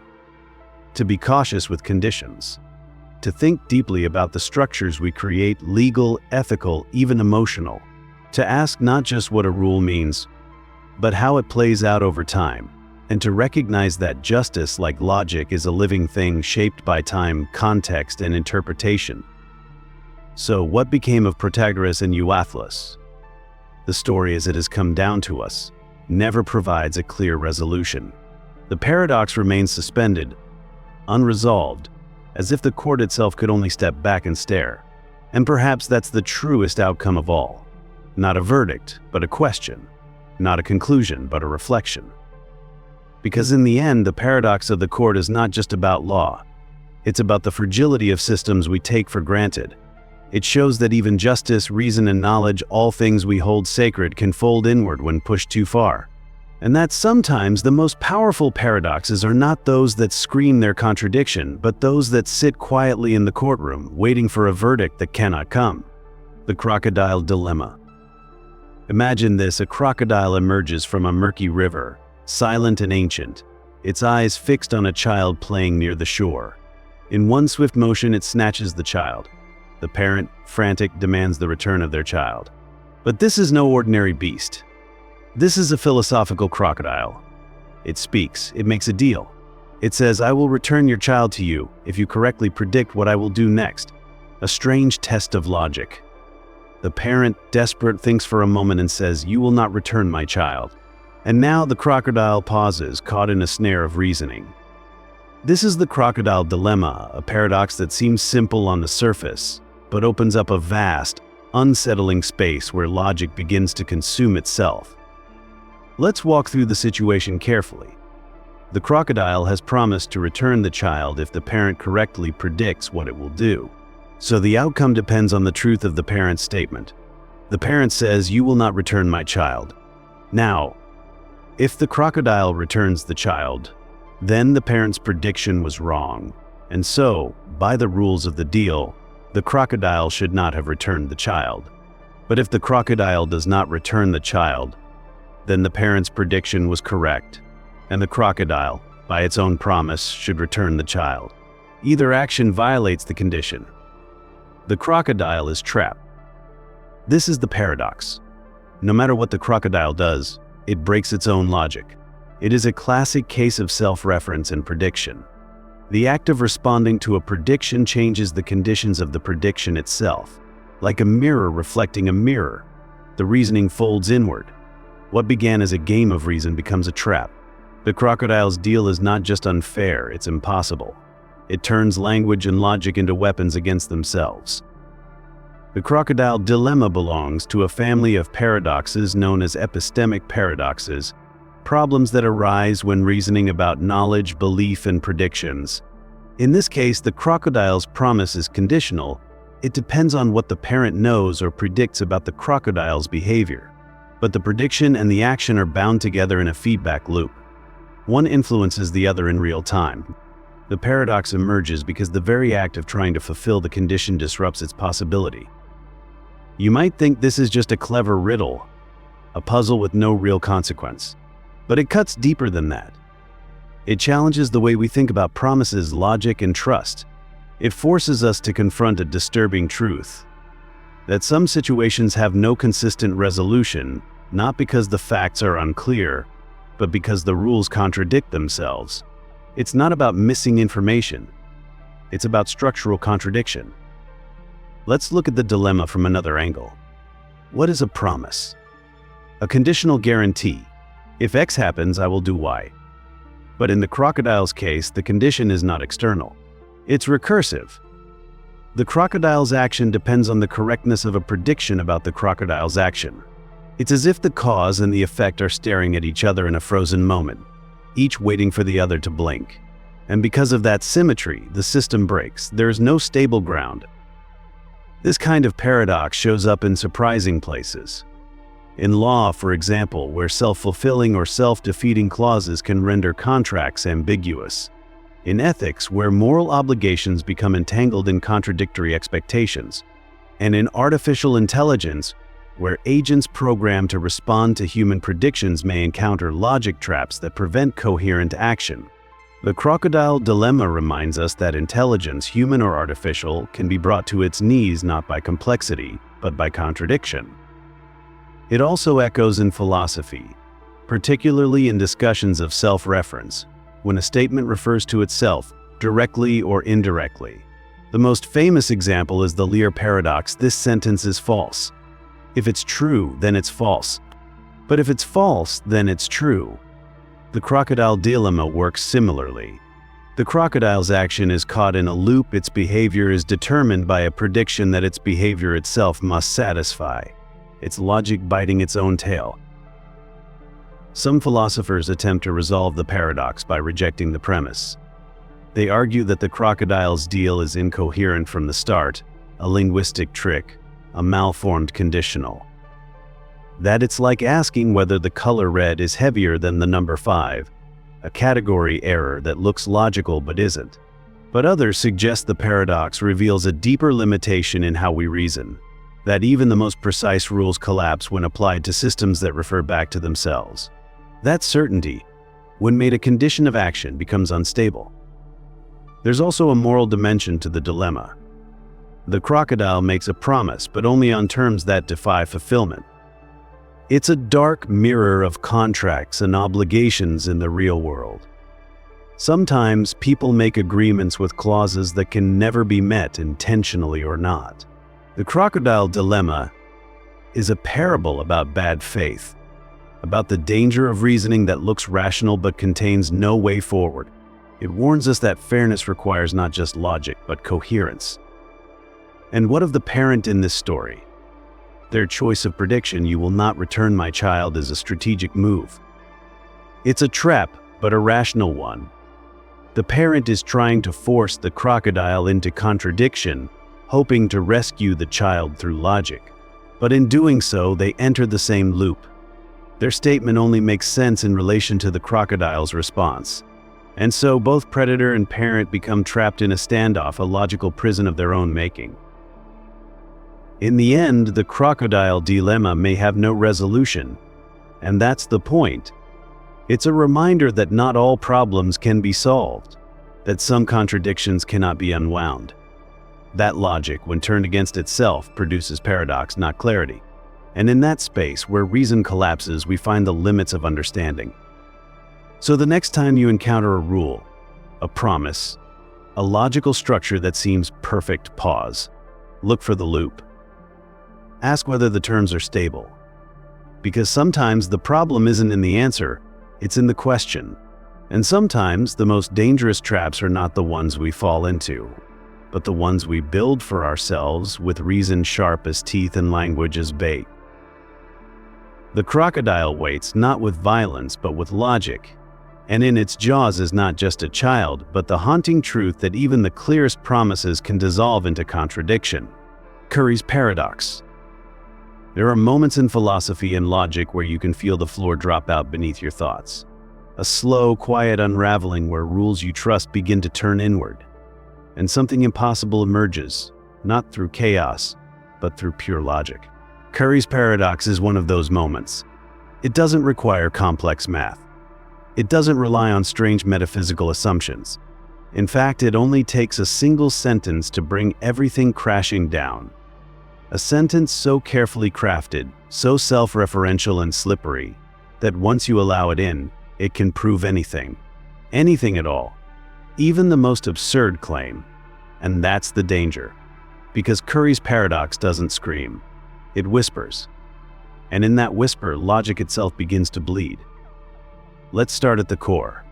to be cautious with conditions, to think deeply about the structures we create, legal, ethical, even emotional, to ask not just what a rule means, but how it plays out over time, and to recognize that justice, like logic, is a living thing shaped by time, context, and interpretation. So, what became of Protagoras and Euathlus? The story as it has come down to us never provides a clear resolution. The paradox remains suspended, unresolved, as if the court itself could only step back and stare. And perhaps that's the truest outcome of all. Not a verdict, but a question. Not a conclusion, but a reflection. Because in the end, the paradox of the court is not just about law. It's about the fragility of systems we take for granted. It shows that even justice, reason, and knowledge, all things we hold sacred, can fold inward when pushed too far. And that sometimes the most powerful paradoxes are not those that scream their contradiction, but those that sit quietly in the courtroom, waiting for a verdict that cannot come. The crocodile dilemma. Imagine this: a crocodile emerges from a murky river, silent and ancient, its eyes fixed on a child playing near the shore. In one swift motion, it snatches the child. The parent, frantic, demands the return of their child. But this is no ordinary beast. This is a philosophical crocodile. It speaks, it makes a deal. It says, "I will return your child to you if you correctly predict what I will do next." A strange test of logic. The parent, desperate, thinks for a moment and says, "You will not return my child." And now the crocodile pauses, caught in a snare of reasoning. This is the crocodile dilemma, a paradox that seems simple on the surface, but opens up a vast, unsettling space where logic begins to consume itself. Let's walk through the situation carefully. The crocodile has promised to return the child if the parent correctly predicts what it will do. So the outcome depends on the truth of the parent's statement. The parent says, "You will not return my child." Now, if the crocodile returns the child, then the parent's prediction was wrong. And so, by the rules of the deal, the crocodile should not have returned the child. But if the crocodile does not return the child, then the parent's prediction was correct, and the crocodile, by its own promise, should return the child. Either action violates the condition. The crocodile is trapped. This is the paradox. No matter what the crocodile does, it breaks its own logic. It is a classic case of self-reference and prediction. The act of responding to a prediction changes the conditions of the prediction itself. Like a mirror reflecting a mirror, the reasoning folds inward. What began as a game of reason becomes a trap. The crocodile's deal is not just unfair, it's impossible. It turns language and logic into weapons against themselves. The crocodile dilemma belongs to a family of paradoxes known as epistemic paradoxes, problems that arise when reasoning about knowledge, belief, and predictions. In this case, the crocodile's promise is conditional. It depends on what the parent knows or predicts about the crocodile's behavior. But the prediction and the action are bound together in a feedback loop. One influences the other in real time. The paradox emerges because the very act of trying to fulfill the condition disrupts its possibility. You might think this is just a clever riddle, a puzzle with no real consequence. But it cuts deeper than that. It challenges the way we think about promises, logic, and trust. It forces us to confront a disturbing truth: that some situations have no consistent resolution, not because the facts are unclear, but because the rules contradict themselves. It's not about missing information. It's about structural contradiction. Let's look at the dilemma from another angle. What is a promise? A conditional guarantee. If X happens, I will do Y. But in the crocodile's case, the condition is not external. It's recursive. The crocodile's action depends on the correctness of a prediction about the crocodile's action. It's as if the cause and the effect are staring at each other in a frozen moment, each waiting for the other to blink. And because of that symmetry, the system breaks. There is no stable ground. This kind of paradox shows up in surprising places. In law, for example, where self-fulfilling or self-defeating clauses can render contracts ambiguous. In ethics, where moral obligations become entangled in contradictory expectations. And in artificial intelligence, where agents programmed to respond to human predictions may encounter logic traps that prevent coherent action. The crocodile dilemma reminds us that intelligence, human or artificial, can be brought to its knees not by complexity, but by contradiction. It also echoes in philosophy, particularly in discussions of self-reference, when a statement refers to itself, directly or indirectly. The most famous example is the Lear paradox: this sentence is false. If it's true, then it's false. But if it's false, then it's true. The crocodile dilemma works similarly. The crocodile's action is caught in a loop. Its behavior is determined by a prediction that its behavior itself must satisfy, its logic biting its own tail. Some philosophers attempt to resolve the paradox by rejecting the premise. They argue that the crocodile's deal is incoherent from the start, a linguistic trick, a malformed conditional. That it's like asking whether the color red is heavier than the number 5, a category error that looks logical but isn't. But others suggest the paradox reveals a deeper limitation in how we reason, that even the most precise rules collapse when applied to systems that refer back to themselves. That certainty, when made a condition of action, becomes unstable. There's also a moral dimension to the dilemma. The crocodile makes a promise, but only on terms that defy fulfillment. It's a dark mirror of contracts and obligations in the real world. Sometimes people make agreements with clauses that can never be met, intentionally or not. The crocodile dilemma is a parable about bad faith, about the danger of reasoning that looks rational but contains no way forward. It warns us that fairness requires not just logic, but coherence. And what of the parent in this story? Their choice of prediction, "you will not return my child," is a strategic move. It's a trap, but a rational one. The parent is trying to force the crocodile into contradiction, hoping to rescue the child through logic. But in doing so, they enter the same loop. Their statement only makes sense in relation to the crocodile's response. And so both predator and parent become trapped in a standoff, a logical prison of their own making. In the end, the crocodile dilemma may have no resolution, and that's the point. It's a reminder that not all problems can be solved, that some contradictions cannot be unwound. That logic, when turned against itself, produces paradox, not clarity. And in that space where reason collapses, we find the limits of understanding. So the next time you encounter a rule, a promise, a logical structure that seems perfect, pause. Look for the loop. Ask whether the terms are stable. Because sometimes the problem isn't in the answer, it's in the question. And sometimes the most dangerous traps are not the ones we fall into, but the ones we build for ourselves with reason sharp as teeth and language as bait. The crocodile waits not with violence but with logic, and in its jaws is not just a child, but the haunting truth that even the clearest promises can dissolve into contradiction. Curry's paradox. There are moments in philosophy and logic where you can feel the floor drop out beneath your thoughts. A slow, quiet unraveling where rules you trust begin to turn inward, and something impossible emerges, not through chaos, but through pure logic. Curry's paradox is one of those moments. It doesn't require complex math. It doesn't rely on strange metaphysical assumptions. In fact, it only takes a single sentence to bring everything crashing down. A sentence so carefully crafted, so self-referential and slippery, that once you allow it in, it can prove anything. Anything at all. Even the most absurd claim. And that's the danger. Because Curry's paradox doesn't scream. It whispers. And in that whisper, logic itself begins to bleed. Let's start at the core.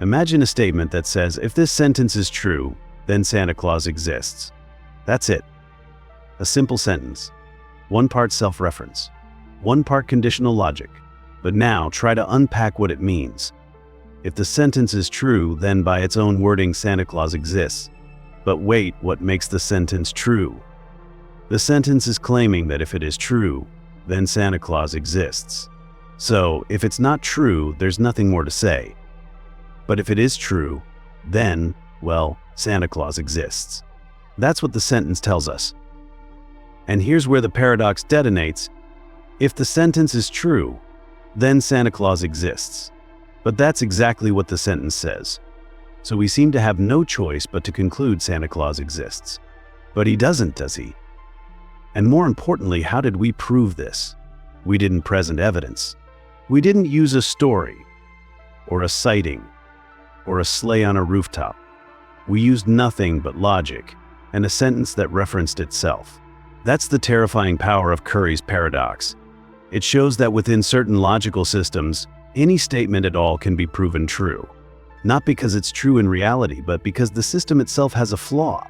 Imagine a statement that says, if this sentence is true, then Santa Claus exists. That's it. A simple sentence. One part self-reference. One part conditional logic. But now try to unpack what it means. If the sentence is true, then by its own wording, Santa Claus exists. But wait, what makes the sentence true? The sentence is claiming that if it is true, then Santa Claus exists. So, if it's not true, there's nothing more to say. But if it is true, then, well, Santa Claus exists. That's what the sentence tells us. And here's where the paradox detonates. If the sentence is true, then Santa Claus exists. But that's exactly what the sentence says. So we seem to have no choice but to conclude Santa Claus exists. But he doesn't, does he? And more importantly, how did we prove this? We didn't present evidence. We didn't use a story, or a sighting, or a sleigh on a rooftop. We used nothing but logic and a sentence that referenced itself. That's the terrifying power of Curry's paradox. It shows that within certain logical systems, any statement at all can be proven true. Not because it's true in reality, but because the system itself has a flaw.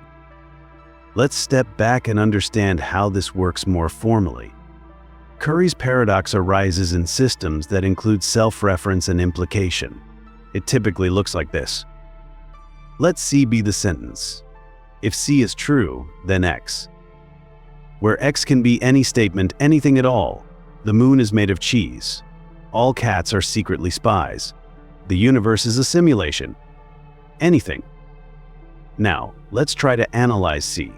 Let's step back and understand how this works more formally. Curry's paradox arises in systems that include self-reference and implication. It typically looks like this. Let C be the sentence. If C is true, then X. Where X can be any statement, anything at all. The moon is made of cheese. All cats are secretly spies. The universe is a simulation. Anything. Now, let's try to analyze C.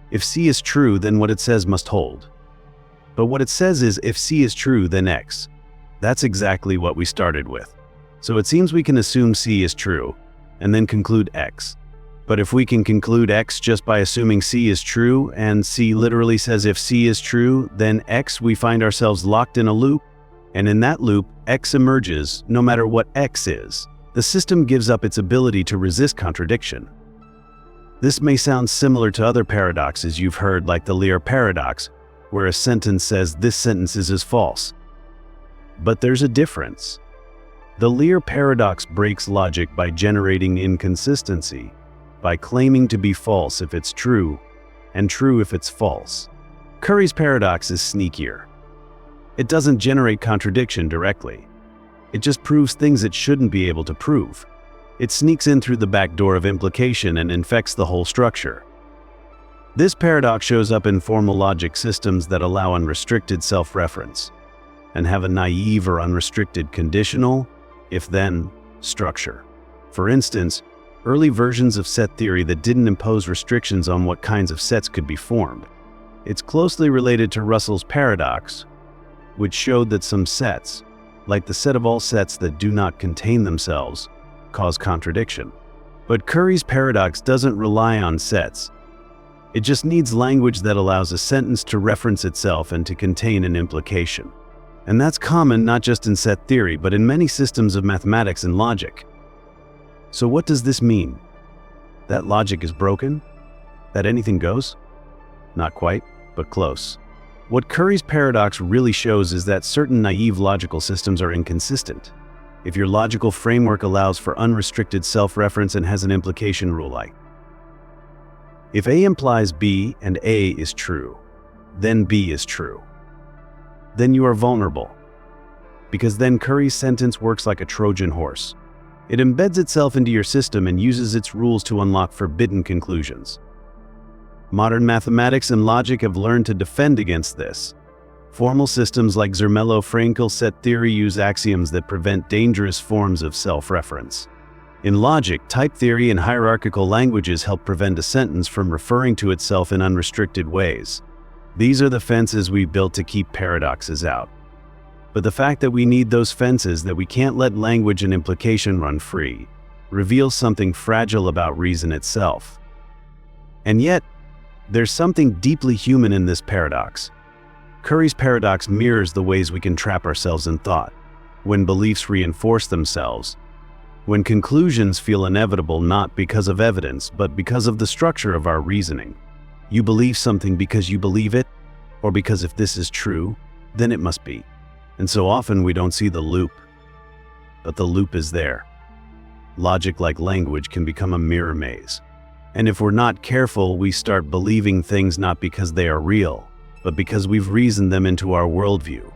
If C is true, then what it says must hold. But what it says is, if C is true, then X. That's exactly what we started with. So it seems we can assume C is true, and then conclude X. But if we can conclude X just by assuming C is true, and C literally says if C is true, then X, we find ourselves locked in a loop, and in that loop, X emerges no matter what X is. The system gives up its ability to resist contradiction. This may sound similar to other paradoxes you've heard, like the Lear paradox, where a sentence says this sentence is false. But there's a difference. The Lear paradox breaks logic by generating inconsistency, by claiming to be false if it's true, and true if it's false. Curry's paradox is sneakier. It doesn't generate contradiction directly. It just proves things it shouldn't be able to prove. It sneaks in through the back door of implication and infects the whole structure. This paradox shows up in formal logic systems that allow unrestricted self-reference and have a naive or unrestricted conditional, if-then, structure. For instance, early versions of set theory that didn't impose restrictions on what kinds of sets could be formed. It's closely related to Russell's paradox, which showed that some sets, like the set of all sets that do not contain themselves, cause contradiction. But Curry's paradox doesn't rely on sets. It just needs language that allows a sentence to reference itself and to contain an implication. And that's common not just in set theory, but in many systems of mathematics and logic. So what does this mean? That logic is broken? That anything goes? Not quite, but close. What Curry's paradox really shows is that certain naive logical systems are inconsistent. If your logical framework allows for unrestricted self-reference and has an implication rule like, if A implies B and A is true, then B is true. Then you are vulnerable. Because then Curry's sentence works like a Trojan horse. It embeds itself into your system and uses its rules to unlock forbidden conclusions. Modern mathematics and logic have learned to defend against this. Formal systems like Zermelo-Fraenkel set theory use axioms that prevent dangerous forms of self-reference. In logic, type theory and hierarchical languages help prevent a sentence from referring to itself in unrestricted ways. These are the fences we built to keep paradoxes out. But the fact that we need those fences, that we can't let language and implication run free, reveals something fragile about reason itself. And yet, there's something deeply human in this paradox. Curry's paradox mirrors the ways we can trap ourselves in thought, when beliefs reinforce themselves, when conclusions feel inevitable not because of evidence, but because of the structure of our reasoning. You believe something because you believe it, or because if this is true, then it must be. And so often we don't see the loop. But the loop is there. Logic, like language, can become a mirror maze. And if we're not careful, we start believing things not because they are real, but because we've reasoned them into our worldview.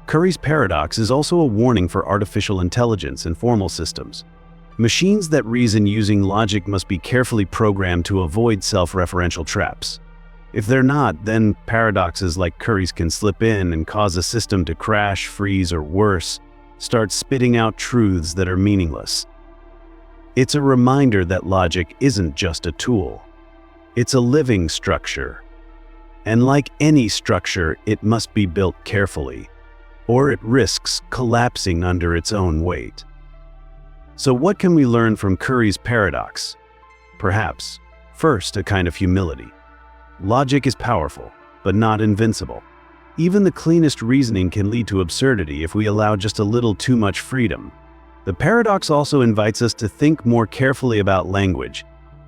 Curry's paradox is also a warning for artificial intelligence and formal systems. Machines that reason using logic must be carefully programmed to avoid self-referential traps. If they're not, then paradoxes like Curry's can slip in and cause a system to crash, freeze, or worse, start spitting out truths that are meaningless. It's a reminder that logic isn't just a tool. It's a living structure. And like any structure, it must be built carefully, or it risks collapsing under its own weight. So what can we learn from Curry's paradox? Perhaps, first, a kind of humility. Logic is powerful, but not invincible. Even the cleanest reasoning can lead to absurdity if we allow just a little too much freedom. The paradox also invites us to think more carefully about language,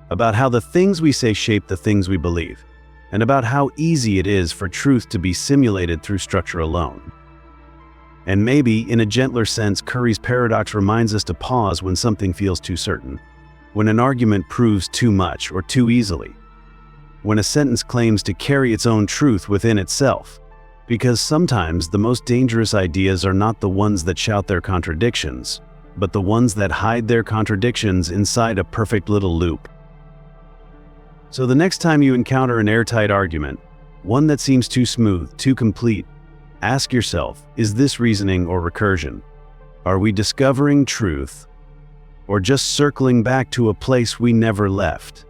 about how the things we say shape the things we believe, and about how easy it is for truth to be simulated through structure alone. And maybe, in a gentler sense, Curry's paradox reminds us to pause when something feels too certain, when an argument proves too much or too easily, when a sentence claims to carry its own truth within itself. Because sometimes the most dangerous ideas are not the ones that shout their contradictions, but the ones that hide their contradictions inside a perfect little loop. So the next time you encounter an airtight argument, one that seems too smooth, too complete, ask yourself, is this reasoning or recursion? Are we discovering truth, or just circling back to a place we never left?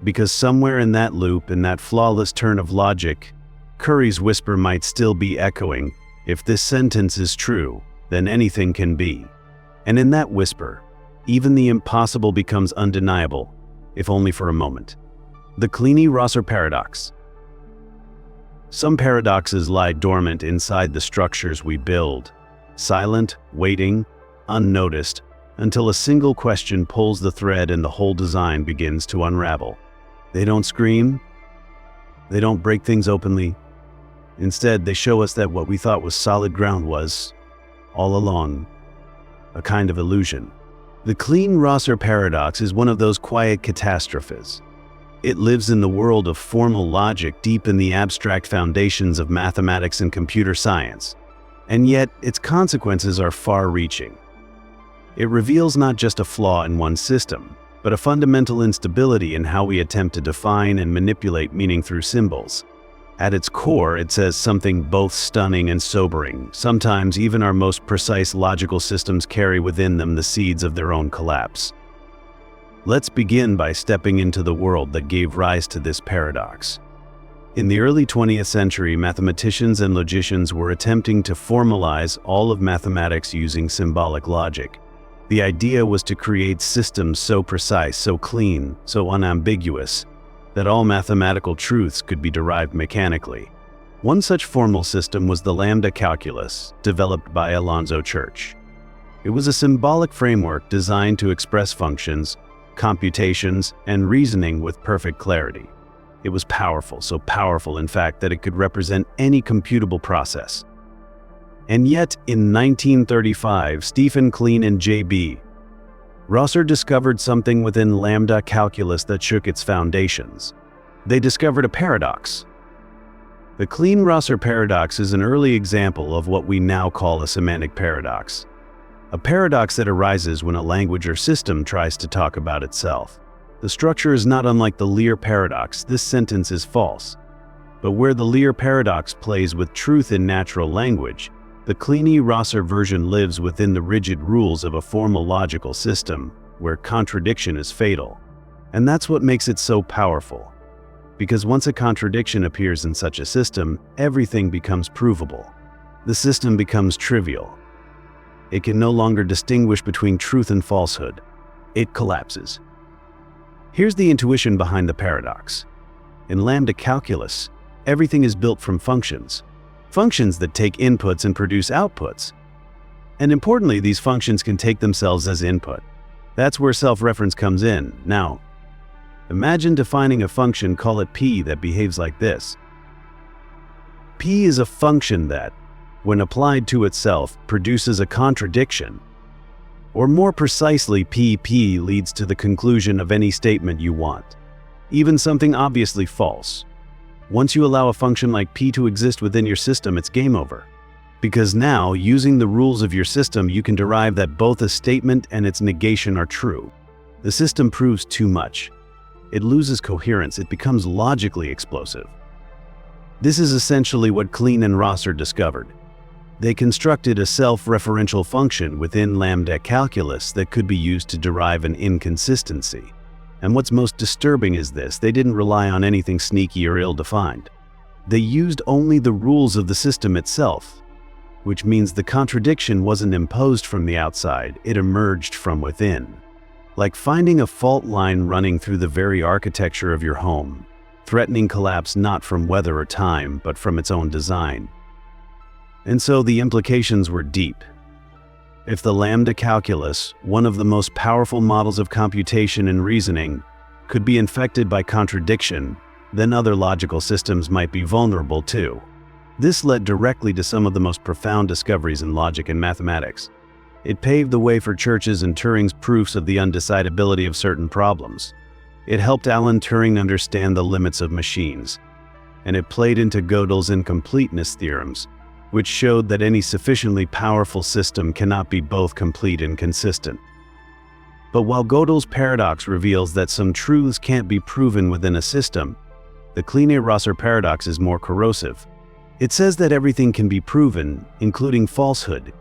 Because somewhere in that loop, in that flawless turn of logic, Curry's whisper might still be echoing, if this sentence is true, then anything can be. And in that whisper, even the impossible becomes undeniable, if only for a moment. The Kleene Rosser paradox. Some paradoxes lie dormant inside the structures we build, silent, waiting, unnoticed, until a single question pulls the thread and the whole design begins to unravel. They don't scream, they don't break things openly. Instead, they show us that what we thought was solid ground was, all along, a kind of illusion. The Kleene Rosser paradox is one of those quiet catastrophes. It lives in the world of formal logic, deep in the abstract foundations of mathematics and computer science, and yet its consequences are far-reaching. It reveals not just a flaw in one system, but a fundamental instability in how we attempt to define and manipulate meaning through symbols. At its core, it says something both stunning and sobering. Sometimes even our most precise logical systems carry within them the seeds of their own collapse. Let's begin by stepping into the world that gave rise to this paradox. In the early 20th century, mathematicians and logicians were attempting to formalize all of mathematics using symbolic logic. The idea was to create systems so precise, so clean, so unambiguous, that all mathematical truths could be derived mechanically. One such formal system was the lambda calculus, developed by Alonzo Church. It was a symbolic framework designed to express functions, computations, and reasoning with perfect clarity. It was powerful, so powerful in fact that it could represent any computable process. And yet, in 1935, Stephen Kleene and J.B. Rosser discovered something within lambda calculus that shook its foundations. They discovered a paradox. The Kleene Rosser paradox is an early example of what we now call a semantic paradox. A paradox that arises when a language or system tries to talk about itself. The structure is not unlike the Lear paradox. This sentence is false. But where the Lear paradox plays with truth in natural language, the Kleene Rosser version lives within the rigid rules of a formal logical system, where contradiction is fatal. And that's what makes it so powerful. Because once a contradiction appears in such a system, everything becomes provable. The system becomes trivial. It can no longer distinguish between truth and falsehood. It collapses. Here's the intuition behind the paradox. In lambda calculus, everything is built from functions. Functions that take inputs and produce outputs. And importantly, these functions can take themselves as input. That's where self-reference comes in. Now, imagine defining a function, call it p, that behaves like this. P is a function that, when applied to itself, produces a contradiction. Or more precisely, P leads to the conclusion of any statement you want, even something obviously false. Once you allow a function like P to exist within your system, it's game over. Because now, using the rules of your system, you can derive that both a statement and its negation are true. The system proves too much. It loses coherence, it becomes logically explosive. This is essentially what Kleene and Rosser discovered. They constructed a self-referential function within lambda calculus that could be used to derive an inconsistency. And what's most disturbing is this: they didn't rely on anything sneaky or ill-defined. They used only the rules of the system itself, which means the contradiction wasn't imposed from the outside, it emerged from within. Like finding a fault line running through the very architecture of your home, threatening collapse not from weather or time, but from its own design. And so the implications were deep. If the lambda calculus, one of the most powerful models of computation and reasoning, could be infected by contradiction, then other logical systems might be vulnerable too. This led directly to some of the most profound discoveries in logic and mathematics. It paved the way for Church's and Turing's proofs of the undecidability of certain problems. It helped Alan Turing understand the limits of machines. And it played into Gödel's incompleteness theorems, which showed that any sufficiently powerful system cannot be both complete and consistent. But while Gödel's paradox reveals that some truths can't be proven within a system, the Kleene Rosser paradox is more corrosive. It says that everything can be proven, including falsehood,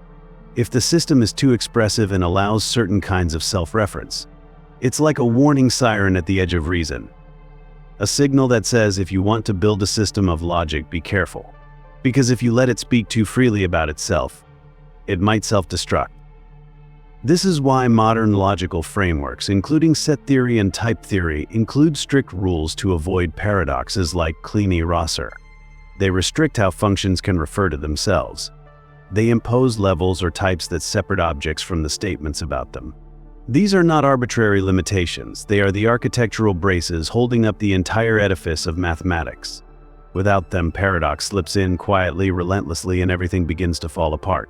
if the system is too expressive and allows certain kinds of self-reference. It's like a warning siren at the edge of reason. A signal that says if you want to build a system of logic, be careful. Because if you let it speak too freely about itself, it might self-destruct. This is why modern logical frameworks, including set theory and type theory, include strict rules to avoid paradoxes like Kleene Rosser. They restrict how functions can refer to themselves. They impose levels or types that separate objects from the statements about them. These are not arbitrary limitations, they are the architectural braces holding up the entire edifice of mathematics. Without them, paradox slips in quietly, relentlessly, and everything begins to fall apart.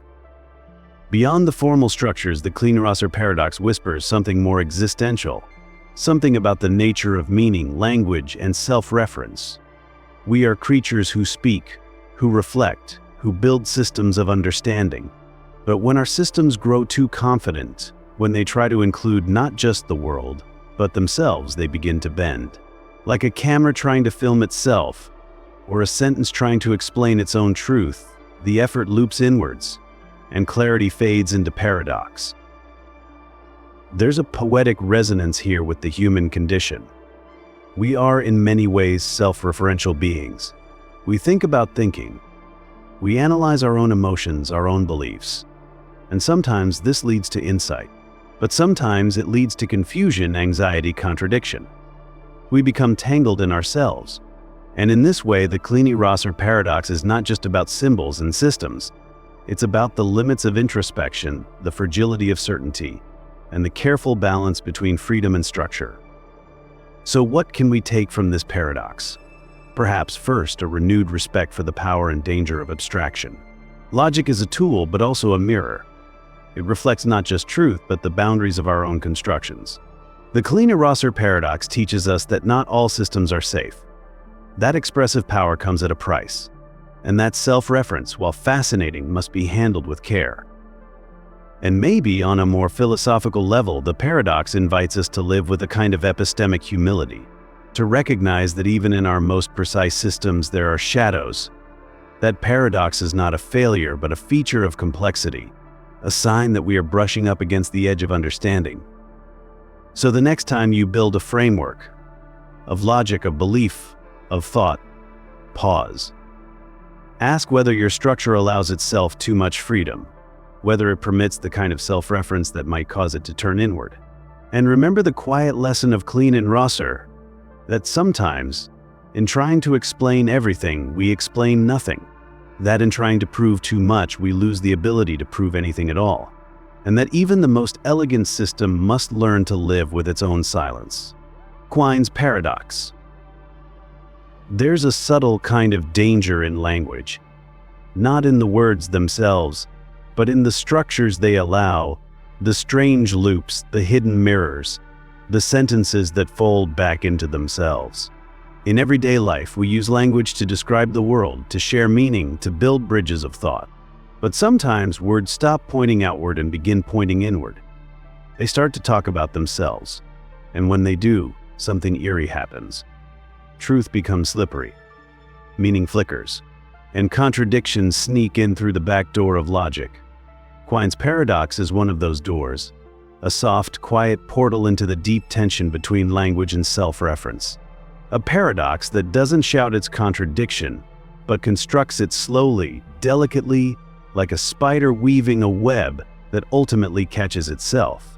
Beyond the formal structures, the Kleene Rosser paradox whispers something more existential, something about the nature of meaning, language, and self-reference. We are creatures who speak, who reflect, who build systems of understanding. But when our systems grow too confident, when they try to include not just the world, but themselves, they begin to bend. Like a camera trying to film itself, or a sentence trying to explain its own truth, the effort loops inwards, and clarity fades into paradox. There's a poetic resonance here with the human condition. We are in many ways self-referential beings. We think about thinking. We analyze our own emotions, our own beliefs. And sometimes this leads to insight. But sometimes it leads to confusion, anxiety, contradiction. We become tangled in ourselves. And in this way, the Kleene Rosser paradox is not just about symbols and systems. It's about the limits of introspection, the fragility of certainty, and the careful balance between freedom and structure. So what can we take from this paradox? Perhaps first, a renewed respect for the power and danger of abstraction. Logic is a tool, but also a mirror. It reflects not just truth, but the boundaries of our own constructions. The Kleene Rosser paradox teaches us that not all systems are safe. That expressive power comes at a price. And that self-reference, while fascinating, must be handled with care. And maybe on a more philosophical level, the paradox invites us to live with a kind of epistemic humility, to recognize that even in our most precise systems there are shadows. That paradox is not a failure, but a feature of complexity, a sign that we are brushing up against the edge of understanding. So the next time you build a framework of logic, of belief, of thought, pause. Ask whether your structure allows itself too much freedom, whether it permits the kind of self-reference that might cause it to turn inward. And remember the quiet lesson of Kleene Rosser, that sometimes, in trying to explain everything, we explain nothing. That in trying to prove too much, we lose the ability to prove anything at all. And that even the most elegant system must learn to live with its own silence. Quine's paradox. There's a subtle kind of danger in language, not in the words themselves, but in the structures they allow, the strange loops, the hidden mirrors, the sentences that fold back into themselves. In everyday life, we use language to describe the world, to share meaning, to build bridges of thought. But sometimes words stop pointing outward and begin pointing inward. They start to talk about themselves. And when they do, something eerie happens. Truth becomes slippery, meaning flickers, and contradictions sneak in through the back door of logic. Quine's paradox is one of those doors, a soft, quiet portal into the deep tension between language and self-reference. A paradox that doesn't shout its contradiction, but constructs it slowly, delicately, like a spider weaving a web that ultimately catches itself.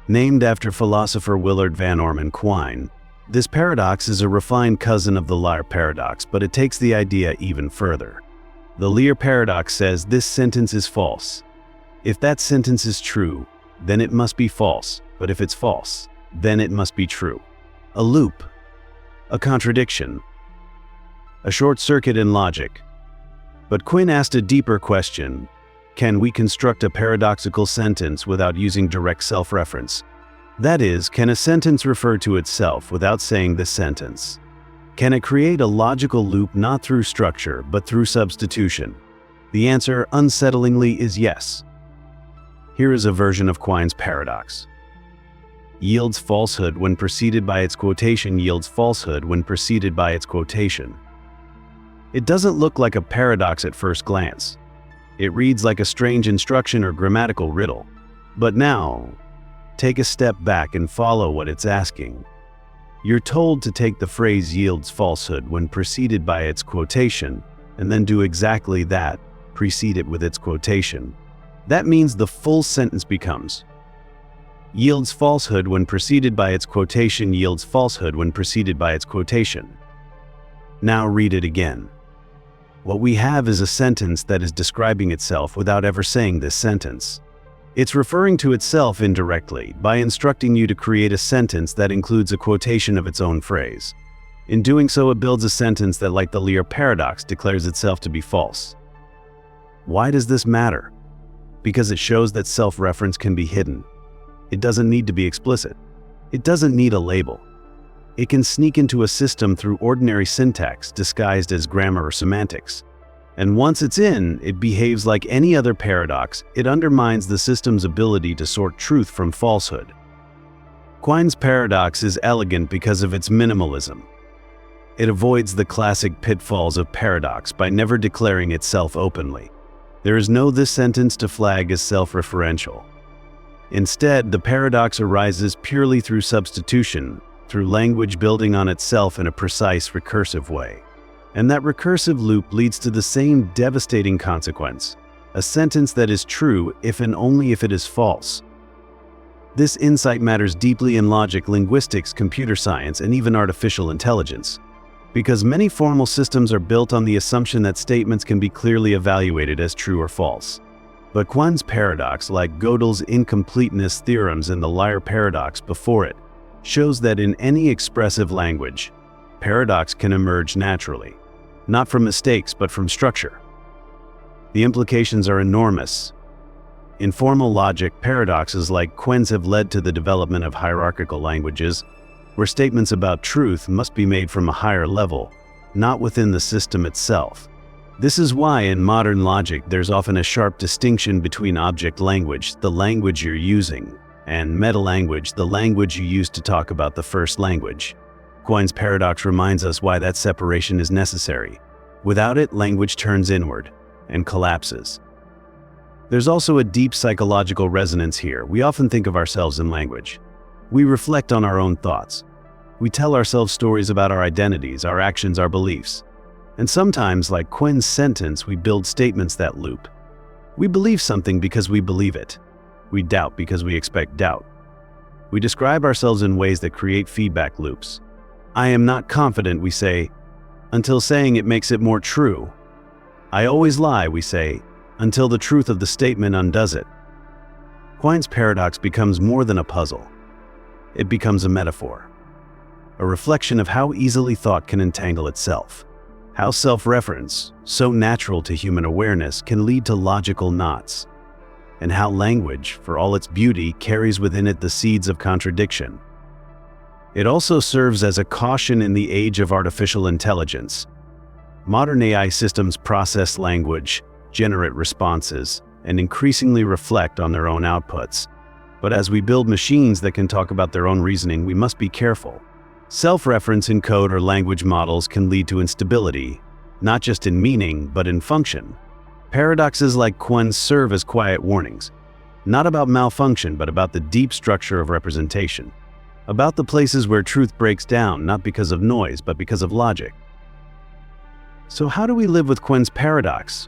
Named after philosopher Willard Van Orman Quine, this paradox is a refined cousin of the liar paradox, but it takes the idea even further. The liar paradox says this sentence is false. If that sentence is true, then it must be false, but if it's false, then it must be true. A loop, a contradiction, a short circuit in logic. But Quine asked a deeper question: can we construct a paradoxical sentence without using direct self-reference? That is, can a sentence refer to itself without saying this sentence? Can it create a logical loop not through structure, but through substitution? The answer, unsettlingly, is yes. Here is a version of Quine's paradox. Yields falsehood when preceded by its quotation yields falsehood when preceded by its quotation. It doesn't look like a paradox at first glance. It reads like a strange instruction or grammatical riddle. But now, take a step back and follow what it's asking. You're told to take the phrase yields falsehood when preceded by its quotation, and then do exactly that, precede it with its quotation. That means the full sentence becomes: yields falsehood when preceded by its quotation yields falsehood when preceded by its quotation. Now read it again. What we have is a sentence that is describing itself without ever saying this sentence. It's referring to itself indirectly by instructing you to create a sentence that includes a quotation of its own phrase. In doing so, it builds a sentence that, like the liar paradox, declares itself to be false. Why does this matter? Because it shows that self-reference can be hidden. It doesn't need to be explicit. It doesn't need a label. It can sneak into a system through ordinary syntax disguised as grammar or semantics. And once it's in, it behaves like any other paradox. It undermines the system's ability to sort truth from falsehood. Quine's paradox is elegant because of its minimalism. It avoids the classic pitfalls of paradox by never declaring itself openly. There is no this sentence to flag as self-referential. Instead, the paradox arises purely through substitution, through language building on itself in a precise recursive way. And that recursive loop leads to the same devastating consequence: a sentence that is true if and only if it is false. This insight matters deeply in logic, linguistics, computer science, and even artificial intelligence, because many formal systems are built on the assumption that statements can be clearly evaluated as true or false. But Quine's paradox, like Gödel's incompleteness theorems and the liar paradox before it, shows that in any expressive language, paradox can emerge naturally, not from mistakes but from structure. The implications are enormous. In formal logic, paradoxes like Quine's have led to the development of hierarchical languages, where statements about truth must be made from a higher level, not within the system itself. This is why in modern logic there's often a sharp distinction between object language, the language you're using, and metalanguage, the language you use to talk about the first language. Quine's paradox reminds us why that separation is necessary. Without it, language turns inward and collapses. There's also a deep psychological resonance here. We often think of ourselves in language. We reflect on our own thoughts. We tell ourselves stories about our identities, our actions, our beliefs. And sometimes, like Quine's sentence, we build statements that loop. We believe something because we believe it. We doubt because we expect doubt. We describe ourselves in ways that create feedback loops. I am not confident, we say, until saying it makes it more true. I always lie, we say, until the truth of the statement undoes it. Quine's paradox becomes more than a puzzle. It becomes a metaphor, a reflection of how easily thought can entangle itself, how self-reference, so natural to human awareness, can lead to logical knots, and how language, for all its beauty, carries within it the seeds of contradiction. It also serves as a caution in the age of artificial intelligence. Modern AI systems process language, generate responses, and increasingly reflect on their own outputs. But as we build machines that can talk about their own reasoning, we must be careful. Self-reference in code or language models can lead to instability, not just in meaning, but in function. Paradoxes like Quine's serve as quiet warnings, not about malfunction, but about the deep structure of representation, about the places where truth breaks down, not because of noise, but because of logic. So how do we live with Quine's paradox?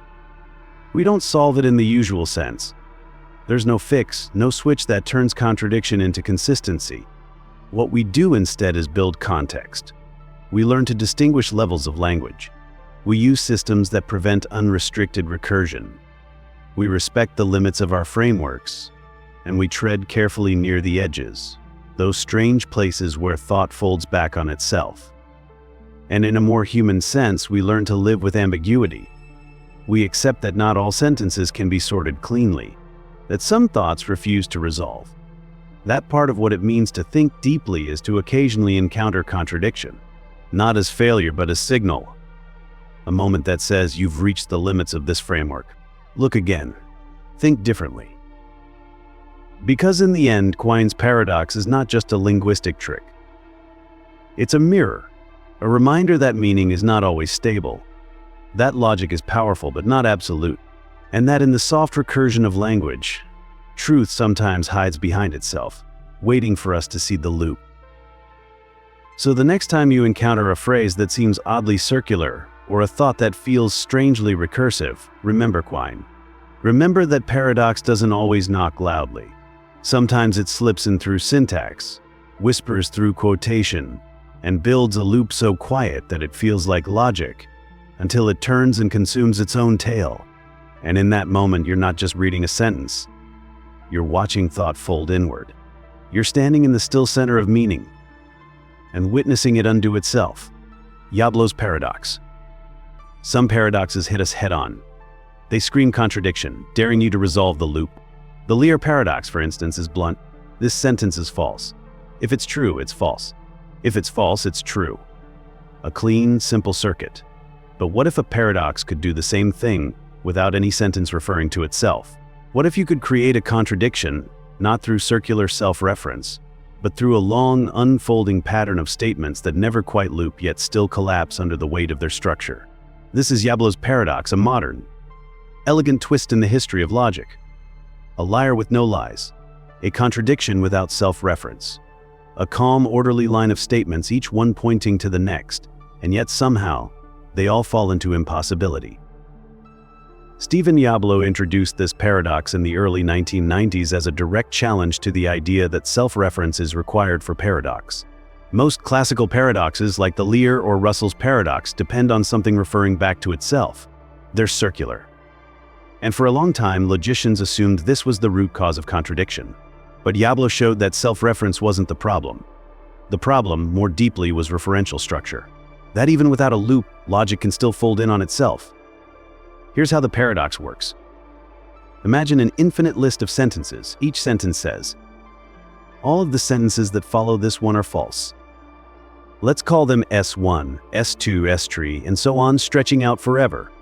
We don't solve it in the usual sense. There's no fix, no switch that turns contradiction into consistency. What we do instead is build context. We learn to distinguish levels of language. We use systems that prevent unrestricted recursion. We respect the limits of our frameworks, and we tread carefully near the edges, those strange places where thought folds back on itself. And in a more human sense, we learn to live with ambiguity. We accept that not all sentences can be sorted cleanly, that some thoughts refuse to resolve. That part of what it means to think deeply is to occasionally encounter contradiction, not as failure but as signal. A moment that says you've reached the limits of this framework. Look again. Think differently. Because in the end, Quine's paradox is not just a linguistic trick. It's a mirror, a reminder that meaning is not always stable, that logic is powerful but not absolute, and that in the soft recursion of language, truth sometimes hides behind itself, waiting for us to see the loop. So the next time you encounter a phrase that seems oddly circular, or a thought that feels strangely recursive, remember Quine. Remember that paradox doesn't always knock loudly. Sometimes it slips in through syntax, whispers through quotation, and builds a loop so quiet that it feels like logic, until it turns and consumes its own tail. And in that moment, you're not just reading a sentence. You're watching thought fold inward. You're standing in the still center of meaning, and witnessing it undo itself. Yablo's paradox. Some paradoxes hit us head-on. They scream contradiction, daring you to resolve the loop. The Lear paradox, for instance, is blunt. This sentence is false. If it's true, it's false. If it's false, it's true. A clean, simple circuit. But what if a paradox could do the same thing without any sentence referring to itself? What if you could create a contradiction, not through circular self-reference, but through a long, unfolding pattern of statements that never quite loop yet still collapse under the weight of their structure? This is Yablo's paradox, a modern, elegant twist in the history of logic. A liar with no lies, a contradiction without self-reference, a calm, orderly line of statements, each one pointing to the next, and yet somehow, they all fall into impossibility. Stephen Yablo introduced this paradox in the early 1990s as a direct challenge to the idea that self-reference is required for paradox. Most classical paradoxes, like the Lear or Russell's paradox, depend on something referring back to itself. They're circular. And for a long time, logicians assumed this was the root cause of contradiction. But Yablo showed that self-reference wasn't the problem. The problem, more deeply, was referential structure. That even without a loop, logic can still fold in on itself. Here's how the paradox works. Imagine an infinite list of sentences. Each sentence says, all of the sentences that follow this one are false. Let's call them S1, S2, S3, and so on, stretching out forever.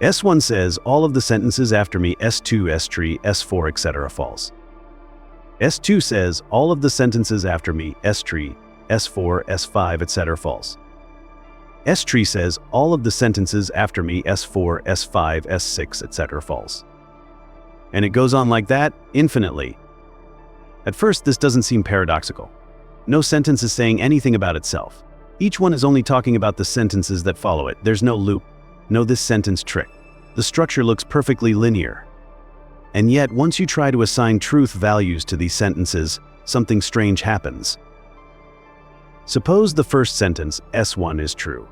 S1 says, all of the sentences after me, S2, S3, S4, etc. false. S2 says, all of the sentences after me, S3, S4, S5, etc. false. S3 says, all of the sentences after me, S4, S5, S6, etc. false. And it goes on like that, infinitely. At first, this doesn't seem paradoxical. No sentence is saying anything about itself. Each one is only talking about the sentences that follow it. There's no loop, no this sentence trick. The structure looks perfectly linear. And yet, once you try to assign truth values to these sentences, something strange happens. Suppose the first sentence, S1, is true.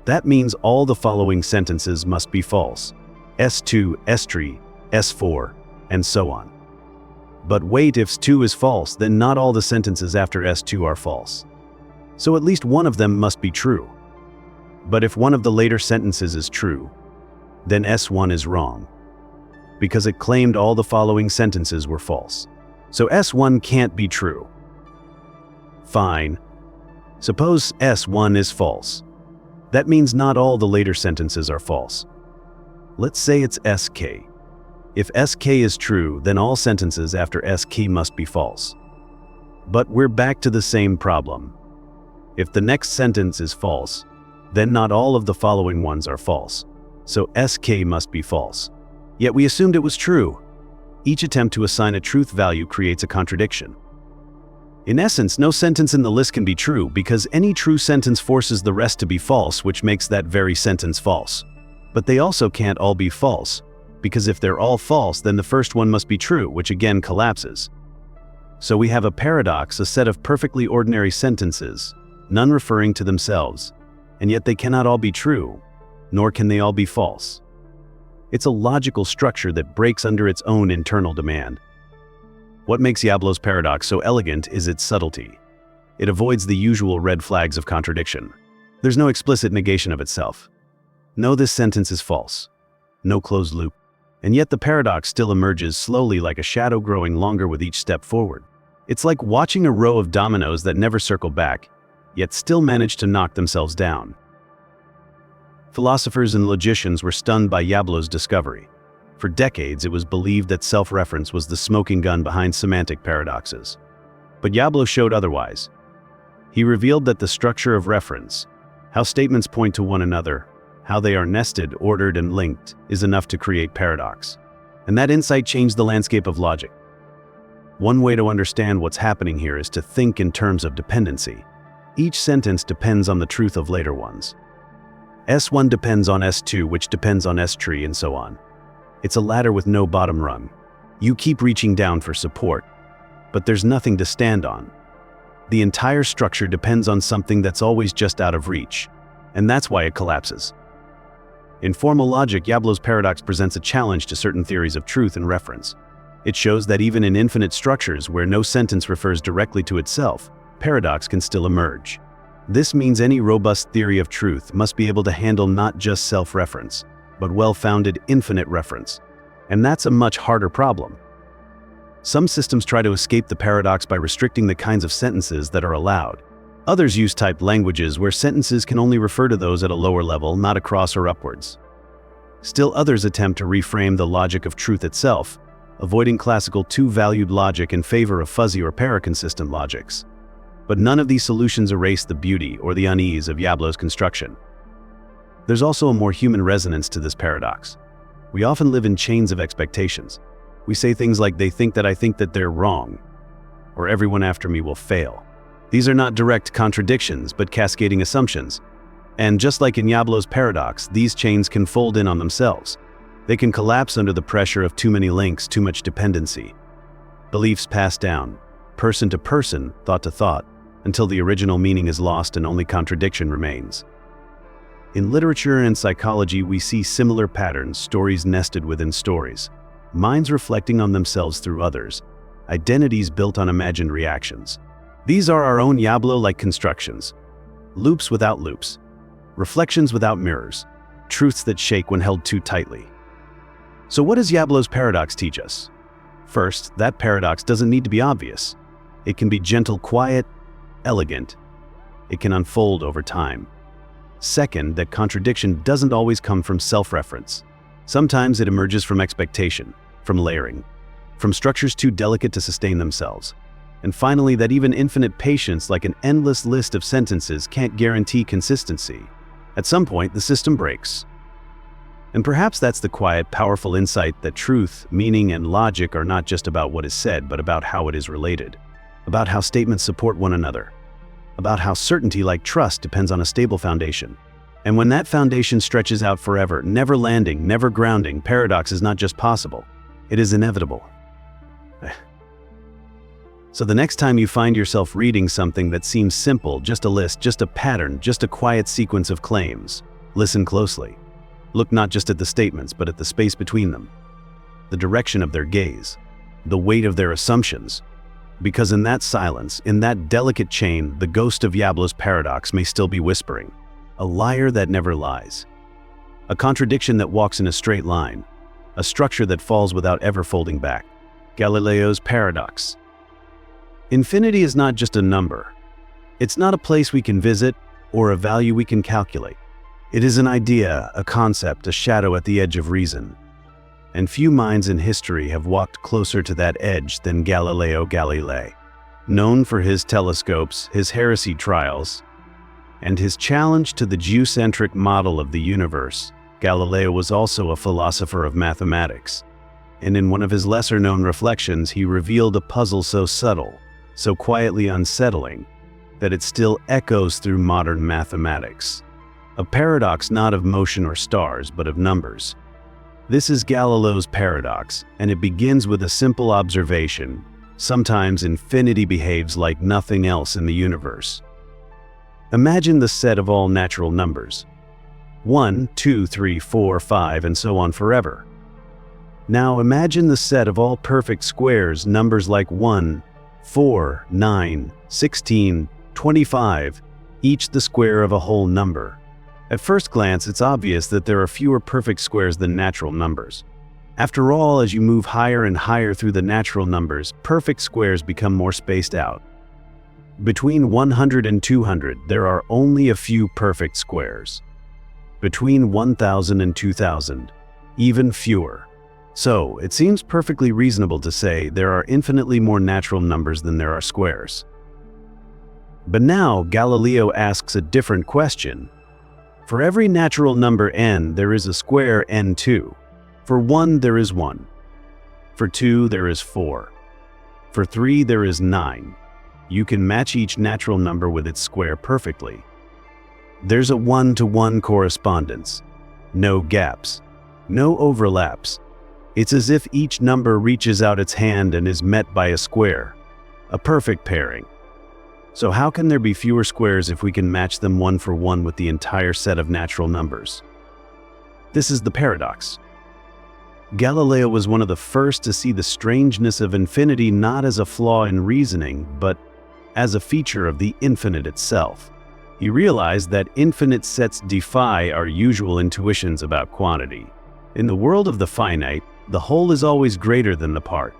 That means all the following sentences must be false. S2, S3, S4, and so on. But wait, if S2 is false, then not all the sentences after S2 are false. So at least one of them must be true. But if one of the later sentences is true, then S1 is wrong, because it claimed all the following sentences were false. So S1 can't be true. Fine. Suppose S1 is false. That means not all the later sentences are false. Let's say it's SK. If SK is true, then all sentences after SK must be false. But we're back to the same problem. If the next sentence is false, then not all of the following ones are false. So SK must be false. Yet we assumed it was true. Each attempt to assign a truth value creates a contradiction. In essence, no sentence in the list can be true because any true sentence forces the rest to be false, which makes that very sentence false. But they also can't all be false, because if they're all false, then the first one must be true, which again collapses. So we have a paradox, a set of perfectly ordinary sentences, none referring to themselves, and yet they cannot all be true, nor can they all be false. It's a logical structure that breaks under its own internal demand. What makes Yablo's paradox so elegant is its subtlety. It avoids the usual red flags of contradiction. There's no explicit negation of itself. No, this sentence is false. No closed loop. And yet the paradox still emerges slowly, like a shadow growing longer with each step forward. It's like watching a row of dominoes that never circle back, yet still manage to knock themselves down. Philosophers and logicians were stunned by Yablo's discovery. For decades, it was believed that self-reference was the smoking gun behind semantic paradoxes. But Yablo showed otherwise. He revealed that the structure of reference, how statements point to one another, how they are nested, ordered, and linked, is enough to create paradox. And that insight changed the landscape of logic. One way to understand what's happening here is to think in terms of dependency. Each sentence depends on the truth of later ones. S1 depends on S2, which depends on S3, and so on. It's a ladder with no bottom rung. You keep reaching down for support, but there's nothing to stand on. The entire structure depends on something that's always just out of reach, and that's why it collapses. In formal logic, Yablo's paradox presents a challenge to certain theories of truth and reference. It shows that even in infinite structures where no sentence refers directly to itself, paradox can still emerge. This means any robust theory of truth must be able to handle not just self-reference, but well-founded infinite reference. And that's a much harder problem. Some systems try to escape the paradox by restricting the kinds of sentences that are allowed. Others use typed languages where sentences can only refer to those at a lower level, not across or upwards. Still others attempt to reframe the logic of truth itself, avoiding classical two-valued logic in favor of fuzzy or paraconsistent logics. But none of these solutions erase the beauty or the unease of Yablo's construction. There's also a more human resonance to this paradox. We often live in chains of expectations. We say things like, "They think that I think that they're wrong," or "Everyone after me will fail." These are not direct contradictions, but cascading assumptions. And just like in Yablo's paradox, these chains can fold in on themselves. They can collapse under the pressure of too many links, too much dependency. Beliefs pass down, person to person, thought to thought, until the original meaning is lost and only contradiction remains. In literature and psychology, we see similar patterns, stories nested within stories, minds reflecting on themselves through others, identities built on imagined reactions. These are our own Yablo-like constructions, loops without loops, reflections without mirrors, truths that shake when held too tightly. So what does Yablo's paradox teach us? First, that paradox doesn't need to be obvious. It can be gentle, quiet, elegant. It can unfold over time. Second, that contradiction doesn't always come from self-reference. Sometimes it emerges from expectation, from layering, from structures too delicate to sustain themselves. And finally, that even infinite patience, like an endless list of sentences, can't guarantee consistency. At some point, the system breaks. And perhaps that's the quiet, powerful insight that truth, meaning, and logic are not just about what is said, but about how it is related, about how statements support one another, about how certainty, like trust, depends on a stable foundation. And when that foundation stretches out forever, never landing, never grounding, paradox is not just possible, it is inevitable. So the next time you find yourself reading something that seems simple, just a list, just a pattern, just a quiet sequence of claims, listen closely. Look not just at the statements, but at the space between them, the direction of their gaze, the weight of their assumptions. Because in that silence, in that delicate chain, the ghost of Yablo's paradox may still be whispering. A liar that never lies. A contradiction that walks in a straight line. A structure that falls without ever folding back. Galileo's paradox. Infinity is not just a number. It's not a place we can visit or a value we can calculate. It is an idea, a concept, a shadow at the edge of reason. And few minds in history have walked closer to that edge than Galileo Galilei. Known for his telescopes, his heresy trials, and his challenge to the geocentric model of the universe, Galileo was also a philosopher of mathematics. And in one of his lesser-known reflections, he revealed a puzzle so subtle, so quietly unsettling that it still echoes through modern mathematics. A paradox not of motion or stars, but of numbers. This is Galileo's paradox, and it begins with a simple observation. Sometimes infinity behaves like nothing else in the universe. Imagine the set of all natural numbers. 1, 2, 3, 4, 5, and so on forever. Now imagine the set of all perfect squares, numbers like 1, 4, 9, 16, 25, each the square of a whole number. At first glance, it's obvious that there are fewer perfect squares than natural numbers. After all, as you move higher and higher through the natural numbers, perfect squares become more spaced out. Between 100 and 200, there are only a few perfect squares. Between 1000 and 2000, even fewer. So, it seems perfectly reasonable to say there are infinitely more natural numbers than there are squares. But now, Galileo asks a different question. For every natural number n, there is a square n2. For 1, there is 1. For 2, there is 4. For 3, there is 9. You can match each natural number with its square perfectly. There's a one-to-one correspondence. No gaps. No overlaps. It's as if each number reaches out its hand and is met by a square. A perfect pairing. So how can there be fewer squares if we can match them one for one with the entire set of natural numbers? This is the paradox. Galileo was one of the first to see the strangeness of infinity not as a flaw in reasoning, but as a feature of the infinite itself. He realized that infinite sets defy our usual intuitions about quantity. In the world of the finite, the whole is always greater than the part.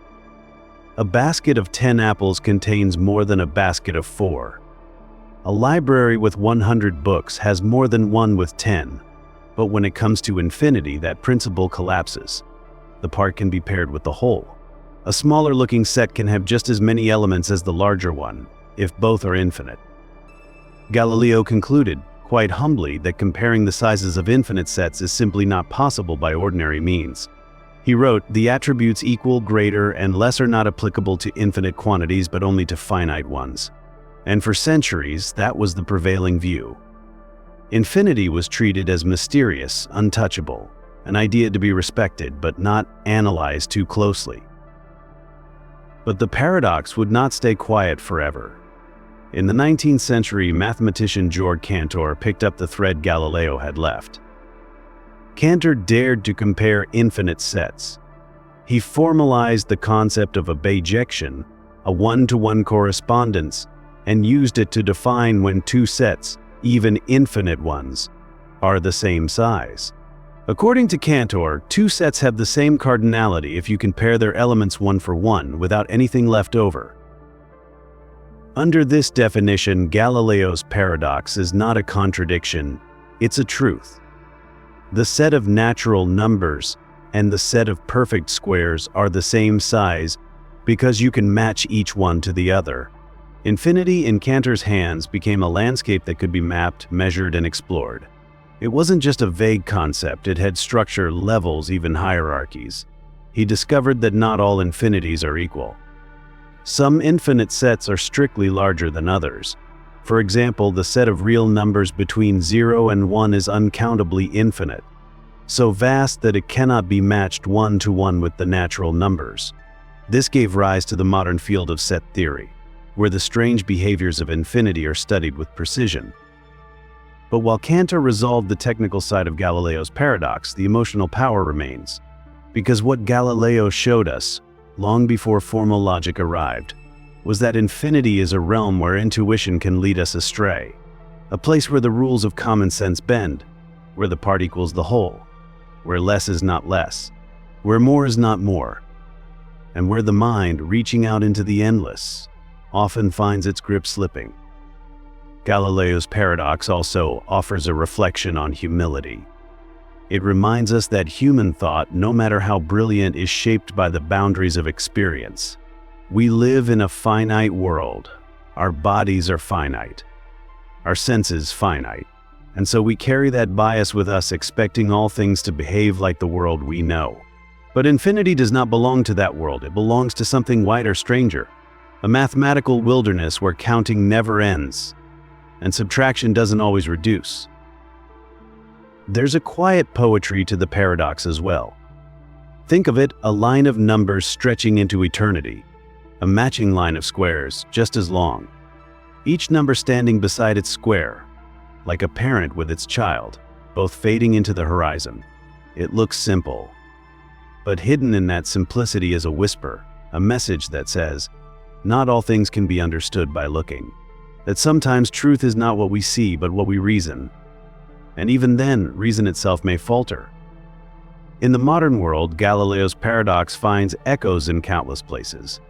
A basket of 10 apples contains more than a basket of 4. A library with 100 books has more than one with 10. But when it comes to infinity, that principle collapses. The part can be paired with the whole. A smaller looking set can have just as many elements as the larger one, if both are infinite. Galileo concluded, quite humbly, that comparing the sizes of infinite sets is simply not possible by ordinary means. He wrote, "The attributes equal, greater, and less are not applicable to infinite quantities but only to finite ones." And for centuries, that was the prevailing view. Infinity was treated as mysterious, untouchable, an idea to be respected but not analyzed too closely. But the paradox would not stay quiet forever. In the 19th century, mathematician Georg Cantor picked up the thread Galileo had left. Cantor dared to compare infinite sets. He formalized the concept of a bijection, a one-to-one correspondence, and used it to define when two sets, even infinite ones, are the same size. According to Cantor, two sets have the same cardinality if you compare their elements one for one without anything left over. Under this definition, Galileo's paradox is not a contradiction, it's a truth. The set of natural numbers and the set of perfect squares are the same size because you can match each one to the other. Infinity in Cantor's hands became a landscape that could be mapped, measured, and explored. It wasn't just a vague concept, it had structure, levels, even hierarchies. He discovered that not all infinities are equal. Some infinite sets are strictly larger than others. For example, the set of real numbers between 0 and 1 is uncountably infinite, so vast that it cannot be matched one-to-one with the natural numbers. This gave rise to the modern field of set theory, where the strange behaviors of infinity are studied with precision. But while Cantor resolved the technical side of Galileo's paradox, the emotional power remains. Because what Galileo showed us, long before formal logic arrived, was that infinity is a realm where intuition can lead us astray, a place where the rules of common sense bend, where the part equals the whole, where less is not less, where more is not more, and where the mind, reaching out into the endless, often finds its grip slipping. Galileo's paradox also offers a reflection on humility. It reminds us that human thought, no matter how brilliant, is shaped by the boundaries of experience. We live in a finite world. Our bodies are finite. Our senses finite. And so we carry that bias with us, expecting all things to behave like the world we know. But infinity does not belong to that world. It belongs to something wider, stranger. a mathematical wilderness where counting never ends, and subtraction doesn't always reduce. There's a quiet poetry to the paradox as well. Think of it, a line of numbers stretching into eternity, a matching line of squares just as long, each number standing beside its square, like a parent with its child, both fading into the horizon. It looks simple, but hidden in that simplicity is a whisper, a message that says, not all things can be understood by looking, that sometimes truth is not what we see but what we reason, and even then, reason itself may falter. In the modern world, Galileo's paradox finds echoes in countless places.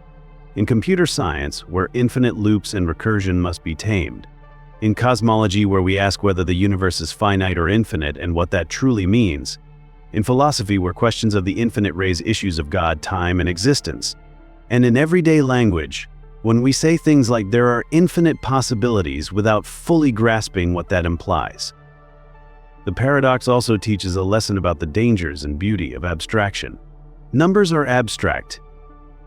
In computer science, where infinite loops and recursion must be tamed. In cosmology, where we ask whether the universe is finite or infinite and what that truly means. In philosophy, where questions of the infinite raise issues of God, time, and existence. And in everyday language, when we say things like there are infinite possibilities without fully grasping what that implies. The paradox also teaches a lesson about the dangers and beauty of abstraction. Numbers are abstract,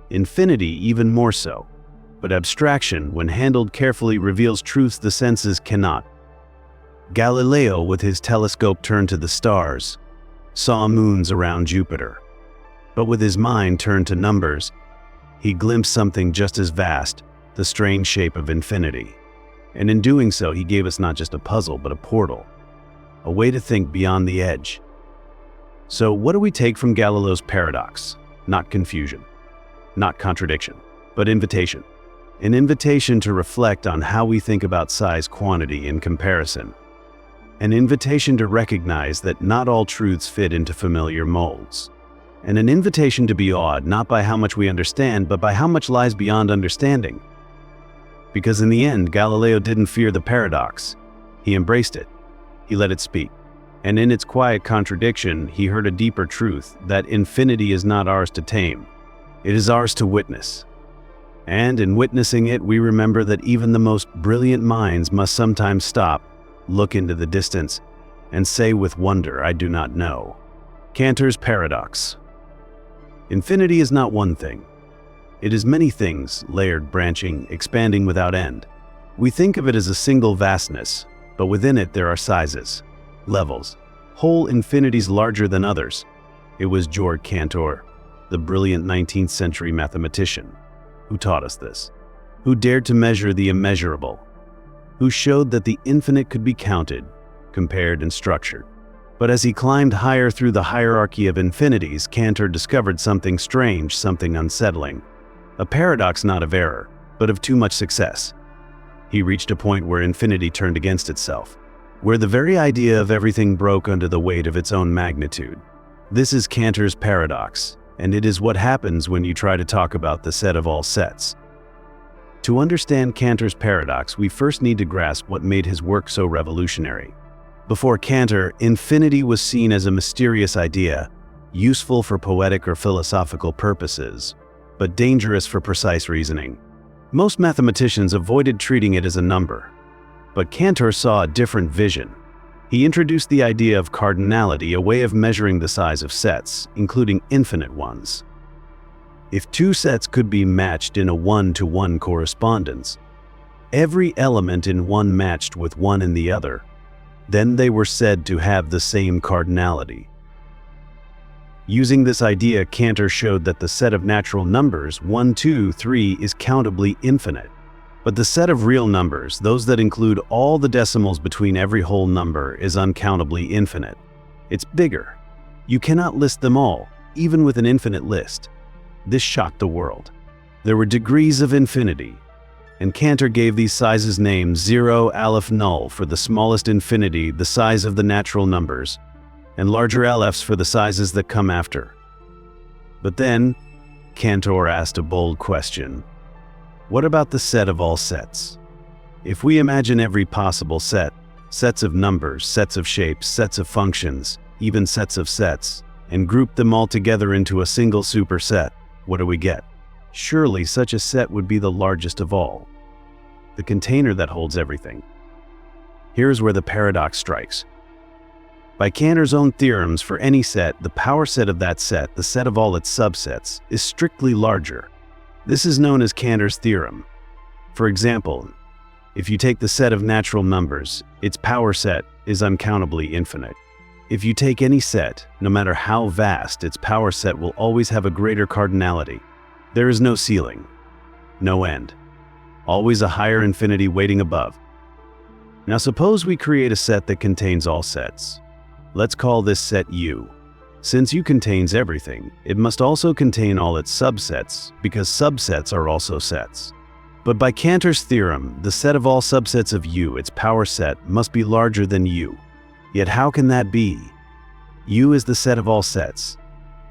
infinity even more so, but abstraction, when handled carefully, reveals truths the senses cannot. Galileo, with his telescope turned to the stars, saw moons around Jupiter. But with his mind turned to numbers, he glimpsed something just as vast, the strange shape of infinity. And in doing so, he gave us not just a puzzle, but a portal, a way to think beyond the edge. So what do we take from Galileo's paradox? Not confusion, not contradiction, but invitation. An invitation to reflect on how we think about size, quantity, and comparison. An invitation to recognize that not all truths fit into familiar molds. And an invitation to be awed not by how much we understand, but by how much lies beyond understanding. Because in the end, Galileo didn't fear the paradox. He embraced it. He let it speak. And in its quiet contradiction, he heard a deeper truth, that infinity is not ours to tame. It is ours to witness. And in witnessing it, we remember that even the most brilliant minds must sometimes stop, look into the distance, and say with wonder, I do not know. Cantor's paradox. Infinity is not one thing. It is many things, layered, branching, expanding without end. We think of it as a single vastness, but within it there are sizes, levels, whole infinities larger than others. It was Georg Cantor, the brilliant 19th century mathematician, who taught us this, who dared to measure the immeasurable, who showed that the infinite could be counted, compared, and structured. But as he climbed higher through the hierarchy of infinities, Cantor discovered something strange, something unsettling. A paradox not of error, but of too much success. He reached a point where infinity turned against itself, where the very idea of everything broke under the weight of its own magnitude. This is Cantor's paradox, and it is what happens when you try to talk about the set of all sets. To understand Cantor's paradox, we first need to grasp what made his work so revolutionary. Before Cantor, infinity was seen as a mysterious idea, useful for poetic or philosophical purposes, but dangerous for precise reasoning. Most mathematicians avoided treating it as a number, but Cantor saw a different vision. He introduced the idea of cardinality, a way of measuring the size of sets, including infinite ones. If two sets could be matched in a one-to-one correspondence, every element in one matched with one in the other, then they were said to have the same cardinality. Using this idea, Cantor showed that the set of natural numbers 1, 2, 3 is countably infinite. But the set of real numbers, those that include all the decimals between every whole number, is uncountably infinite. It's bigger. You cannot list them all, even with an infinite list. This shocked the world. There were degrees of infinity, and Cantor gave these sizes names 0, aleph, null for the smallest infinity, the size of the natural numbers, and larger alephs for the sizes that come after. But then, Cantor asked a bold question. What about the set of all sets? If we imagine every possible set, sets of numbers, sets of shapes, sets of functions, even sets of sets, and group them all together into a single superset, what do we get? Surely such a set would be the largest of all, the container that holds everything. Here's where the paradox strikes. By Cantor's own theorems, for any set, the power set of that set, the set of all its subsets, is strictly larger. This is known as Cantor's theorem. For example, if you take the set of natural numbers, its power set is uncountably infinite. If you take any set, no matter how vast, its power set will always have a greater cardinality. There is no ceiling, no end. Always a higher infinity waiting above. Now suppose we create a set that contains all sets. Let's call this set U. Since U contains everything, it must also contain all its subsets, because subsets are also sets. But by Cantor's theorem, the set of all subsets of U, its power set, must be larger than U. Yet how can that be? U is the set of all sets.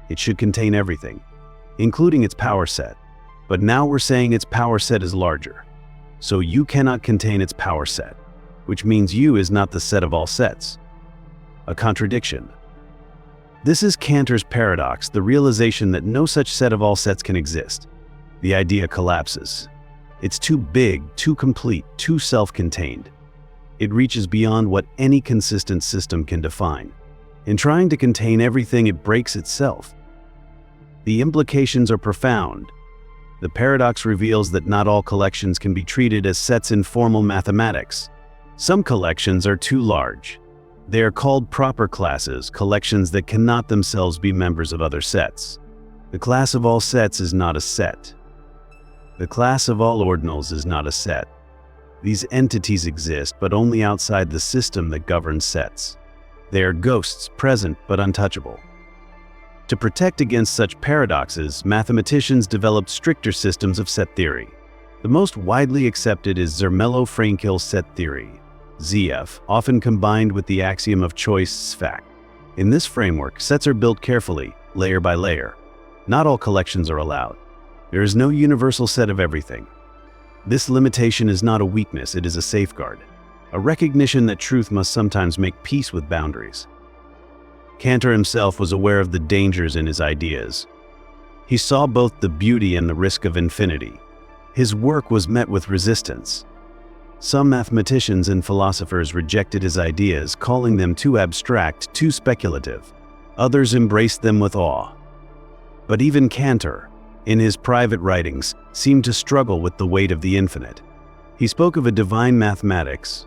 It should contain everything, including its power set. But now we're saying its power set is larger. So U cannot contain its power set, which means U is not the set of all sets. A contradiction. This is Cantor's paradox, the realization that no such set of all sets can exist. The idea collapses. It's too big, too complete, too self-contained. It reaches beyond what any consistent system can define. In trying to contain everything, it breaks itself. The implications are profound. The paradox reveals that not all collections can be treated as sets in formal mathematics. Some collections are too large. They are called proper classes, collections that cannot themselves be members of other sets. The class of all sets is not a set. The class of all ordinals is not a set. These entities exist, but only outside the system that governs sets. They are ghosts, present but untouchable. To protect against such paradoxes, mathematicians developed stricter systems of set theory. The most widely accepted is Zermelo-Fraenkel set theory, ZF, often combined with the axiom of choice fact. In this framework, sets are built carefully, layer by layer. Not all collections are allowed. There is no universal set of everything. This limitation is not a weakness, it is a safeguard, a recognition that truth must sometimes make peace with boundaries. Cantor himself was aware of the dangers in his ideas. He saw both the beauty and the risk of infinity. His work was met with resistance. Some mathematicians and philosophers rejected his ideas, calling them too abstract, too speculative. Others embraced them with awe. But even Cantor, in his private writings, seemed to struggle with the weight of the infinite. He spoke of a divine mathematics,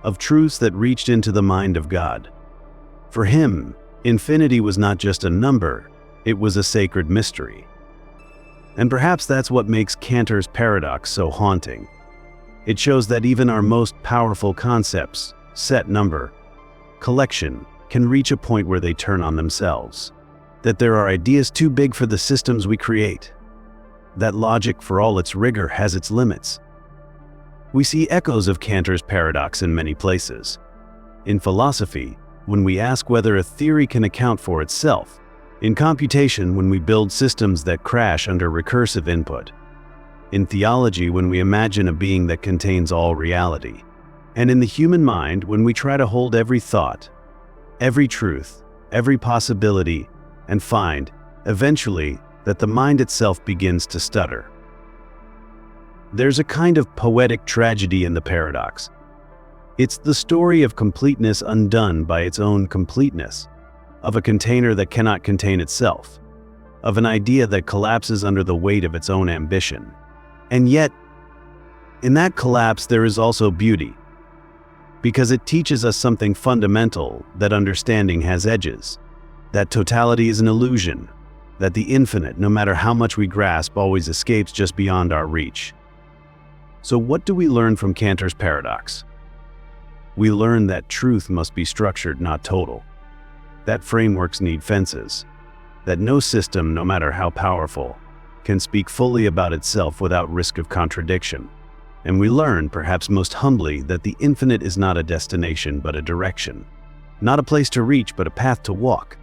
of truths that reached into the mind of God. For him, infinity was not just a number, it was a sacred mystery. And perhaps that's what makes Cantor's paradox so haunting. It shows that even our most powerful concepts, set, number, collection, can reach a point where they turn on themselves. That there are ideas too big for the systems we create. That logic, for all its rigor, has its limits. We see echoes of Cantor's paradox in many places. In philosophy, when we ask whether a theory can account for itself. In computation, when we build systems that crash under recursive input. In theology, when we imagine a being that contains all reality. And in the human mind, when we try to hold every thought, every truth, every possibility, and find, eventually, that the mind itself begins to stutter. There's a kind of poetic tragedy in the paradox. It's the story of completeness undone by its own completeness, of a container that cannot contain itself, of an idea that collapses under the weight of its own ambition. And yet, in that collapse there is also beauty, because it teaches us something fundamental, that understanding has edges, that totality is an illusion, that the infinite, no matter how much we grasp, always escapes just beyond our reach. So what do we learn from Cantor's paradox? We learn that truth must be structured, not total, that frameworks need fences, that no system, no matter how powerful, can speak fully about itself without risk of contradiction. And we learn, perhaps most humbly, that the infinite is not a destination but a direction, not a place to reach but a path to walk.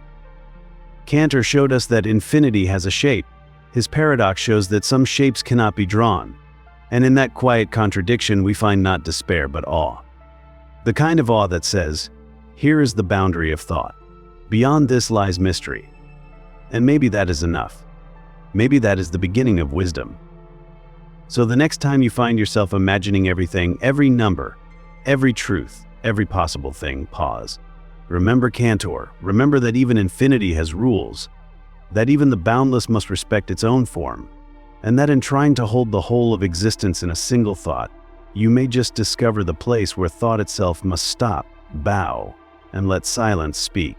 Cantor showed us that infinity has a shape. His paradox shows that some shapes cannot be drawn, and in that quiet contradiction we find not despair but awe. The kind of awe that says, here is the boundary of thought. Beyond this lies mystery. And maybe that is enough. Maybe that is the beginning of wisdom. So the next time you find yourself imagining everything, every number, every truth, every possible thing, pause. Remember Cantor. Remember that even infinity has rules, that even the boundless must respect its own form. and that in trying to hold the whole of existence in a single thought, you may just discover the place where thought itself must stop, bow, and let silence speak.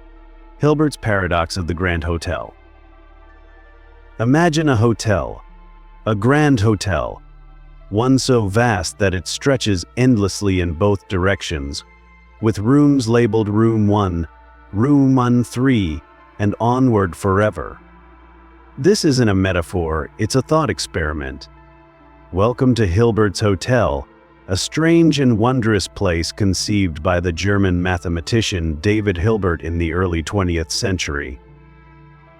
Hilbert's paradox of the Grand Hotel. Imagine a hotel, a grand hotel, one so vast that it stretches endlessly in both directions, with rooms labeled Room 1, Room 3, and onward forever. This isn't a metaphor, it's a thought experiment. Welcome to Hilbert's Hotel, a strange and wondrous place conceived by the German mathematician David Hilbert in the early 20th century.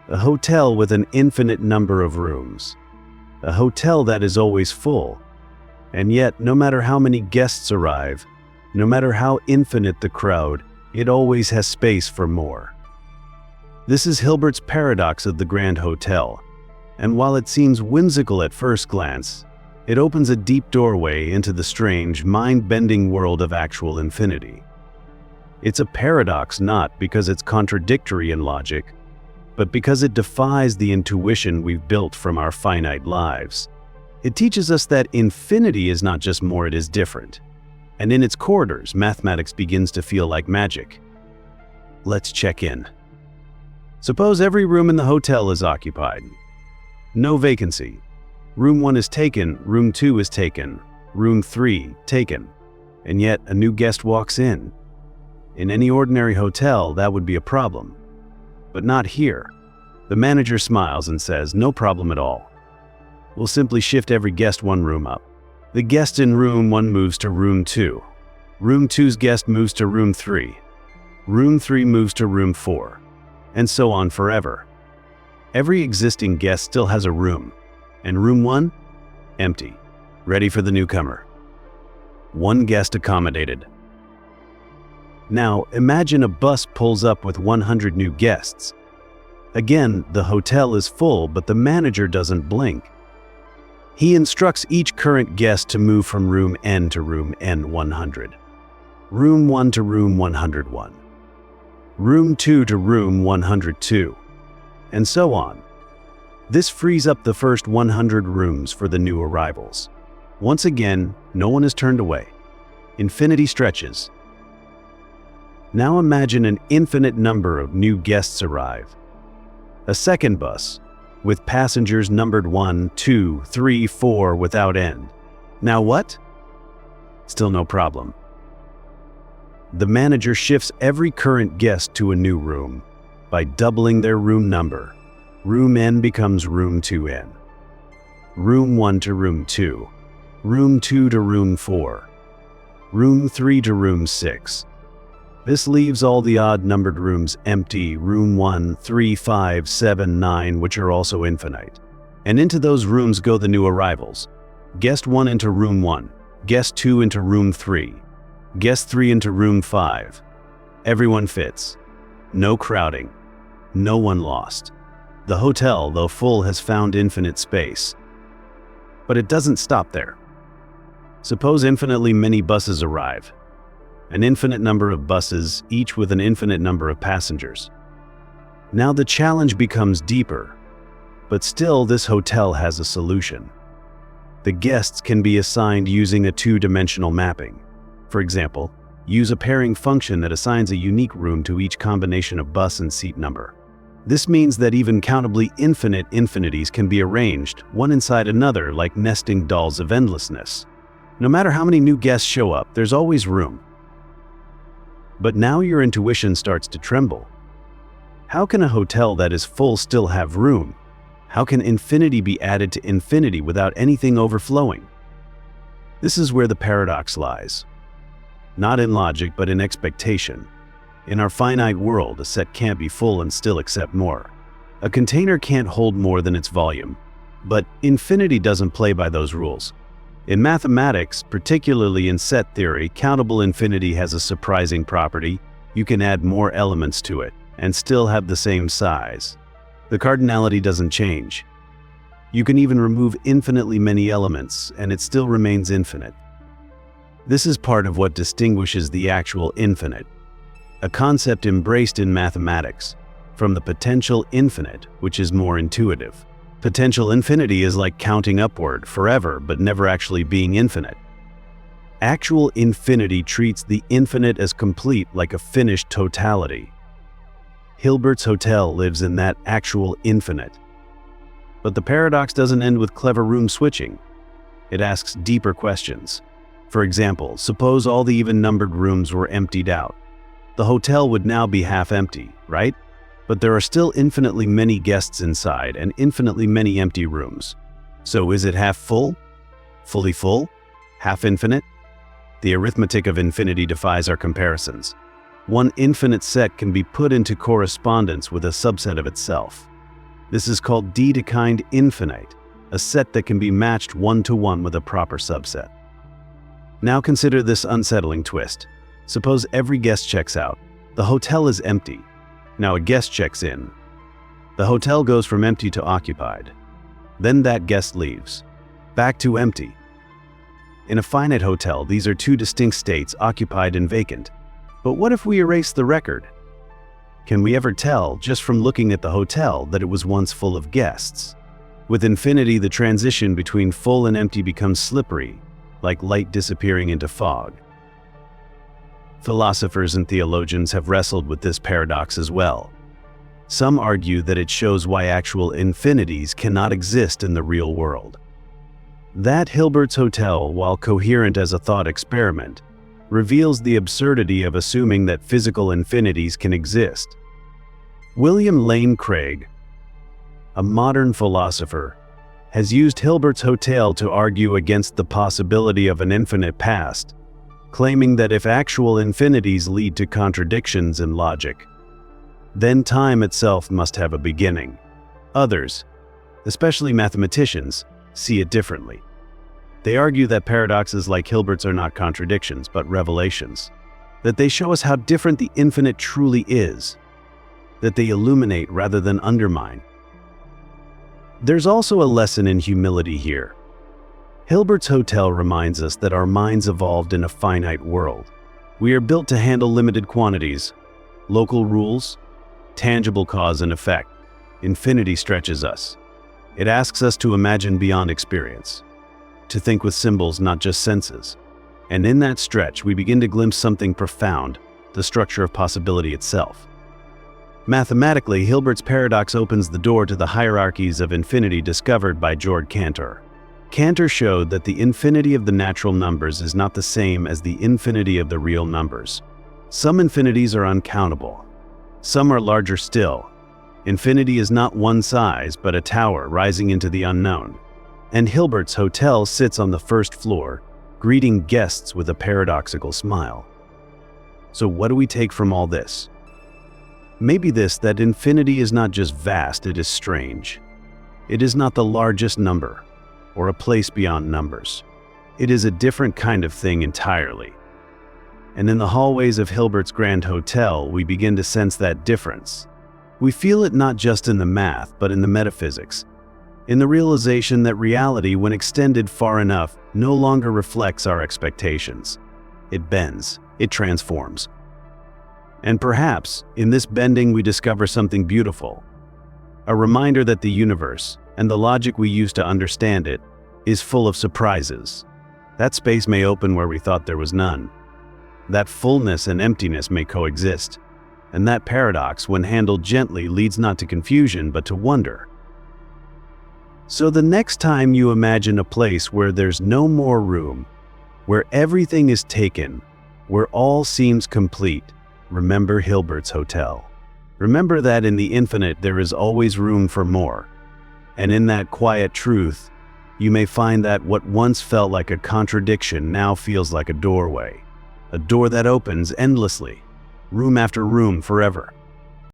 A hotel with an infinite number of rooms. A hotel that is always full. And yet, no matter how many guests arrive, no matter how infinite the crowd, it always has space for more. This is Hilbert's paradox of the Grand Hotel, and while it seems whimsical at first glance, it opens a deep doorway into the strange, mind-bending world of actual infinity. It's a paradox not because it's contradictory in logic, but because it defies the intuition we've built from our finite lives. It teaches us that infinity is not just more, it is different. And in its corridors, mathematics begins to feel like magic. Let's check in. Suppose every room in the hotel is occupied. No vacancy. Room 1 is taken, Room 2 is taken, Room 3 taken. And yet a new guest walks in. In any ordinary hotel, that would be a problem. But not here. The manager smiles and says, no problem at all. We'll simply shift every guest one room up. The guest in Room 1 moves to Room 2. Room 2's guest moves to Room 3. Room 3 moves to Room 4. And so on forever. Every existing guest still has a room. And Room 1? Empty. Ready for the newcomer. One guest accommodated. Now, imagine a bus pulls up with 100 new guests. Again, the hotel is full, but the manager doesn't blink. He instructs each current guest to move from Room N to Room N100. Room 1 to Room 101. Room 2 to Room 102. And so on. This frees up the first 100 rooms for the new arrivals. Once again, no one is turned away. Infinity stretches. Now imagine an infinite number of new guests arrive. A second bus, with passengers numbered 1, 2, 3, 4 without end. Now what? Still no problem. The manager shifts every current guest to a new room by doubling their room number. Room N becomes Room 2N. Room 1 to Room 2. Room 2 to Room 4. Room 3 to Room 6. This leaves all the odd-numbered rooms empty, Room 1, 3, 5, 7, 9, which are also infinite. And into those rooms go the new arrivals. Guest 1 into Room 1, Guest 2 into Room 3, Guest 3 into Room 5. Everyone fits. No crowding. No one lost. The hotel, though full, has found infinite space. But it doesn't stop there. Suppose infinitely many buses arrive. An infinite number of buses, each with an infinite number of passengers. Now the challenge becomes deeper, but still this hotel has a solution. The guests can be assigned using a two-dimensional mapping. For example, use a pairing function that assigns a unique room to each combination of bus and seat number. This means that even countably infinite infinities can be arranged, one inside another, like nesting dolls of endlessness. No matter how many new guests show up, there's always room. But now your intuition starts to tremble. How can a hotel that is full still have room? How can infinity be added to infinity without anything overflowing? This is where the paradox lies. Not in logic, but in expectation. In our finite world, a set can't be full and still accept more. A container can't hold more than its volume. But infinity doesn't play by those rules. In mathematics, particularly in set theory, countable infinity has a surprising property. You can add more elements to it and still have the same size. The cardinality doesn't change. You can even remove infinitely many elements and it still remains infinite. This is part of what distinguishes the actual infinite, a concept embraced in mathematics, from the potential infinite, which is more intuitive. Potential infinity is like counting upward forever but never actually being infinite. Actual infinity treats the infinite as complete, like a finished totality. Hilbert's hotel lives in that actual infinite. But the paradox doesn't end with clever room switching. It asks deeper questions. For example, suppose all the even-numbered rooms were emptied out. The hotel would now be half empty, right? But there are still infinitely many guests inside and infinitely many empty rooms. So is it half full? Fully full? Half infinite? The arithmetic of infinity defies our comparisons. One infinite set can be put into correspondence with a subset of itself. This is called D-dekined infinite, a set that can be matched one-to-one with a proper subset. Now consider this unsettling twist. Suppose every guest checks out. The hotel is empty. Now a guest checks in. The hotel goes from empty to occupied. Then that guest leaves. Back to empty. In a finite hotel, these are two distinct states, occupied and vacant. But what if we erase the record? Can we ever tell, just from looking at the hotel, that it was once full of guests? With infinity, the transition between full and empty becomes slippery, like light disappearing into fog. Philosophers and theologians have wrestled with this paradox as well. Some argue that it shows why actual infinities cannot exist in the real world. That Hilbert's hotel, while coherent as a thought experiment, reveals the absurdity of assuming that physical infinities can exist. William Lane Craig, a modern philosopher, has used Hilbert's hotel to argue against the possibility of an infinite past, claiming that if actual infinities lead to contradictions in logic, then time itself must have a beginning. Others, especially mathematicians, see it differently. They argue that paradoxes like Hilbert's are not contradictions, but revelations, that they show us how different the infinite truly is, that they illuminate rather than undermine. There's also a lesson in humility here. Hilbert's hotel reminds us that our minds evolved in a finite world. We are built to handle limited quantities, local rules, tangible cause and effect. Infinity stretches us. It asks us to imagine beyond experience, to think with symbols, not just senses. And in that stretch, we begin to glimpse something profound, the structure of possibility itself. Mathematically, Hilbert's paradox opens the door to the hierarchies of infinity discovered by George Cantor. Cantor showed that the infinity of the natural numbers is not the same as the infinity of the real numbers. Some infinities are uncountable. Some are larger still. Infinity is not one size, but a tower rising into the unknown. And Hilbert's hotel sits on the first floor, greeting guests with a paradoxical smile. So what do we take from all this? Maybe this, that infinity is not just vast, it is strange. It is not the largest number, or a place beyond numbers. It is a different kind of thing entirely. And in the hallways of Hilbert's Grand Hotel, we begin to sense that difference. We feel it not just in the math, but in the metaphysics, in the realization that reality, when extended far enough, no longer reflects our expectations. It bends, it transforms. And perhaps, in this bending we discover something beautiful, a reminder that the universe, and the logic we use to understand it, is full of surprises. That space may open where we thought there was none. That fullness and emptiness may coexist. And that paradox, when handled gently, leads not to confusion, but to wonder. So the next time you imagine a place where there's no more room, where everything is taken, where all seems complete, remember Hilbert's hotel. Remember that in the infinite there is always room for more. And in that quiet truth, you may find that what once felt like a contradiction now feels like a doorway. A door that opens endlessly, room after room, forever.